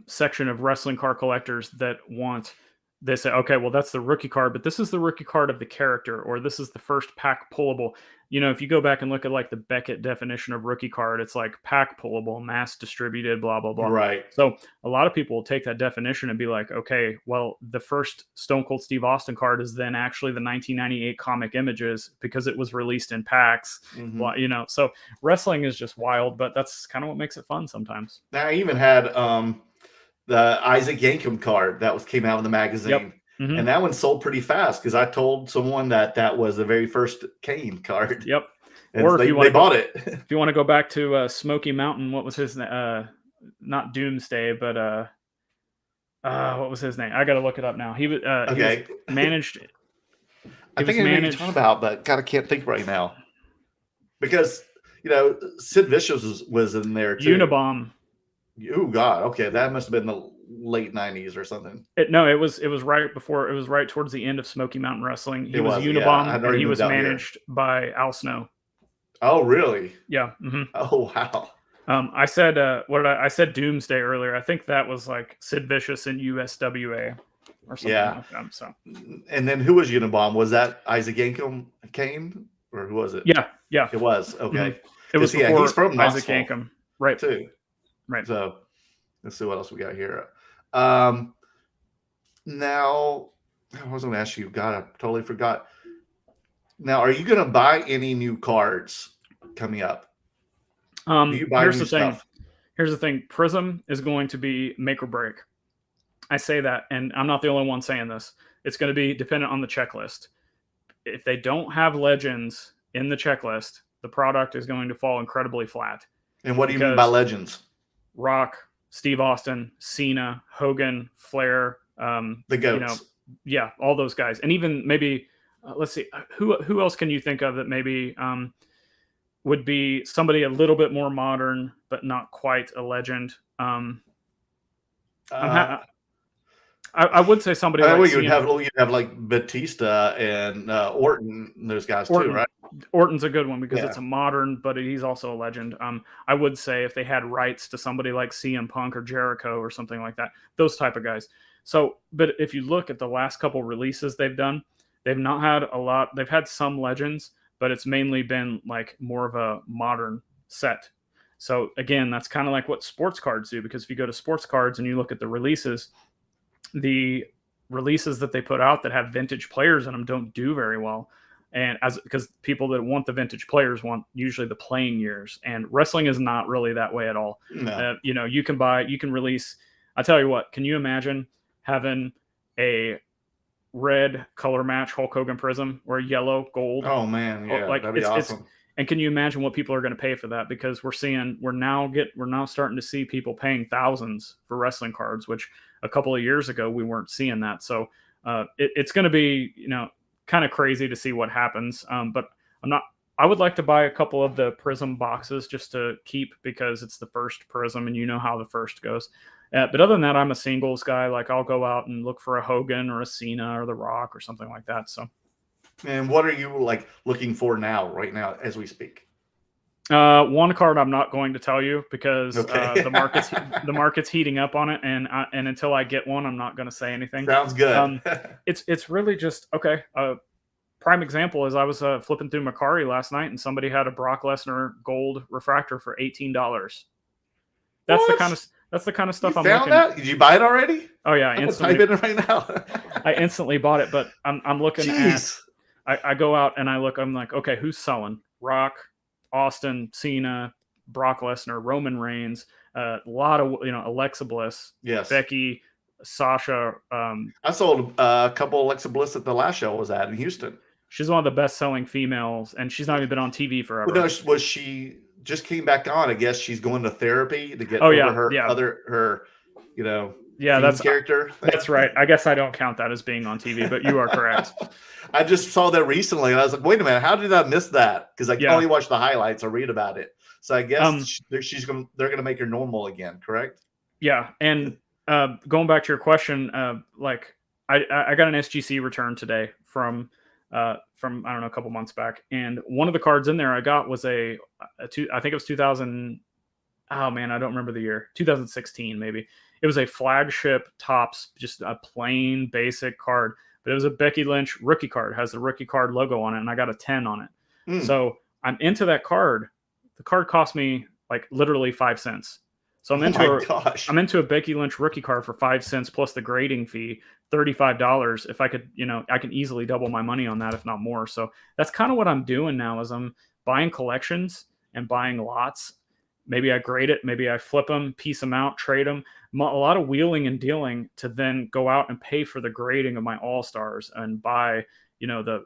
[SPEAKER 6] section of wrestling card collectors that want. They say, okay, well, that's the rookie card, but this is the rookie card of the character, or this is the first pack pullable. If you go back and look at like the Beckett definition of rookie card, it's like pack pullable, mass distributed, blah, blah, blah.
[SPEAKER 5] Right.
[SPEAKER 6] So a lot of people will take that definition and be like, okay, well, the first Stone Cold Steve Austin card is then actually the 1998 comic images because it was released in packs.
[SPEAKER 5] Mm-hmm.
[SPEAKER 6] Well, so wrestling is just wild, but that's kind of what makes it fun sometimes.
[SPEAKER 5] Now I even had the Isaac Yankem card that came out in the magazine.
[SPEAKER 6] Yep. Mm-hmm.
[SPEAKER 5] And that one sold pretty fast because I told someone that was the very first Kane card.
[SPEAKER 6] Yep.
[SPEAKER 5] And
[SPEAKER 6] or if they
[SPEAKER 5] bought it.
[SPEAKER 6] If you want to go back to Smoky Mountain, what was his name? Not Doomsday, but what was his name? I got to look it up now. He was
[SPEAKER 5] okay.
[SPEAKER 6] He was managed.
[SPEAKER 5] I think I know what you're talking about, but God, I can't think right now because Sid Vicious was in there too.
[SPEAKER 6] Unabomb.
[SPEAKER 5] Oh God, okay, that must have been the late '90s or something.
[SPEAKER 6] It was right before. It was right towards the end of Smoky Mountain Wrestling. He was Unabomb, and he was managed by Al Snow.
[SPEAKER 5] Oh, really?
[SPEAKER 6] Yeah. Mm-hmm.
[SPEAKER 5] Oh, wow.
[SPEAKER 6] I said I said Doomsday earlier. I think that was like Sid Vicious in USWA or something like that. So.
[SPEAKER 5] And then who was Unabomb? Was that Isaac Yankem Kane or who was it?
[SPEAKER 6] Yeah.
[SPEAKER 5] It was. Okay.
[SPEAKER 6] Mm-hmm. It was before
[SPEAKER 5] he's from
[SPEAKER 6] Isaac
[SPEAKER 5] Knoxville,
[SPEAKER 6] Yankem, right?
[SPEAKER 5] Too.
[SPEAKER 6] Right.
[SPEAKER 5] So let's see what else we got here. Now I was going to ask you. God, I totally forgot. Now, are you going to buy any new cards coming up? Do you buy
[SPEAKER 6] here's
[SPEAKER 5] new
[SPEAKER 6] the thing.
[SPEAKER 5] stuff?
[SPEAKER 6] Here's the thing. Prism is going to be make or break. I say that, and I'm not the only one saying this. It's going to be dependent on the checklist. If they don't have legends in the checklist, the product is going to fall incredibly flat.
[SPEAKER 5] And what do you mean by legends?
[SPEAKER 6] Rock, Steve Austin, Cena, Hogan, Flair,
[SPEAKER 5] the GOATs.
[SPEAKER 6] All those guys, and even maybe let's see who else can you think of that maybe would be somebody a little bit more modern but not quite a legend. I would say somebody. Like
[SPEAKER 5] you'd have like Batista and Orton, and those guys too, right?
[SPEAKER 6] Orton's a good one because it's a modern, but he's also a legend. I would say if they had rights to somebody like CM Punk or Jericho or something like that, those type of guys. So, but if you look at the last couple releases they've done, they've not had a lot. They've had some legends, but it's mainly been like more of a modern set. So again, that's kind of like what sports cards do, because if you go to sports cards and you look at the releases that they put out that have vintage players in them don't do very well. And because people that want the vintage players want usually the playing years, and wrestling is not really that way at all.
[SPEAKER 5] No.
[SPEAKER 6] You can release. I tell you what, can you imagine having a red color match Hulk Hogan Prism or yellow gold.
[SPEAKER 5] Oh man, yeah,
[SPEAKER 6] Like
[SPEAKER 5] that'd be awesome.
[SPEAKER 6] And can you imagine what people are going to pay for that? Because we're now starting to see people paying thousands for wrestling cards, which a couple of years ago we weren't seeing that. So it's going to be, kind of crazy to see what happens. But I would like to buy a couple of the Prism boxes just to keep, because it's the first Prism and you know how the first goes. But other than that, I'm a singles guy. Like I'll go out and look for a Hogan or a Cena or The Rock or something like that. So.
[SPEAKER 5] And what are you like looking for right now, as we speak?
[SPEAKER 6] One card I'm not going to tell you because
[SPEAKER 5] Okay.
[SPEAKER 6] the market's heating up on it, and until I get one, I'm not going to say anything.
[SPEAKER 5] Sounds good.
[SPEAKER 6] It's really just okay. Prime example is I was flipping through Macari last night, and somebody had a Brock Lesnar gold refractor for $18. That's the kind of stuff
[SPEAKER 5] you
[SPEAKER 6] I'm
[SPEAKER 5] found
[SPEAKER 6] looking.
[SPEAKER 5] That? Did you buy it already?
[SPEAKER 6] Oh yeah,
[SPEAKER 5] I'm type it in right now.
[SPEAKER 6] I instantly bought it, but I'm looking
[SPEAKER 5] Jeez.
[SPEAKER 6] at. I go out and I look. I'm like, okay, who's selling? Rock, Austin, Cena, Brock Lesnar, Roman Reigns, a lot of Alexa Bliss,
[SPEAKER 5] Yes,
[SPEAKER 6] Becky, Sasha.
[SPEAKER 5] I sold a couple Alexa Bliss at the last show I was at in Houston.
[SPEAKER 6] She's one of the best-selling females, and she's not even been on TV forever.
[SPEAKER 5] Well, no, was she just came back on? I guess she's going to therapy to get her that's character.
[SPEAKER 6] That's right. I guess I don't count that as being on TV, but you are correct.
[SPEAKER 5] I just saw that recently, and I was like, "Wait a minute, how did I miss that?" Because I can only watch the highlights or read about it. So I guess they're going to make her normal again, correct?
[SPEAKER 6] Yeah, and going back to your question, I got an SGC return today from I don't know, a couple months back, and one of the cards in there I got was I think it was 2000. Oh man, I don't remember the year. 2016 maybe. It was a flagship Topps, just a plain basic card, but it was a Becky Lynch rookie card. It has the rookie card logo on it, and I got a 10 on it. So I'm into that card. The card cost me like literally 5 cents. So I'm into a Becky Lynch rookie card for 5 cents plus the grading fee, $35. If I could, I can easily double my money on that, if not more. So that's kind of what I'm doing now, is I'm buying collections and buying lots. Maybe I grade it, maybe I flip them, piece them out, trade them. A lot of wheeling and dealing to then go out and pay for the grading of my all-stars and buy,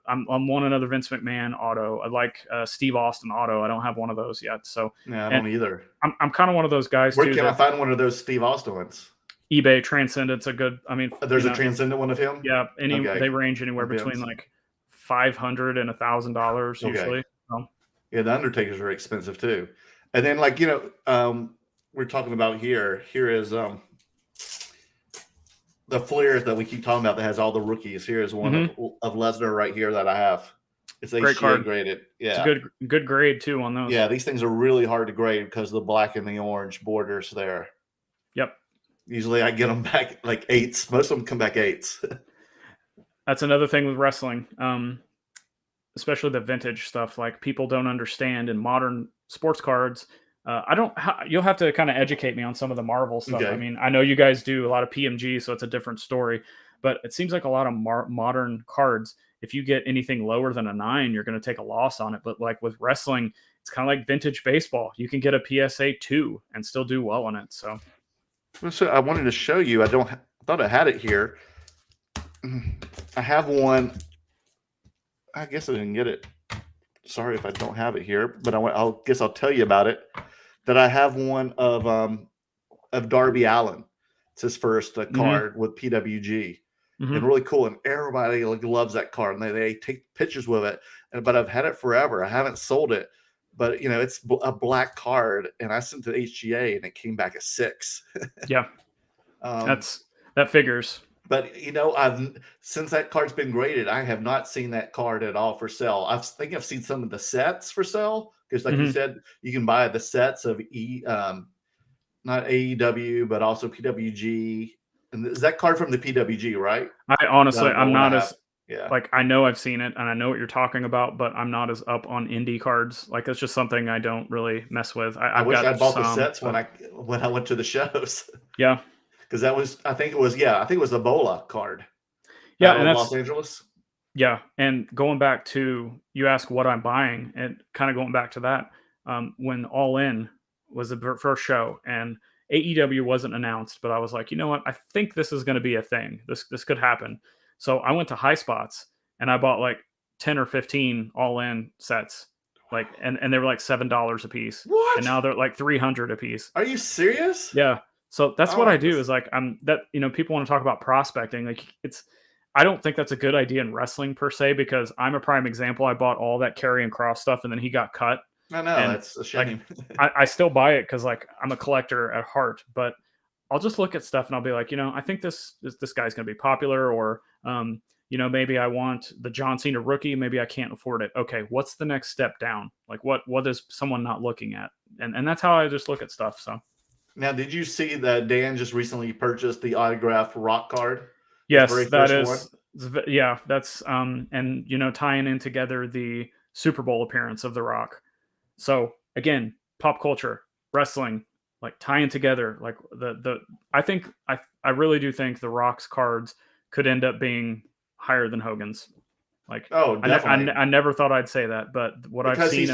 [SPEAKER 6] I'm one another Vince McMahon auto. I like Steve Austin auto. I don't have one of those yet. So
[SPEAKER 5] yeah, I don't either.
[SPEAKER 6] I'm kind of one of those guys.
[SPEAKER 5] Where can I find one of those Steve Austin ones?
[SPEAKER 6] eBay Transcendent's a good.
[SPEAKER 5] There's a Transcendent one of him.
[SPEAKER 6] Yeah, they range anywhere between like $500 and $1,000 usually.
[SPEAKER 5] Yeah, the Undertakers are expensive too. And then, we're talking about here. Here is the Flair that we keep talking about that has all the rookies. Here is one of Lesnar right here that I have. It's HGA graded. Yeah,
[SPEAKER 6] it's a good grade too on those.
[SPEAKER 5] Yeah, these things are really hard to grade because of the black and the orange borders there.
[SPEAKER 6] Yep.
[SPEAKER 5] Usually I get them back like 8s. Most of them come back 8s. That's
[SPEAKER 6] another thing with wrestling, especially the vintage stuff. Like, people don't understand in modern sports cards. You'll have to kind of educate me on some of the Marvel stuff.
[SPEAKER 5] Okay.
[SPEAKER 6] I mean, I know you guys do a lot of PMG, so it's a different story, but it seems like a lot of modern cards, if you get anything lower than a 9, you're going to take a loss on it. But like with wrestling, it's kind of like vintage baseball. You can get a PSA 2 and still do well on it. So
[SPEAKER 5] I wanted to show you. I thought I had it here. I have one. I guess I didn't get it. Sorry if I don't have it here, but I'll tell you about it. That I have one of Darby Allin. It's his first card with PWG, and really cool. And everybody loves that card, and they take pictures with it. But I've had it forever. I haven't sold it, but it's a black card, and I sent it to HGA, and it came back a 6.
[SPEAKER 6] Yeah, that figures.
[SPEAKER 5] But since that card's been graded, I have not seen that card at all for sale. I think I've seen some of the sets for sale because, like you said, you can buy the sets of not AEW, but also PWG. And is that card from the PWG, right?
[SPEAKER 6] I honestly, I'm not as I know I've seen it and I know what you're talking about, but I'm not as up on indie cards. Like, it's just something I don't really mess with.
[SPEAKER 5] I wish I bought the sets when I went to the shows.
[SPEAKER 6] Yeah.
[SPEAKER 5] Because I think it was the Bola card.
[SPEAKER 6] Yeah, and that's
[SPEAKER 5] Los Angeles.
[SPEAKER 6] Yeah, and going back to, you ask what I'm buying, and kind of going back to that, when All In was the first show, and AEW wasn't announced, but I was like, you know what? I think this is going to be a thing. This could happen. So I went to High Spots and I bought like 10 or 15 all-in sets, like, and they were like $7 a piece.
[SPEAKER 5] What?
[SPEAKER 6] And now they're like 300 a piece.
[SPEAKER 5] Are you serious?
[SPEAKER 6] Yeah. So that's
[SPEAKER 5] Oh,
[SPEAKER 6] what I do is like, people want to talk about prospecting. Like I don't think that's a good idea in wrestling per se, because I'm a prime example. I bought all that Karrion Kross stuff and then he got cut.
[SPEAKER 5] I know,
[SPEAKER 6] And,
[SPEAKER 5] that's a shame.
[SPEAKER 6] I still buy it because like I'm a collector at heart, but I'll just look at stuff and I'll be like, I think this guy's going to be popular, or maybe I want the John Cena rookie. Maybe I can't afford it. Okay, what's the next step down? Like what is someone not looking at? And that's how I just look at stuff. So
[SPEAKER 5] Now, did you see that Dan just recently purchased the autographed Rock card?
[SPEAKER 6] yes,
[SPEAKER 5] very
[SPEAKER 6] that
[SPEAKER 5] first
[SPEAKER 6] is, yeah, that's and tying in together the Super Bowl appearance of The Rock. So again, pop culture, wrestling, like tying together, like I really do think The Rock's cards could end up being higher than Hogan's. Like,
[SPEAKER 5] Oh, definitely.
[SPEAKER 6] I never thought I'd say that, but what I've
[SPEAKER 5] Because
[SPEAKER 6] seen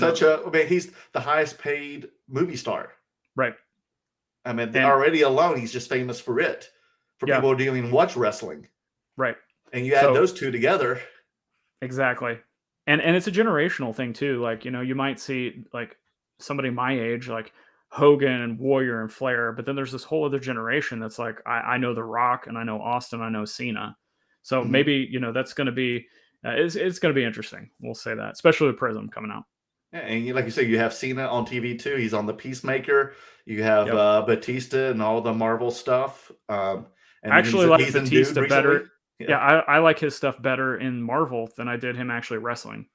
[SPEAKER 5] he's the highest paid movie star.
[SPEAKER 6] right.
[SPEAKER 5] I mean,
[SPEAKER 6] And-
[SPEAKER 5] already alone, he's just famous for it. For
[SPEAKER 6] Yeah.
[SPEAKER 5] people who don't even watch wrestling.
[SPEAKER 6] Right.
[SPEAKER 5] And you add those two together.
[SPEAKER 6] Exactly. And it's a generational thing too. Like, you might see like somebody my age, like Hogan and Warrior and Flair, but then there's this whole other generation that's like, I know The Rock and I know Austin, I know Cena. So maybe, that's going to be, it's going to be interesting. We'll say that, especially with Prism coming out.
[SPEAKER 5] Yeah, and like you said, you have Cena on TV too. He's on the Peacemaker. You have Batista and all the Marvel stuff. And
[SPEAKER 6] I actually like
[SPEAKER 5] he's
[SPEAKER 6] Batista better. Yeah, I like his stuff better in Marvel than I did him actually wrestling.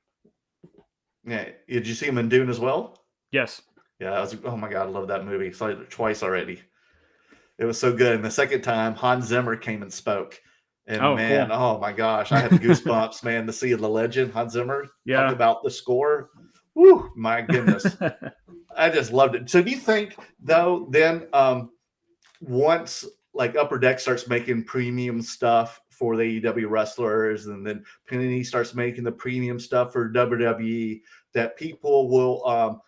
[SPEAKER 5] Yeah. Did you see him in Dune as well?
[SPEAKER 6] Yes.
[SPEAKER 5] Yeah, oh my God, I love that movie. Saw it twice already. It was so good. And the second time, Hans Zimmer came and spoke. And man,
[SPEAKER 6] cool.
[SPEAKER 5] Oh my gosh, I had goosebumps, man, to see the legend, Hans Zimmer, talk about the score. Woo, my goodness. I just loved it. So do you think, though, then once like Upper Deck starts making premium stuff for the AEW wrestlers, and then Panini starts making the premium stuff for WWE, that people will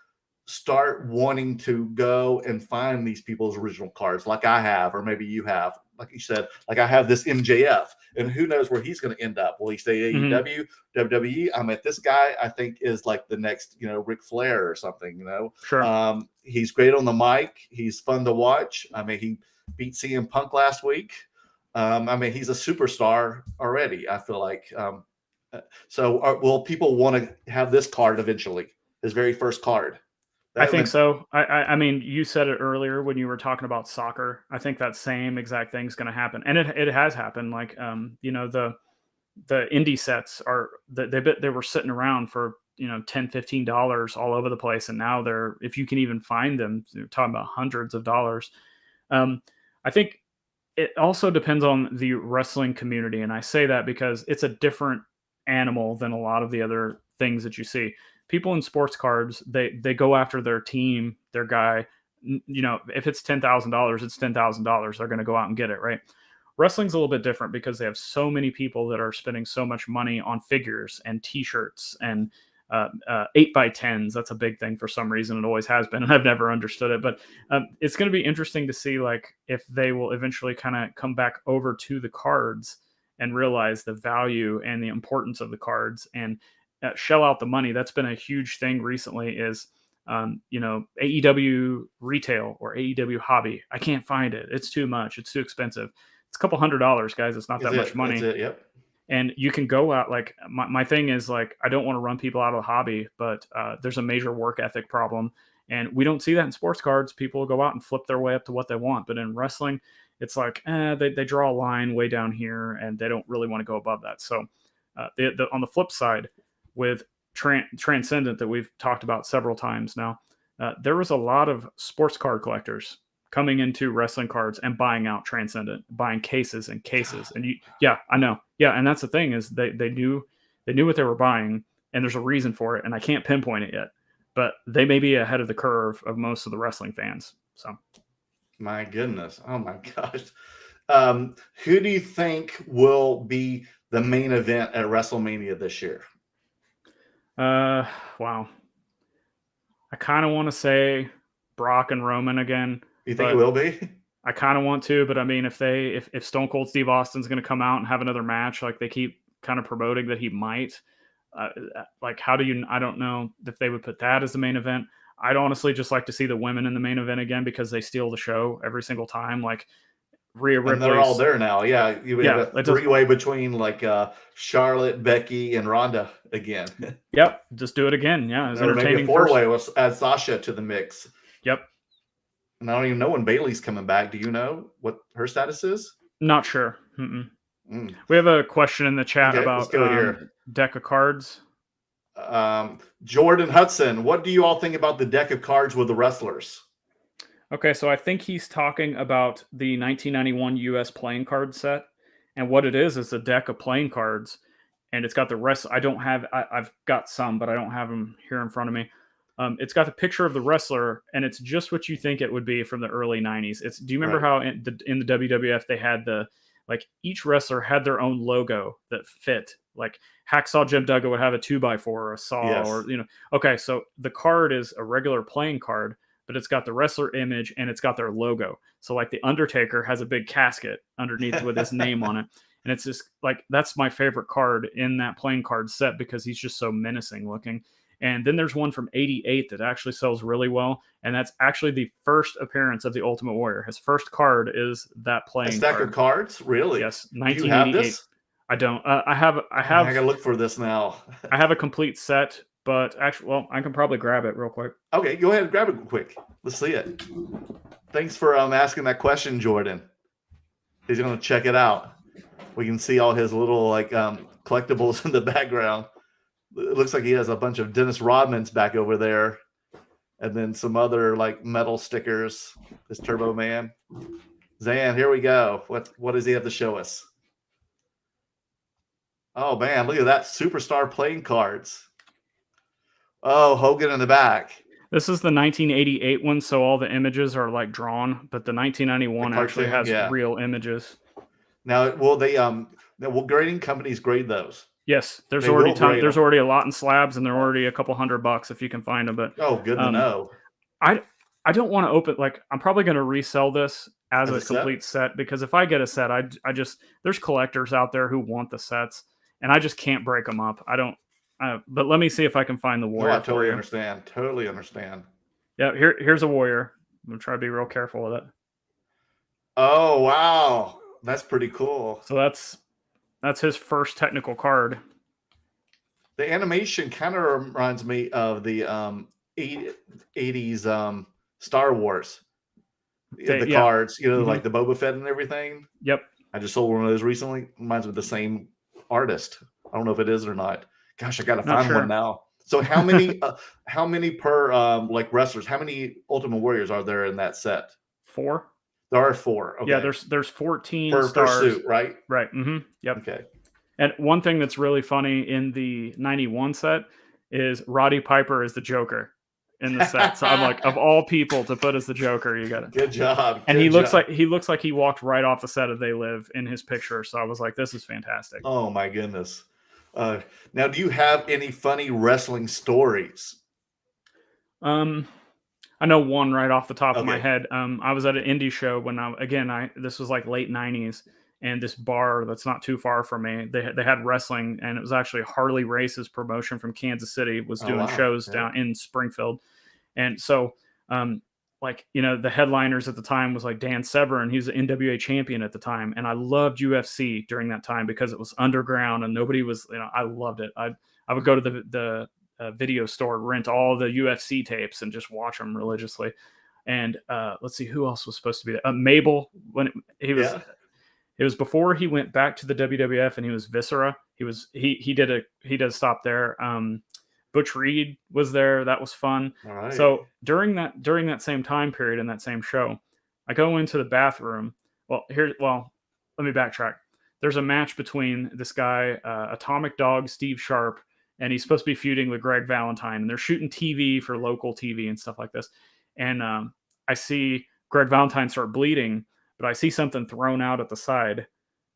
[SPEAKER 5] start wanting to go and find these people's original cards like I have, or maybe you have, like you said, like I have this MJF, and who knows where he's going to end up. Will he stay AEW, WWE? I mean, this guy, I think, is like the next, Ric Flair or something,
[SPEAKER 6] Sure.
[SPEAKER 5] He's great on the mic. He's fun to watch. I mean, he beat CM Punk last week. I mean, he's a superstar already, I feel like. Will people want to have this card eventually, his very first card?
[SPEAKER 6] I think so. I mean, you said it earlier when you were talking about soccer. I think that same exact thing's going to happen, and it has happened. Like, the indie sets they were sitting around for $10, $15 all over the place, and now if you can even find them, you're talking about hundreds of dollars. I think it also depends on the wrestling community, and I say that because it's a different animal than a lot of the other things that you see. People in sports cards, they go after their team, their guy. If it's $10,000, it's $10,000. They're going to go out and get it, right? Wrestling's a little bit different because they have so many people that are spending so much money on figures and T-shirts and 8x10s. That's a big thing for some reason. It always has been, and I've never understood it. But it's going to be interesting to see like if they will eventually kind of come back over to the cards and realize the value and the importance of the cards and shell out the money. That's been a huge thing recently is, AEW retail or AEW hobby. I can't find it. It's too much. It's too expensive. It's a couple $100, guys. It's not that much money.
[SPEAKER 5] That's it, yep.
[SPEAKER 6] And you can go out, like my thing is like, I don't want to run people out of the hobby, but there's a major work ethic problem. And we don't see that in sports cards. People go out and flip their way up to what they want. But in wrestling, it's like, they draw a line way down here and they don't really want to go above that. So on the flip side, with Transcendent that we've talked about several times now, there was a lot of sports card collectors coming into wrestling cards and buying out Transcendent, buying cases and cases. And I know. Yeah. And that's the thing is they knew what they were buying, and there's a reason for it. And I can't pinpoint it yet, but they may be ahead of the curve of most of the wrestling fans. So
[SPEAKER 5] my goodness. Oh my gosh. Who do you think will be the main event at WrestleMania this year?
[SPEAKER 6] Wow. I kind of want to say Brock and Roman again.
[SPEAKER 5] You think it will be?
[SPEAKER 6] I kind of want to, but I mean, if Stone Cold Steve Austin's going to come out and have another match, like they keep kind of promoting that he might, like how do you? I don't know if they would put that as the main event. I'd honestly just like to see the women in the main event again because they steal the show every single time. Like Rhea Ripley,
[SPEAKER 5] and they're all there now. Yeah, you have a three-way between like Charlotte, Becky, and Ronda again.
[SPEAKER 6] Yep, just do it again. Yeah, it's
[SPEAKER 5] or
[SPEAKER 6] entertaining.
[SPEAKER 5] Maybe a four-way with add Sasha to the mix.
[SPEAKER 6] Yep.
[SPEAKER 5] And I don't even know when Bailey's coming back. Do you know what her status is?
[SPEAKER 6] Not sure. We have a question in the chat about deck of cards.
[SPEAKER 5] Jordan Hudson, what do you all think about the deck of cards with the wrestlers?
[SPEAKER 6] Okay, so I think he's talking about the 1991 US playing card set, and what it is a deck of playing cards, and it's got the rest. I've got some, but I don't have them here in front of me. It's got the picture of the wrestler, and it's just what you think it would be from the early 90s. Do you remember how in the WWF they had each wrestler had their own logo that fit? Like Hacksaw Jim Duggan would have a 2x4 or a saw, or Okay, so the card is a regular playing card, but it's got the wrestler image and it's got their logo. So like the Undertaker has a big casket underneath with his name on it. And it's just like, that's my favorite card in that playing card set because he's just so menacing looking. And then there's one from 88 that actually sells really well. And that's actually the first appearance of the Ultimate Warrior. His first card is that playing card.
[SPEAKER 5] A stack of cards? Really?
[SPEAKER 6] Yes.
[SPEAKER 5] 1988. You have this?
[SPEAKER 6] I don't. I have. I
[SPEAKER 5] gotta look for this now.
[SPEAKER 6] I have a complete set, but actually, well, I can probably grab it real quick.
[SPEAKER 5] Okay, go ahead and grab it quick. Let's see it. Thanks for asking that question, Jordan. He's gonna check it out. We can see all his little collectibles in the background. It looks like he has a bunch of Dennis Rodman's back over there, and then some other metal stickers. This Turbo Man. Zan, here we go. What does he have to show us? Oh man, look at that superstar playing cards. Oh, Hogan in the back.
[SPEAKER 6] This is the 1988 one, so all the images are drawn, but the 1991 actually has real images.
[SPEAKER 5] Now, will grading companies grade those?
[SPEAKER 6] Yes, there's already a lot in slabs, and they're already a couple $100 if you can find them. But
[SPEAKER 5] good to know.
[SPEAKER 6] I don't want to open I'm probably going to resell this as a complete set because if I get a set, I just there's collectors out there who want the sets, and I just can't break them up. I don't. But let me see if I can find the Warrior.
[SPEAKER 5] No, I totally understand. Totally understand.
[SPEAKER 6] Yeah, here's a Warrior. I'm gonna try to be real careful with it.
[SPEAKER 5] Oh wow, that's pretty cool.
[SPEAKER 6] So that's his first technical card.
[SPEAKER 5] The animation kind of reminds me of the 80s Star Wars. The cards, like the Boba Fett and everything.
[SPEAKER 6] Yep.
[SPEAKER 5] I just sold one of those recently. Reminds me of the same artist. I don't know if it is or not. Gosh, I gotta find one now. So how many per wrestlers? How many Ultimate Warriors are there in that set?
[SPEAKER 6] 4.
[SPEAKER 5] There are 4. Okay.
[SPEAKER 6] Yeah, there's 14
[SPEAKER 5] per
[SPEAKER 6] stars.
[SPEAKER 5] suit, right?
[SPEAKER 6] Right. Mm-hmm. Yep.
[SPEAKER 5] Okay.
[SPEAKER 6] And one thing that's really funny in the 91 set is Roddy Piper is the Joker in the set. So I'm like, of all people to put as the Joker, you got it.
[SPEAKER 5] Good job.
[SPEAKER 6] And he looks like he walked right off the set of They Live in his picture. So I was like, this is fantastic.
[SPEAKER 5] Oh my goodness. Now, do you have any funny wrestling stories?
[SPEAKER 6] I know one right off the top of my head. I was at an indie show when this was late 90s, and this bar that's not too far from me, they had wrestling, and it was actually Harley Race's promotion from Kansas City was doing shows down in Springfield. And so, the headliners at the time was Dan Severn. He was an NWA champion at the time. And I loved UFC during that time because it was underground and nobody was, I loved it. I would go to the video store, rent all the UFC tapes and just watch them religiously. And let's see who else was supposed to be there. Mabel, it was before he went back to the WWF and he was Viscera. He did a stop there. Butch Reed was there. That was fun.
[SPEAKER 5] All right.
[SPEAKER 6] So during that same time period in that same show, I go into the bathroom. Let me backtrack. There's a match between this guy, Atomic Dog, Steve Sharp, and he's supposed to be feuding with Greg Valentine, and they're shooting TV for local TV and stuff like this. And I see Greg Valentine start bleeding, but I see something thrown out at the side,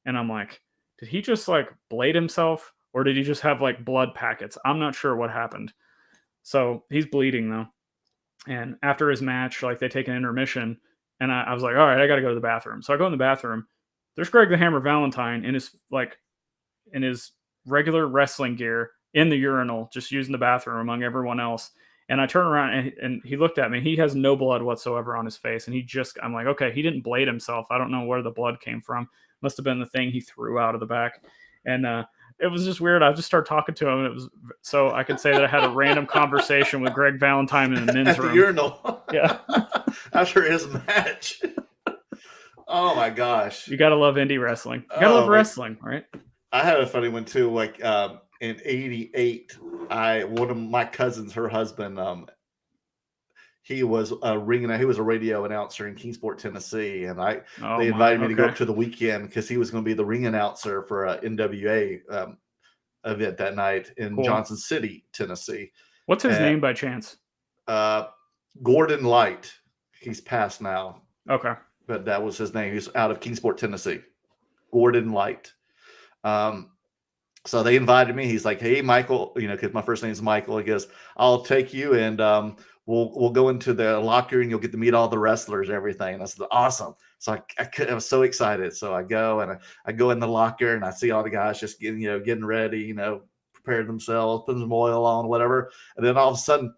[SPEAKER 6] and I'm like, did he just blade himself? Or did he just have blood packets? I'm not sure what happened. So he's bleeding though. And after his match, they take an intermission, And I was like, all right, I got to go to the bathroom. So I go in the bathroom. There's Greg the Hammer Valentine in his regular wrestling gear in the urinal, just using the bathroom among everyone else. And I turn around and he looked at me. He has no blood whatsoever on his face. And I'm like, okay, he didn't blade himself. I don't know where the blood came from. Must have been the thing he threw out of the back. And it was just weird. I just started talking to him. And it was so I could say that I had a random conversation with Greg Valentine in the men's
[SPEAKER 5] At
[SPEAKER 6] room.
[SPEAKER 5] the urinal.
[SPEAKER 6] Yeah.
[SPEAKER 5] After his match. Oh my gosh.
[SPEAKER 6] You gotta love indie wrestling. You gotta love wrestling, right?
[SPEAKER 5] I had a funny one too. Like in '88, one of my cousins, her husband, he was a radio announcer in Kingsport, Tennessee, and they invited me to go up to the weekend because he was going to be the ring announcer for a NWA event that night in Johnson City, Tennessee.
[SPEAKER 6] What's his name by chance?
[SPEAKER 5] Gordon Light. He's passed now.
[SPEAKER 6] Okay.
[SPEAKER 5] But that was his name. He's out of Kingsport, Tennessee. Gordon Light. So they invited me. He's like, hey, Michael, because my first name is Michael. He goes, I'll take you and we'll go into the locker and you'll get to meet all the wrestlers and everything. And I said, awesome. So I was so excited. So I go and I go in the locker and I see all the guys just getting ready, preparing themselves, putting some oil on, whatever. And then all of a sudden,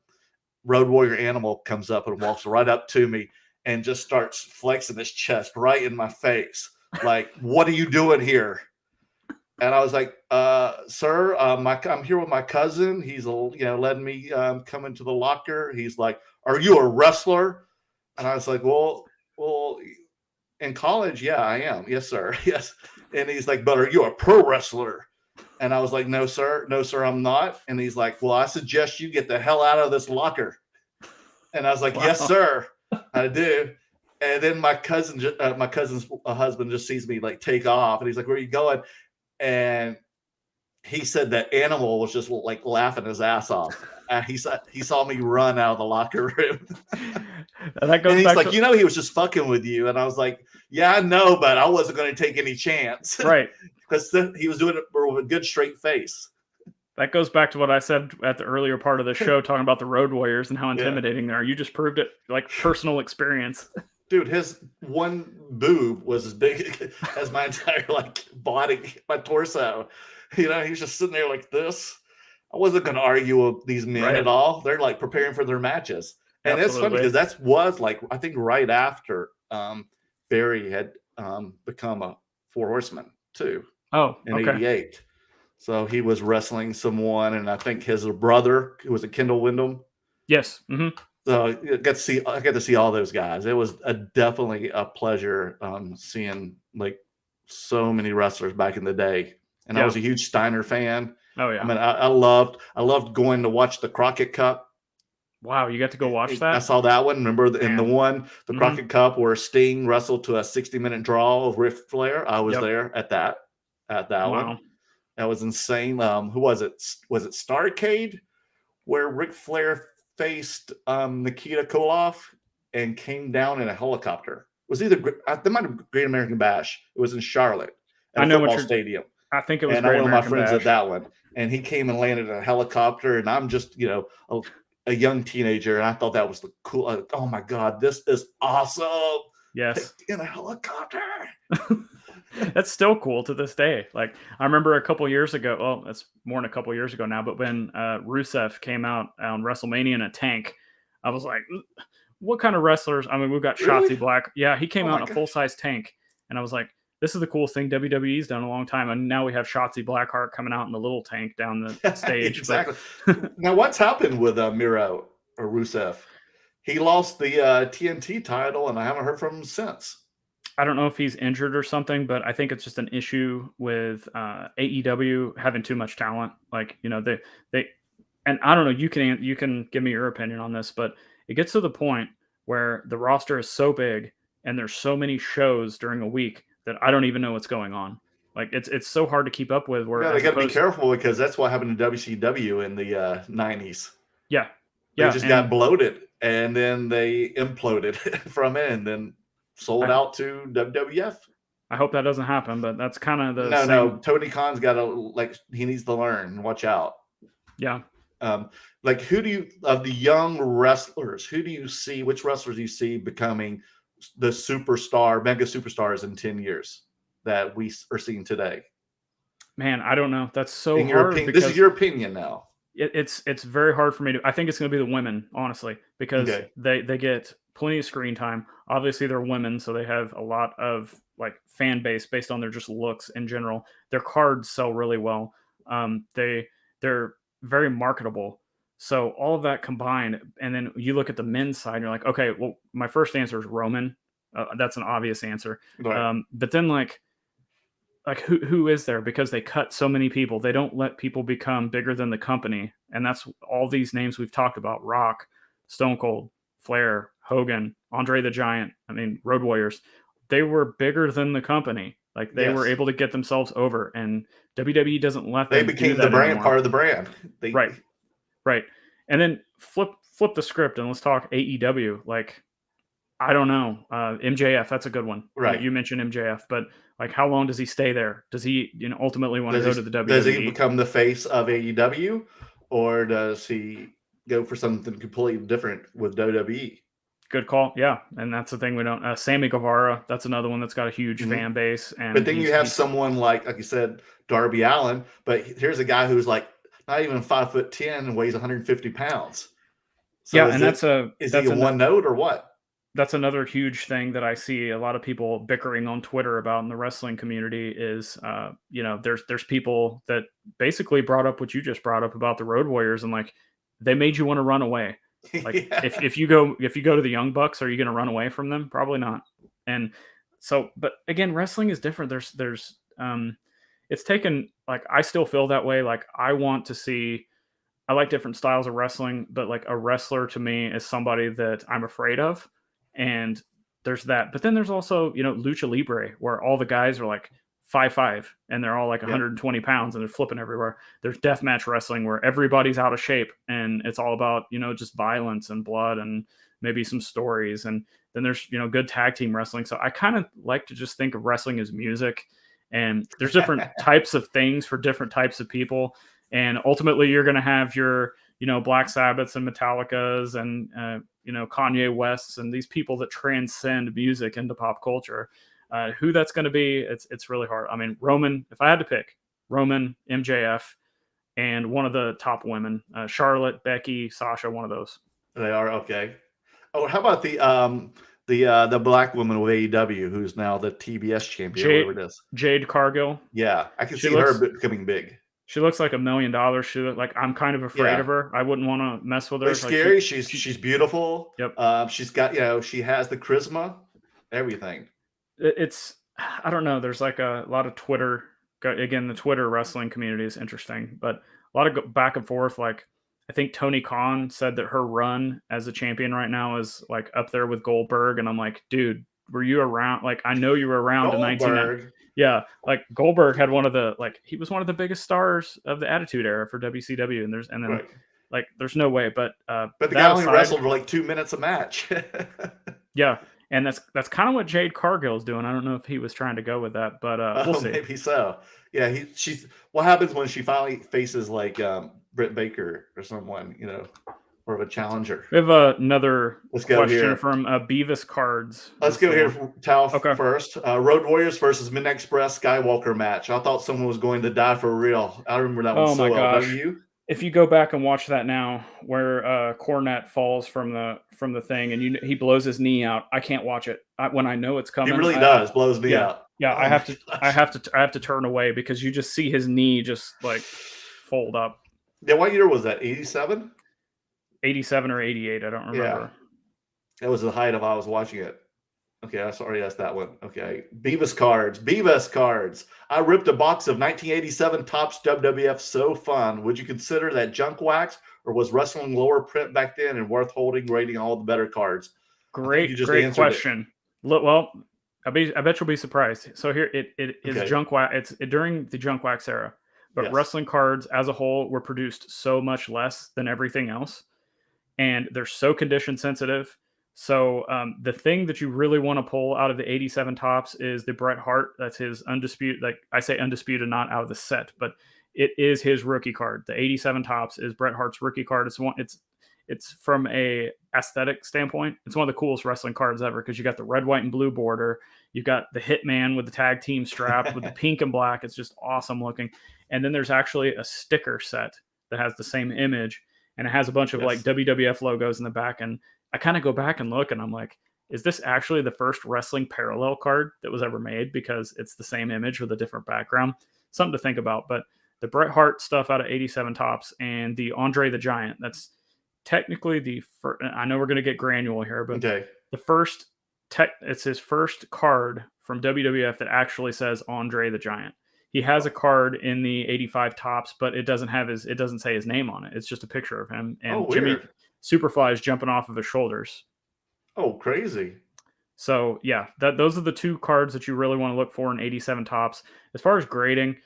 [SPEAKER 5] Road Warrior Animal comes up and walks right up to me and just starts flexing his chest right in my face. Like, what are you doing here? And I was like, sir, I'm here with my cousin. He's letting me come into the locker. He's like, are you a wrestler? And I was like, well, in college, yeah, I am. Yes, sir. Yes. And he's like, but are you a pro wrestler? And I was like, no, sir, I'm not. And he's like, well, I suggest you get the hell out of this locker. And I was like, yes, sir, I do. And then my cousin's husband just sees me like take off, and he's like, where are you going? And he said that Animal was just like laughing his ass off. He saw me run out of the locker room.
[SPEAKER 6] That goes
[SPEAKER 5] and he's
[SPEAKER 6] back
[SPEAKER 5] like, he was just fucking with you. And I was like, yeah, I know, but I wasn't going to take any chance.
[SPEAKER 6] Right.
[SPEAKER 5] Because he was doing it with a good straight face.
[SPEAKER 6] That goes back to what I said at the earlier part of the show, talking about the Road Warriors and how intimidating they are. You just proved it, like personal experience.
[SPEAKER 5] Dude, his one boob was as big as my entire body, my torso. He's just sitting there like this. I wasn't going to argue with these men at all. They're like preparing for their matches. And it's funny because that was I think right after Barry had become a Four Horseman too.
[SPEAKER 6] Oh,
[SPEAKER 5] in '88. So he was wrestling someone, and I think his brother, who was a Kendall Windham.
[SPEAKER 6] Yes. Mm-hmm.
[SPEAKER 5] So I got to see all those guys. It was definitely a pleasure seeing so many wrestlers back in the day. And I was a huge Steiner fan.
[SPEAKER 6] Oh yeah.
[SPEAKER 5] I mean, I loved going to watch the Crockett Cup.
[SPEAKER 6] Wow, you got to go watch that?
[SPEAKER 5] I saw that one. Remember the Crockett Cup where Sting wrestled to a 60-minute draw with Ric Flair? I was there at that one. That was insane. Who was it? Was it Starrcade where Ric Flair faced Nikita Koloff and came down in a helicopter? It was either there might have been Great American Bash. It was in Charlotte at a football stadium.
[SPEAKER 6] I think it was.
[SPEAKER 5] And one of my friends at that one, and he came and landed in a helicopter, and I'm just a young teenager, and I thought that was the cool. Oh my god, this is awesome!
[SPEAKER 6] Yes,
[SPEAKER 5] in a helicopter.
[SPEAKER 6] That's still cool to this day. Like I remember a couple years ago. Well, that's more than a couple years ago now. But when Rusev came out on WrestleMania in a tank, I was like, "What kind of wrestlers?" I mean, we've got Shotzi Black. Yeah, he came out in a full size tank, and I was like, "This is the coolest thing WWE's done in a long time." And now we have Shotzi Blackheart coming out in the little tank down the stage.
[SPEAKER 5] Exactly. Now, what's happened with Miro or Rusev? He lost the TNT title, and I haven't heard from him since.
[SPEAKER 6] I don't know if he's injured or something, but I think it's just an issue with AEW having too much talent. They and I don't know. You can give me your opinion on this, but it gets to the point where the roster is so big and there's so many shows during a week that I don't even know what's going on. Like it's so hard to keep up with. Where
[SPEAKER 5] they got to be careful because that's what happened to WCW in the '90s.
[SPEAKER 6] Yeah,
[SPEAKER 5] they just got bloated and then they imploded from it and then sold out to WWF.
[SPEAKER 6] I hope that doesn't happen, but that's kind of the
[SPEAKER 5] no. Tony Khan's got to he needs to learn. Watch out.
[SPEAKER 6] Yeah.
[SPEAKER 5] Who do you of the young wrestlers? Who do you see? Which wrestlers do you see becoming the mega superstars in 10 years that we are seeing today?
[SPEAKER 6] Man, I don't know. That's so
[SPEAKER 5] In your
[SPEAKER 6] hard.
[SPEAKER 5] opinion, this is your opinion now.
[SPEAKER 6] It's very hard for me to. I think it's going to be the women, honestly, because
[SPEAKER 5] Okay.
[SPEAKER 6] they get plenty of screen time. Obviously, they're women, so they have a lot of like fan base based on their just looks in general. Their cards sell really well. They're very marketable. So all of that combined, and then you look at the men's side, and you're like, okay, well, my first answer is Roman. That's an obvious answer.
[SPEAKER 5] Right.
[SPEAKER 6] But then like who is there? Because they cut so many people. They don't let people become bigger than the company. And that's all these names we've talked about: Rock, Stone Cold, Flair, Hogan, Andre the Giant. I mean, Road Warriors. They were bigger than the company. Like they were able to get themselves over, and WWE doesn't let them.
[SPEAKER 5] They became
[SPEAKER 6] do that
[SPEAKER 5] the brand,
[SPEAKER 6] anymore.
[SPEAKER 5] part of the brand.
[SPEAKER 6] Right. And then flip the script and let's talk AEW. Like, I don't know. MJF, that's a good one.
[SPEAKER 5] Right.
[SPEAKER 6] You mentioned MJF, but like, how long does he stay there? Does he, ultimately want to go to the WWE?
[SPEAKER 5] Does he become the face of AEW, or does he go for something completely different with WWE?
[SPEAKER 6] Good call. Yeah. And that's the thing we don't. Sammy Guevara, that's another one that's got a huge fan base. And
[SPEAKER 5] but then you have someone like you said, Darby Allin, but here's a guy who's like not even 5'10" and weighs 150 pounds. So
[SPEAKER 6] and is
[SPEAKER 5] he a one note or what?
[SPEAKER 6] That's another huge thing that I see a lot of people bickering on Twitter about in the wrestling community is, there's people that basically brought up what you just brought up about the Road Warriors, and like they made you want to run away. Like if you go to the Young Bucks, are you going to run away from them? Probably not. And so, but again, wrestling is different. There's it's taken, like, I still feel that way. Like I like different styles of wrestling, but like a wrestler to me is somebody that I'm afraid of. And there's that. But then there's also, Lucha Libre, where all the guys are like 5'5", and they're all like 120 pounds and they're flipping everywhere. There's deathmatch wrestling where everybody's out of shape and it's all about, just violence and blood and maybe some stories. And then there's, good tag team wrestling. So I kind of like to just think of wrestling as music, and there's different types of things for different types of people. And ultimately you're going to have your, Black Sabbaths and Metallicas and, Kanye Wests and these people that transcend music into pop culture. Who that's going to be, it's really hard. I mean, Roman, if I had to pick, Roman, MJF, and one of the top women, Charlotte, Becky, Sasha, one of those.
[SPEAKER 5] They are okay. Oh, how about the black woman with AEW who's now the TBS champion, whatever it is?
[SPEAKER 6] Jade Cargill.
[SPEAKER 5] Yeah, I can see her becoming big.
[SPEAKER 6] She looks like $1 million. I'm kind of afraid of her. I wouldn't want to mess with her.
[SPEAKER 5] It's scary. She's beautiful.
[SPEAKER 6] Yep.
[SPEAKER 5] She's got, she has the charisma, everything.
[SPEAKER 6] I don't know. There's like a lot of Twitter. Again, the Twitter wrestling community is interesting, but a lot of back and forth. Like, I think Tony Khan said that her run as a champion right now is like up there with Goldberg. And I'm like, dude, were you around? Like, I know you were around in 1990. Yeah, like Goldberg had he was one of the biggest stars of the Attitude Era for WCW, and there's no way. But
[SPEAKER 5] the guy only wrestled for like 2 minutes a match.
[SPEAKER 6] Yeah, and that's kind of what Jade Cargill is doing. I don't know if he was trying to go with that, but we'll see.
[SPEAKER 5] Maybe so. Yeah, she's. What happens when she finally faces like Britt Baker or someone, or of a challenger?
[SPEAKER 6] We have another question from Beavis Cards.
[SPEAKER 5] Let's go here from Tao first. Road Warriors versus Midnight Express Skywalker match. I thought someone was going to die for real. I remember that one so well.
[SPEAKER 6] Oh my gosh! If you go back and watch that now, where Cornette falls from the thing and he blows his knee out, I can't watch it when I know it's coming.
[SPEAKER 5] He really does blow his knee out.
[SPEAKER 6] Yeah, I have to turn away because you just see his knee just like fold up.
[SPEAKER 5] Yeah, what year was that? 87?
[SPEAKER 6] 87 or 88, I don't remember.
[SPEAKER 5] Yeah. That was the height of I was watching it. Okay, I sorry, that's that one. Okay. Beavis cards. I ripped a box of 1987 Topps WWF. So fun. Would you consider that junk wax, or was wrestling lower print back then and worth holding, rating all the better cards?
[SPEAKER 6] Great question. Well, I bet you'll be surprised. So here it is junk wax. It's during the junk wax era, but wrestling cards as a whole were produced so much less than everything else, and they're so condition sensitive. So the thing that you really want to pull out of the 87 Topps is the Bret Hart. That's his undisputed. Like I say, undisputed, not out of the set, but it is his rookie card. The 87 Topps is Bret Hart's rookie card. it's from a aesthetic standpoint, it's one of the coolest wrestling cards ever because you got the red, white, and blue border. You got the Hitman with the tag team strap with the pink and black. It's just awesome looking. And then there's actually a sticker set that has the same image, and it has a bunch of like WWF logos in the back. And I kind of go back and look, and I'm like, is this actually the first wrestling parallel card that was ever made? Because it's the same image with a different background. Something to think about. But the Bret Hart stuff out of 87 Tops and the Andre the Giant, that's technically the first. I know we're going to get granular here, but the first, it's his first card from WWF that actually says Andre the Giant. He has a card in the 85 Tops, but it doesn't say his name on it. It's just a picture of him. And Jimmy Superfly is jumping off of his shoulders.
[SPEAKER 5] Oh, crazy.
[SPEAKER 6] So, yeah, those are the two cards that you really want to look for in 87 Tops. As far as grading,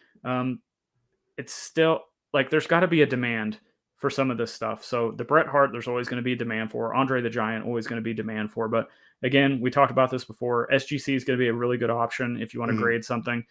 [SPEAKER 6] it's still, like, there's got to be a demand for some of this stuff. So, the Bret Hart, there's always going to be demand for. Andre the Giant, always going to be demand for. But, again, we talked about this before. SGC is going to be a really good option if you want to grade something.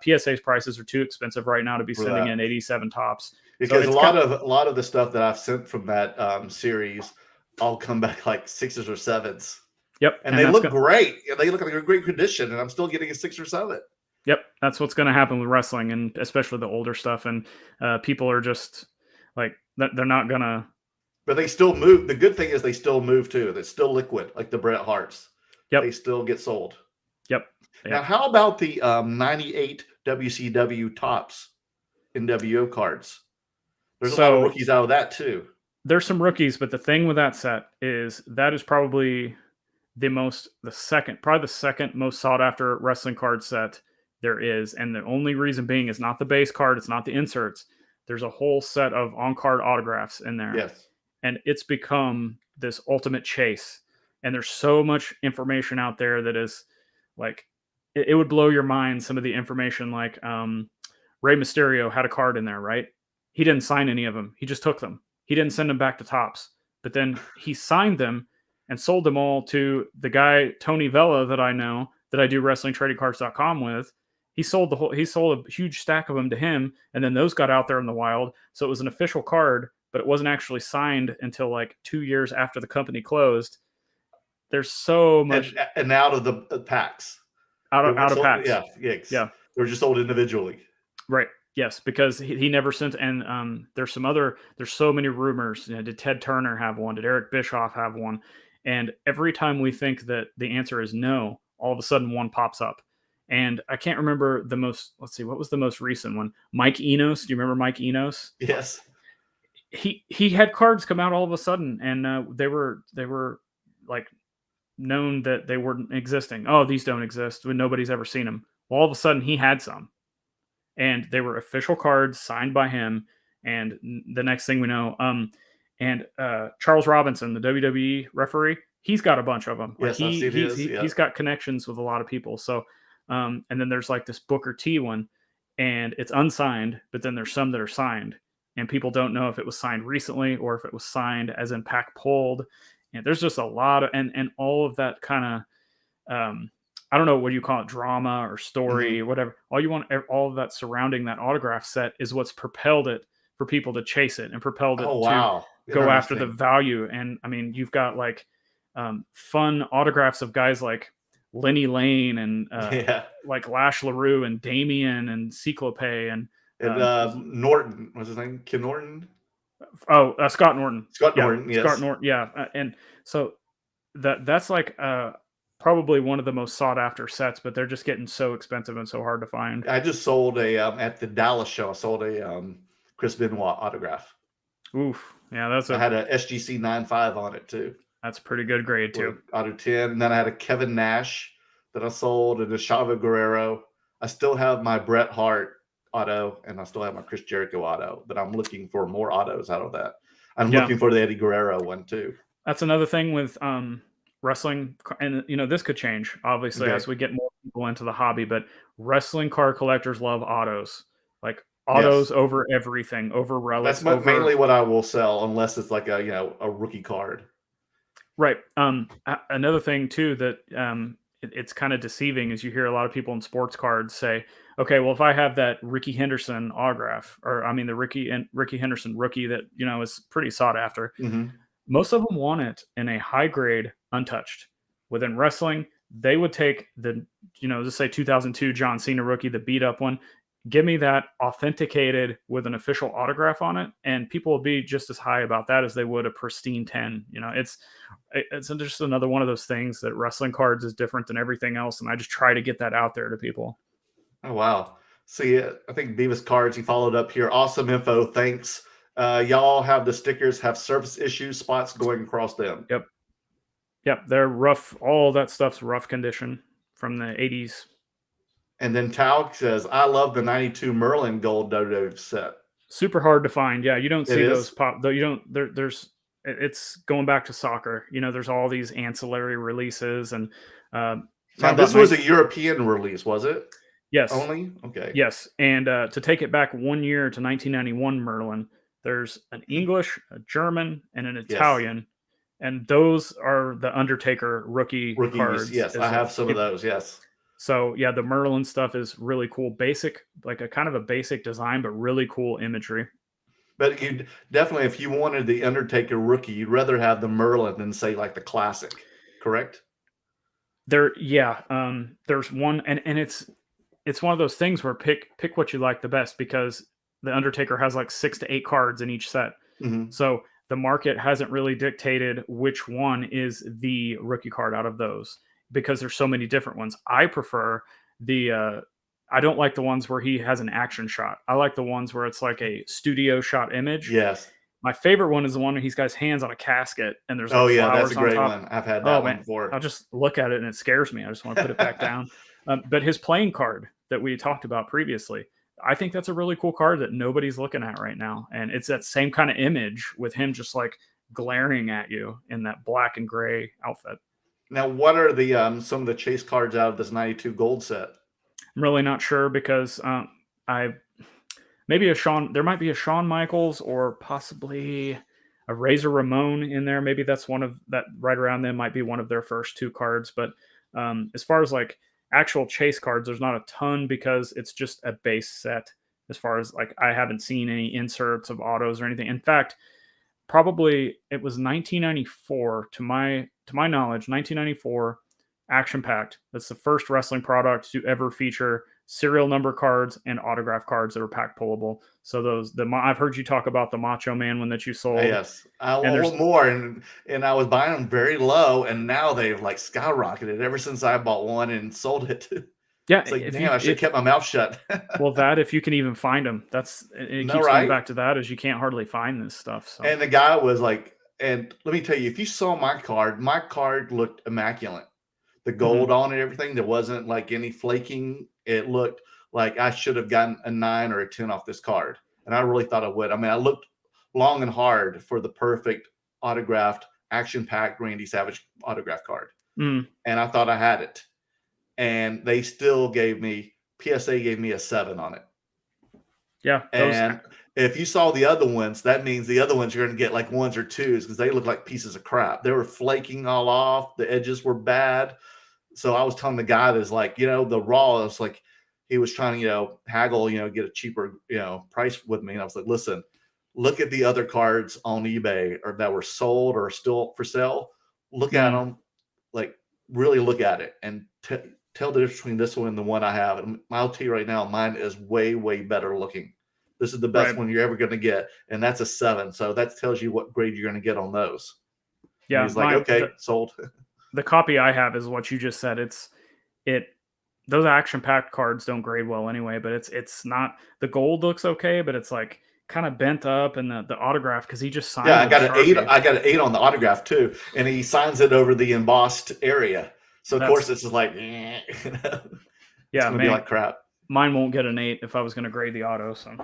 [SPEAKER 6] PSA's prices are too expensive right now to be sending in 87 Tops.
[SPEAKER 5] Because a lot of the stuff that I've sent from that series all come back like 6s or 7s.
[SPEAKER 6] Yep.
[SPEAKER 5] And they look great. They look like a great condition, and I'm still getting a 6 or 7.
[SPEAKER 6] Yep. That's what's going to happen with wrestling, and especially the older stuff. And people are just like, they're not going to.
[SPEAKER 5] But they still move. The good thing is they still move too. They're still liquid, like the Bret Harts.
[SPEAKER 6] Yep.
[SPEAKER 5] They still get sold.
[SPEAKER 6] Yep.
[SPEAKER 5] Now, how about the 98 WCW Tops NWO cards? There's a lot of rookies out of that too.
[SPEAKER 6] There's some rookies, but the thing with that set is that is probably the second most sought after wrestling card set there is. And the only reason being is not the base card. It's not the inserts. There's a whole set of on-card autographs in there.
[SPEAKER 5] Yes.
[SPEAKER 6] And it's become this ultimate chase. And there's so much information out there that is like, it would blow your mind. Some of the information, like Rey Mysterio had a card in there, right? He didn't sign any of them. He just took them. He didn't send them back to Tops, but then he signed them and sold them all to the guy, Tony Vella, that I know, that I do WrestlingTradingCards.com with. He sold a huge stack of them to him, and then those got out there in the wild. So it was an official card, but it wasn't actually signed until like 2 years after the company closed. There's so much.
[SPEAKER 5] And out of the packs.
[SPEAKER 6] Out of packs.
[SPEAKER 5] Yeah. They were just sold individually.
[SPEAKER 6] Right. Yes, because he never sent, and there's so many rumors. You know, did Ted Turner have one? Did Eric Bischoff have one? And every time we think that the answer is no, all of a sudden one pops up. And I can't remember what was the most recent one? Mike Enos. Do you remember Mike Enos?
[SPEAKER 5] Yes.
[SPEAKER 6] He had cards come out all of a sudden, and they were like known that they weren't existing. Oh, these don't exist. Nobody's ever seen them. Well, all of a sudden he had some. And they were official cards signed by him. And the next thing we know, Charles Robinson, the WWE referee, he's got a bunch of them.
[SPEAKER 5] Yes,
[SPEAKER 6] he's got connections with a lot of people. So, and then there's like this Booker T one, and it's unsigned, but then there's some that are signed, and people don't know if it was signed recently or if it was signed as in pack pulled. And there's just a lot of, and all of that kind of, I don't know what you call it, drama or story, whatever. All of that surrounding that autograph set is what's propelled it for people to chase it and propelled it to go after the value. And I mean, you've got like fun autographs of guys like Lenny Lane and like Lash LaRue and Damien and Cyclope and
[SPEAKER 5] Norton. What's his name? Ken Norton?
[SPEAKER 6] Oh, Scott Norton.
[SPEAKER 5] Scott Norton, yes.
[SPEAKER 6] Scott Norton, yeah. And so that's like probably one of the most sought after sets, but they're just getting so expensive and so hard to find.
[SPEAKER 5] I just sold at the Dallas show. I sold a Chris Benoit autograph.
[SPEAKER 6] Oof, yeah, I
[SPEAKER 5] had a SGC 9.5 on it too.
[SPEAKER 6] That's pretty good grade too.
[SPEAKER 5] Out of 10, and then I had a Kevin Nash that I sold, and a Chavo Guerrero. I still have my Bret Hart auto, and I still have my Chris Jericho auto, but I'm looking for more autos out of that. I'm looking for the Eddie Guerrero one too.
[SPEAKER 6] That's another thing with wrestling, and this could change obviously as we get more people into the hobby, but wrestling card collectors love autos, like autos over everything, over relics.
[SPEAKER 5] That's mainly what I will sell, unless it's like a rookie card.
[SPEAKER 6] Right. Another thing too that it's kind of deceiving is you hear a lot of people in sports cards say, okay, well, if I have that Ricky Henderson autograph, or I mean the Ricky Henderson rookie that is pretty sought after, Most of them want it in a high grade, untouched. Within wrestling, they would take the, just say 2002 John Cena rookie, the beat up one. Give me that authenticated with an official autograph on it, and people will be just as high about that as they would a pristine 10. It's just another one of those things that wrestling cards is different than everything else, and I just try to get that out there to people.
[SPEAKER 5] Oh, wow. See, I think Beavis Cards, he followed up here. Awesome info. Thanks. Y'all have the stickers have surface issues, spots going across them.
[SPEAKER 6] Yep, they're rough. All that stuff's rough condition from the 80s.
[SPEAKER 5] And then Tao says, I love the 92 Merlin gold WWE set.
[SPEAKER 6] Super hard to find. Yeah, you don't see
[SPEAKER 5] It
[SPEAKER 6] those
[SPEAKER 5] is?
[SPEAKER 6] pop. Though you don't. It's going back to soccer. There's all these ancillary releases, and
[SPEAKER 5] Now, this was a European release, was it?
[SPEAKER 6] yes,
[SPEAKER 5] Only? Okay.
[SPEAKER 6] yes. And to take it back 1 year to 1991 Merlin, there's an English, a German, and an Italian, and those are the Undertaker rookies. Cards.
[SPEAKER 5] Yes, I have some of those. Yes.
[SPEAKER 6] So yeah, the Merlin stuff is really cool. Basic, like a kind of a basic design, but really cool imagery.
[SPEAKER 5] But you definitely, if you wanted the Undertaker rookie, you'd rather have the Merlin than say like the classic, correct?
[SPEAKER 6] There's one, and it's one of those things where pick what you like the best, because the Undertaker has like 6 to 8 cards in each set.
[SPEAKER 5] Mm-hmm.
[SPEAKER 6] So the market hasn't really dictated which one is the rookie card out of those, because there's so many different ones. I prefer I don't like the ones where he has an action shot. I like the ones where it's like a studio shot image.
[SPEAKER 5] Yes.
[SPEAKER 6] My favorite one is the one where he's got his hands on a casket and there's
[SPEAKER 5] flowers
[SPEAKER 6] on
[SPEAKER 5] that's a great
[SPEAKER 6] top.
[SPEAKER 5] one. I've had that one before.
[SPEAKER 6] I'll just look at it and it scares me. I just want to put it back down. But his playing card that we talked about previously, I think that's a really cool card that nobody's looking at right now. And it's that same kind of image with him just like glaring at you in that black and gray outfit.
[SPEAKER 5] Now, what are the some of the chase cards out of this 92 gold set?
[SPEAKER 6] I'm really not sure, because there might be a Shawn Michaels or possibly a Razor Ramon in there. Maybe that's one of that right around them, might be one of their first 2 cards. But as far as like actual chase cards, there's not a ton, because it's just a base set. As far as like, I haven't seen any inserts of autos or anything. In fact, probably it was 1994 to my knowledge, 1994 Action Packed. That's the first wrestling product to ever feature serial number cards and autograph cards that are pack pullable. So I've heard you talk about the Macho Man one that you sold.
[SPEAKER 5] Yes, I want more, and I was buying them very low, and now they've like skyrocketed ever since I bought one and sold it.
[SPEAKER 6] Yeah,
[SPEAKER 5] it's like, damn, I should have kept my mouth shut.
[SPEAKER 6] Well, that if you can even find them, it keeps going back to that, as you can't hardly find this stuff. So.
[SPEAKER 5] And the guy was like, and let me tell you, if you saw my card looked immaculate. The gold on it, everything. There wasn't like any flaking. It looked like I should have gotten a 9 or a 10 off this card. And I really thought I would. I mean, I looked long and hard for the perfect autographed, action-packed Randy Savage autograph card. And I thought I had it. And they still PSA gave me a 7 on it.
[SPEAKER 6] Yeah.
[SPEAKER 5] And if you saw the other ones, that means the other ones you're going to get like 1s or 2s, because they look like pieces of crap. They were flaking all off. The edges were bad. So I was telling the guy that's like, the raw, it's like he was trying to, haggle, get a cheaper, price with me. And I was like, listen, look at the other cards on eBay or that were sold or still for sale. Look at them, like really look at it and tell the difference between this one and the one I have. And I'll tell you right now, mine is way, way better looking. This is the best one you're ever going to get. And that's a 7. So that tells you what grade you're going to get on those. Yeah. And he's like, okay, sold.
[SPEAKER 6] The copy I have is what you just said. Those action-packed cards don't grade well anyway, but it's not, the gold looks okay, but it's like kind of bent up, and the autograph, because he just signed.
[SPEAKER 5] Yeah, I got an 8. I got an 8 on the autograph too, and he signs it over the embossed area. So of course this is like, it's gonna be like crap.
[SPEAKER 6] Mine won't get an 8 if I was going to grade the auto. So,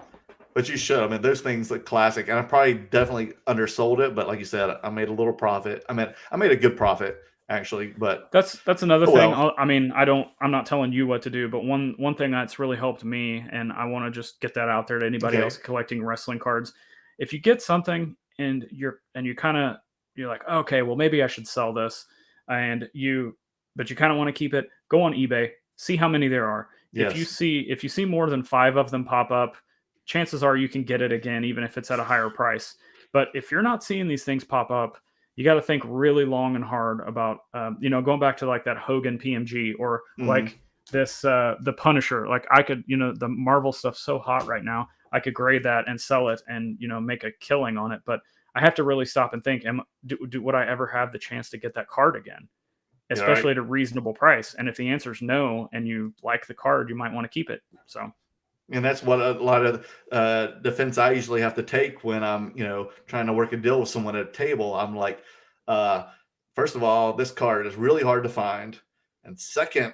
[SPEAKER 5] but you should. I mean, those things look classic, and I probably definitely undersold it, but like you said, I made a little profit. I made a good profit. Actually, but
[SPEAKER 6] that's another thing. I mean, I'm not telling you what to do, but one thing that's really helped me, and I want to just get that out there to anybody else collecting wrestling cards. If you get something and you're like, okay, well maybe I should sell this, but you kind of want to keep it, go on eBay, see how many there are. Yes. If you see more than 5 of them pop up, chances are you can get it again, even if it's at a higher price. But if you're not seeing these things pop up, you got to think really long and hard about, going back to like that Hogan PMG or like this, the Punisher. Like I could, the Marvel stuff's so hot right now. I could grade that and sell it and, make a killing on it. But I have to really stop and think, would I ever have the chance to get that card again? Especially at a reasonable price. And if the answer is no, and you like the card, you might want to keep it. So.
[SPEAKER 5] And that's what a lot of defense I usually have to take when I'm, trying to work a deal with someone at a table. I'm like, first of all, this card is really hard to find. And second,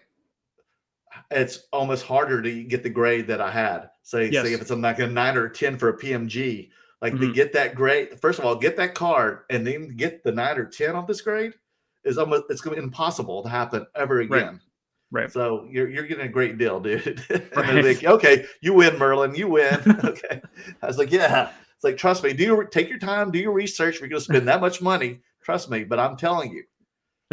[SPEAKER 5] it's almost harder to get the grade that I had. Say if it's like a 9 or 10 for a PMG, like to get that grade, first of all, get that card and then get the 9 or 10 on this grade it's going to be impossible to happen ever again.
[SPEAKER 6] Right.
[SPEAKER 5] So you're getting a great deal, dude. And
[SPEAKER 6] Right.
[SPEAKER 5] they're like, okay, you win, Merlin. You win. Okay. I was like, yeah. It's like, trust me. Take your time, do your research. We're going to spend that much money. Trust me. But I'm telling you,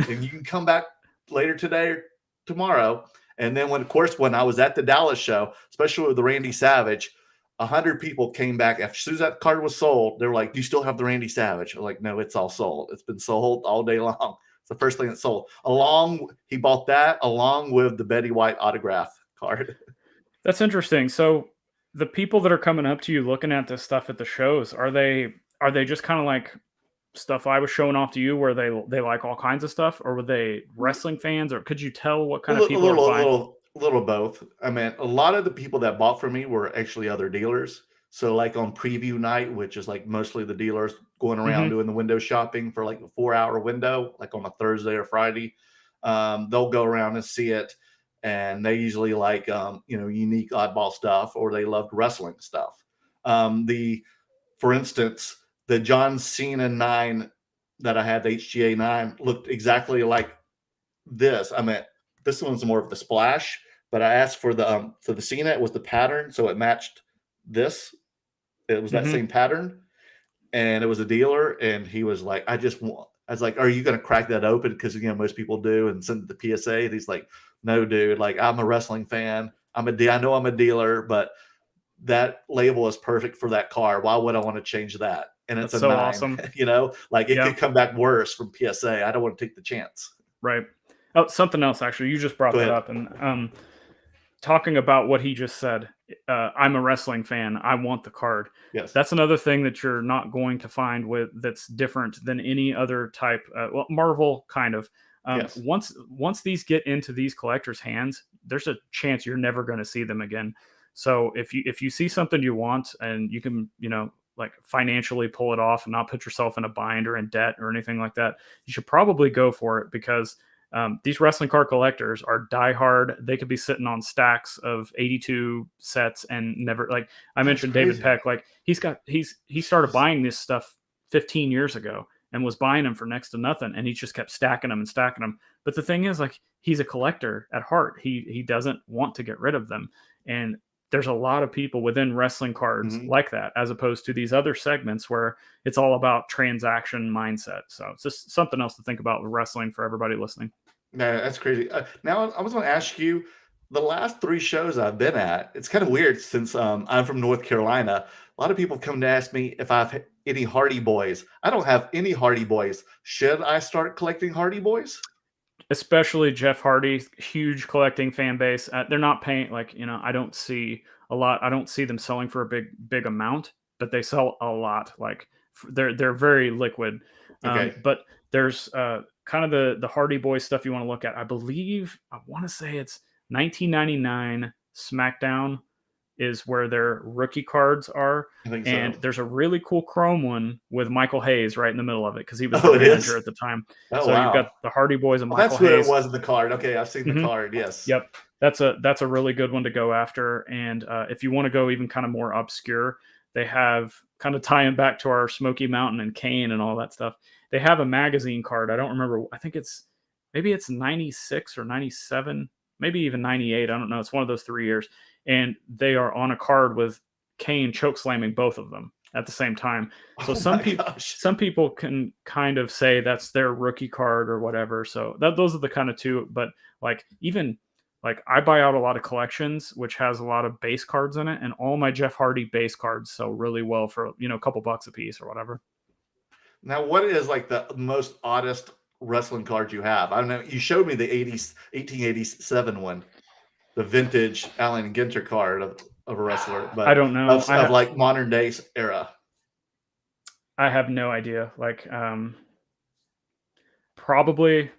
[SPEAKER 5] and you can come back later today or tomorrow. And then when I was at the Dallas show, especially with the Randy Savage, 100 people came back as soon as that card was sold. They were like, "Do you still have the Randy Savage?" I'm like, "No, it's all sold. It's been sold all day long." It's the first thing that sold. He bought that along with the Betty White autograph card.
[SPEAKER 6] That's interesting. So the people that are coming up to you looking at this stuff at the shows, are they just kind of like stuff I was showing off to you where they like all kinds of stuff, or were they wrestling fans, or could you tell what kind of people are buying?
[SPEAKER 5] A little both. I mean, a lot of the people that bought from me were actually other dealers. So like on preview night, which is like mostly the dealers going around doing the window shopping for like a 4-hour window, like on a Thursday or Friday, they'll go around and see it. And they usually like, unique oddball stuff, or they loved wrestling stuff. For instance, the John Cena 9 that I had, the HGA 9, looked exactly like this. I mean, this one's more of the splash, but I asked for the Cena. It was the pattern, so it matched this. It was that same pattern, and it was a dealer, and he was like, I was like, "Are you going to crack that open?" Because most people do, and send it to PSA. And he's like, "No, dude. Like, I'm a wrestling fan. I know I'm a dealer, but that label is perfect for that car. Why would I want to change that?" And it's
[SPEAKER 6] That's
[SPEAKER 5] a
[SPEAKER 6] so
[SPEAKER 5] 9.
[SPEAKER 6] awesome.
[SPEAKER 5] Like it could come back worse from PSA. I don't want to take the chance.
[SPEAKER 6] Right. Oh, something else, actually. You just brought that up. And talking about what he just said, I'm a wrestling fan. I want the card.
[SPEAKER 5] Yes.
[SPEAKER 6] That's another thing that you're not going to find that's different than any other type. Marvel kind of.
[SPEAKER 5] Yes.
[SPEAKER 6] Once these get into these collectors' hands, there's a chance you're never going to see them again. So if you see something you want and you can, like financially pull it off and not put yourself in a bind or in debt or anything like that, you should probably go for it, because these wrestling card collectors are diehard. They could be sitting on stacks of 82 sets and never, like I mentioned, David Peck, like he started buying this stuff 15 years ago and was buying them for next to nothing. And he just kept stacking them and stacking them. But the thing is, like, he's a collector at heart. He doesn't want to get rid of them. And there's a lot of people within wrestling cards like that, as opposed to these other segments where it's all about transaction mindset. So it's just something else to think about with wrestling for everybody listening.
[SPEAKER 5] No, that's crazy. Now I was going to ask you, the last 3 shows I've been at, it's kind of weird since I'm from North Carolina. A lot of people come to ask me if I've any Hardy Boys. I don't have any Hardy Boys. Should I start collecting Hardy Boys?
[SPEAKER 6] Especially Jeff Hardy, huge collecting fan base. They're not paying, like, I don't see a lot. I don't see them selling for a big amount, but they sell a lot. Like they're very liquid.
[SPEAKER 5] Okay.
[SPEAKER 6] But there's kind of the Hardy Boys stuff you want to look at. I want to say it's 1999 SmackDown is where their rookie cards are. And there's a really cool chrome one with Michael Hayes right in the middle of it, because he was the manager at the time.
[SPEAKER 5] Oh,
[SPEAKER 6] so
[SPEAKER 5] wow.
[SPEAKER 6] You've got the Hardy Boys and Michael
[SPEAKER 5] that's
[SPEAKER 6] Hayes.
[SPEAKER 5] That's who it was in the card. Okay, I've seen the card, yes.
[SPEAKER 6] Yep. That's a really good one to go after. And if you want to go even kind of more obscure, they have, kind of tying back to our Smoky Mountain and Kane and all that stuff, they have a magazine card. I don't remember. I think maybe it's 96 or 97, maybe even 98. I don't know. It's one of those 3 years. And they are on a card with Kane choke slamming both of them at the same time. So some people can kind of say that's their rookie card or whatever. So those are the kind of two. But like, even like, I buy out a lot of collections, which has a lot of base cards in it, and all my Jeff Hardy base cards sell really well for, a couple bucks a piece or whatever.
[SPEAKER 5] Now, what is like the most oddest wrestling card you have? I don't know. You showed me the 80s, 1887 one, the vintage Allen Ginter card of a wrestler,
[SPEAKER 6] I
[SPEAKER 5] but
[SPEAKER 6] don't know.
[SPEAKER 5] of like modern day era.
[SPEAKER 6] I have no idea. Like, probably.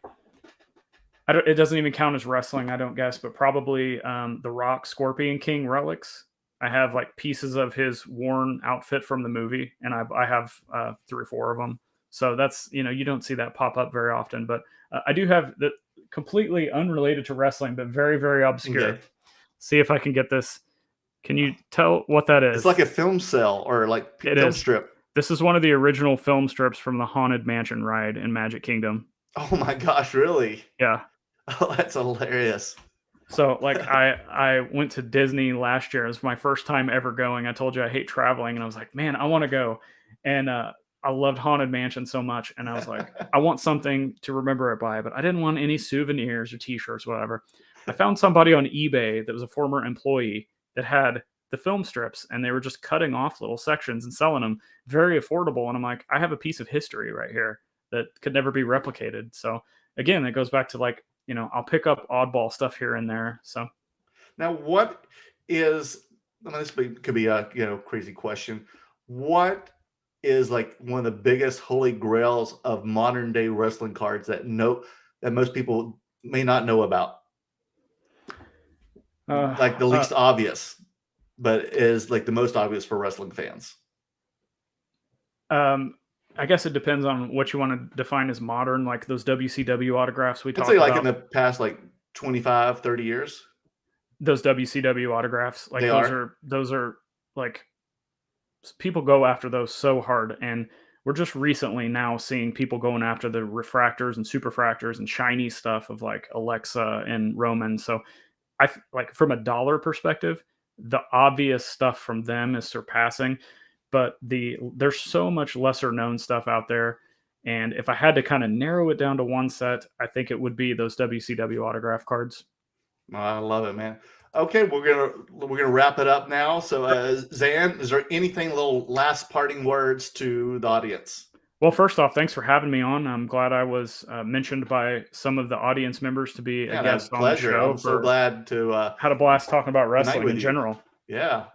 [SPEAKER 6] It doesn't even count as wrestling, I don't guess, but probably the Rock Scorpion King relics. I have like pieces of his worn outfit from the movie, and I have 3 or 4 of them. So that's, you don't see that pop up very often, but I do have the completely unrelated to wrestling, but very, very obscure.
[SPEAKER 5] Okay.
[SPEAKER 6] See if I can get this. Can you tell what that is?
[SPEAKER 5] It's like a film cell or like
[SPEAKER 6] It
[SPEAKER 5] film
[SPEAKER 6] is.
[SPEAKER 5] strip.
[SPEAKER 6] This is one of the original film strips from the Haunted Mansion ride in Magic Kingdom.
[SPEAKER 5] Oh my gosh, really?
[SPEAKER 6] Yeah.
[SPEAKER 5] Oh, that's hilarious.
[SPEAKER 6] So like I went to Disney last year. It was my first time ever going. I told you I hate traveling, and I was like, man, I want to go. And I loved Haunted Mansion so much, and I was like, I want something to remember it by, but I didn't want any souvenirs or T-shirts, whatever. I found somebody on eBay that was a former employee that had the film strips, and they were just cutting off little sections and selling them very affordable. And I'm like, I have a piece of history right here that could never be replicated. So again, it goes back to like, I'll pick up oddball stuff here and there. So
[SPEAKER 5] now, what is? I mean, could be a crazy question. What is like one of the biggest holy grails of modern day wrestling cards that most people may not know about? Like the least obvious, but is like the most obvious for wrestling fans.
[SPEAKER 6] I guess it depends on what you want to define as modern, like those WCW autographs we
[SPEAKER 5] I'd
[SPEAKER 6] talked
[SPEAKER 5] say like
[SPEAKER 6] about.
[SPEAKER 5] in the past, like 25, 30 years.
[SPEAKER 6] Those WCW autographs, like
[SPEAKER 5] They
[SPEAKER 6] those are like people go after those so hard, and we're just recently now seeing people going after the refractors and superfractors and shiny stuff of like Alexa and Roman. So I like from a dollar perspective, the obvious stuff from them is surpassing, but there's so much lesser known stuff out there. And if I had to kind of narrow it down to one set, I think it would be those WCW autograph cards.
[SPEAKER 5] I love it, man. Okay, we're gonna wrap it up now. So, Zhan, is there anything, little last parting words to the audience?
[SPEAKER 6] Well, first off, thanks for having me on. I'm glad I was mentioned by some of the audience members to be a guest on the show.
[SPEAKER 5] I'm so glad to
[SPEAKER 6] had a blast talking about wrestling in general.
[SPEAKER 5] Yeah.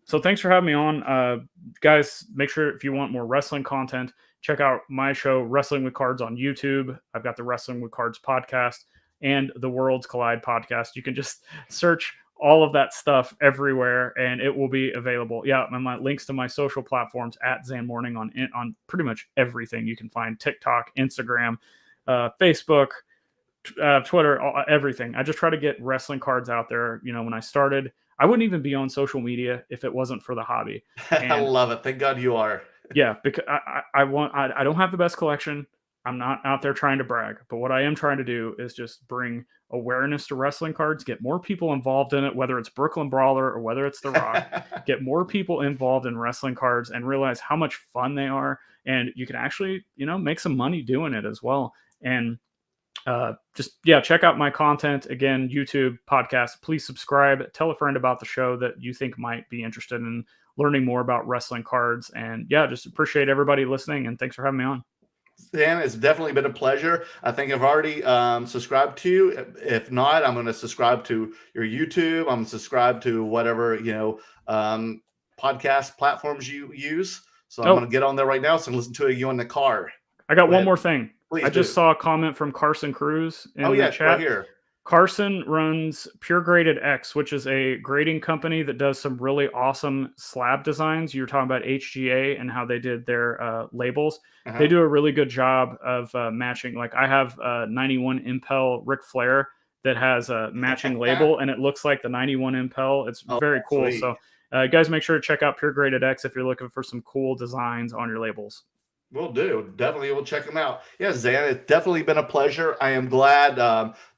[SPEAKER 6] So thanks for having me on. Guys, make sure if you want more wrestling content, check out my show, Wrestling with Cards, on YouTube. I've got the Wrestling with Cards podcast and the Worlds Collide podcast. You can just search all of that stuff everywhere, and it will be available. Yeah, and my links to my social platforms at Zhan Morning on pretty much everything you can find: TikTok, Instagram, Facebook, Twitter, everything. I just try to get wrestling cards out there. When I started, I wouldn't even be on social media if it wasn't for the hobby.
[SPEAKER 5] I love it. Thank God you are.
[SPEAKER 6] Yeah, because I don't have the best collection. I'm not out there trying to brag, but what I am trying to do is just bring awareness to wrestling cards, get more people involved in it, whether it's Brooklyn Brawler or whether it's The Rock, get more people involved in wrestling cards and realize how much fun they are. And you can actually, make some money doing it as well. And check out my content again, YouTube, podcast. Please subscribe, tell a friend about the show that you think might be interested in learning more about wrestling cards. And just appreciate everybody listening, and thanks for having me on.
[SPEAKER 5] Dan, it's definitely been a pleasure. I think I've already subscribed to you. If not, I'm going to subscribe to your YouTube. I'm subscribed to whatever podcast platforms you use. So I'm going to get on there right now. So listen to you in the car.
[SPEAKER 6] I got one more thing.
[SPEAKER 5] Please
[SPEAKER 6] I just saw a comment from Carson Cruz in the chat.
[SPEAKER 5] Right here.
[SPEAKER 6] Carson runs Pure Graded X, which is a grading company that does some really awesome slab designs. You were talking about HGA and how they did their labels.
[SPEAKER 5] Uh-huh.
[SPEAKER 6] They do a really good job of matching. Like I have a 91 Impel Ric Flair that has a matching label, and it looks like the 91 Impel. It's very cool.
[SPEAKER 5] Sweet.
[SPEAKER 6] So guys, make sure to check out Pure Graded X if you're looking for some cool designs on your labels.
[SPEAKER 5] Will do. Definitely will check them out. Yeah, Zhan, it's definitely been a pleasure. I am glad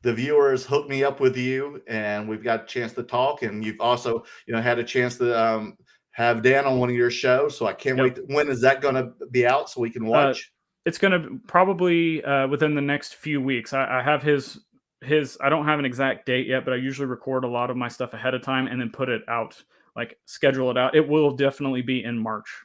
[SPEAKER 5] the viewers hooked me up with you, and we've got a chance to talk. And you've also, had a chance to have Dan on one of your shows. So I can't wait. When is that going to be out so we can watch?
[SPEAKER 6] It's going to probably within the next few weeks. I have his. I don't have an exact date yet, but I usually record a lot of my stuff ahead of time and then put it out, like schedule it out. It will definitely be in March.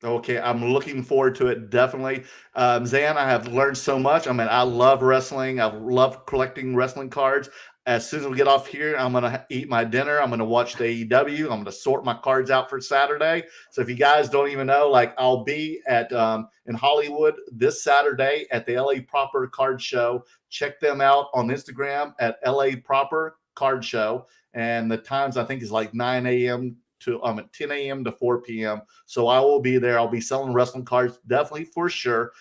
[SPEAKER 5] Okay, I'm looking forward to it, definitely. Zan, I have learned so much. I mean, I love wrestling. I love collecting wrestling cards. As soon as we get off here, I'm going to eat my dinner. I'm going to watch the AEW. I'm going to sort my cards out for Saturday. So if you guys don't even know, like I'll be at in Hollywood this Saturday at the LA Proper Card Show. Check them out on Instagram at LA Proper Card Show. And the times I think is like 9 a.m. to 10 a.m. to 4 p.m. So I will be there. I'll be selling wrestling cards, definitely for sure.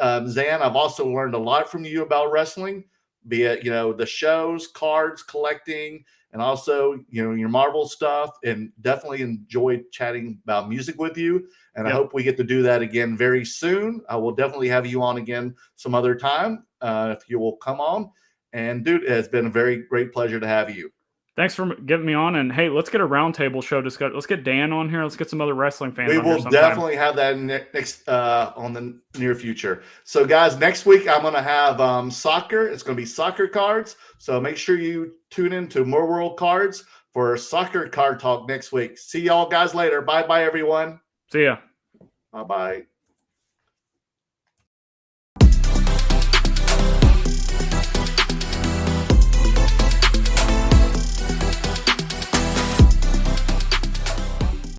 [SPEAKER 5] Zan, I've also learned a lot from you about wrestling, be it, the shows, cards, collecting, and also, your Marvel stuff, and definitely enjoyed chatting about music with you. And
[SPEAKER 6] Yep.
[SPEAKER 5] I hope we get to do that again very soon. I will definitely have you on again some other time if you will come on. And dude, it's been a very great pleasure to have you.
[SPEAKER 6] Thanks for getting me on. And hey, let's get a roundtable show discuss. Let's get Dan on here. Let's get some other wrestling fans
[SPEAKER 5] We
[SPEAKER 6] on here
[SPEAKER 5] will
[SPEAKER 6] sometime.
[SPEAKER 5] definitely have that next on the near future. So, guys, next week I'm going to have soccer. It's going to be soccer cards. So make sure you tune in to More World Cards for soccer card talk next week. See y'all guys later. Bye-bye, everyone.
[SPEAKER 6] See ya.
[SPEAKER 5] Bye-bye.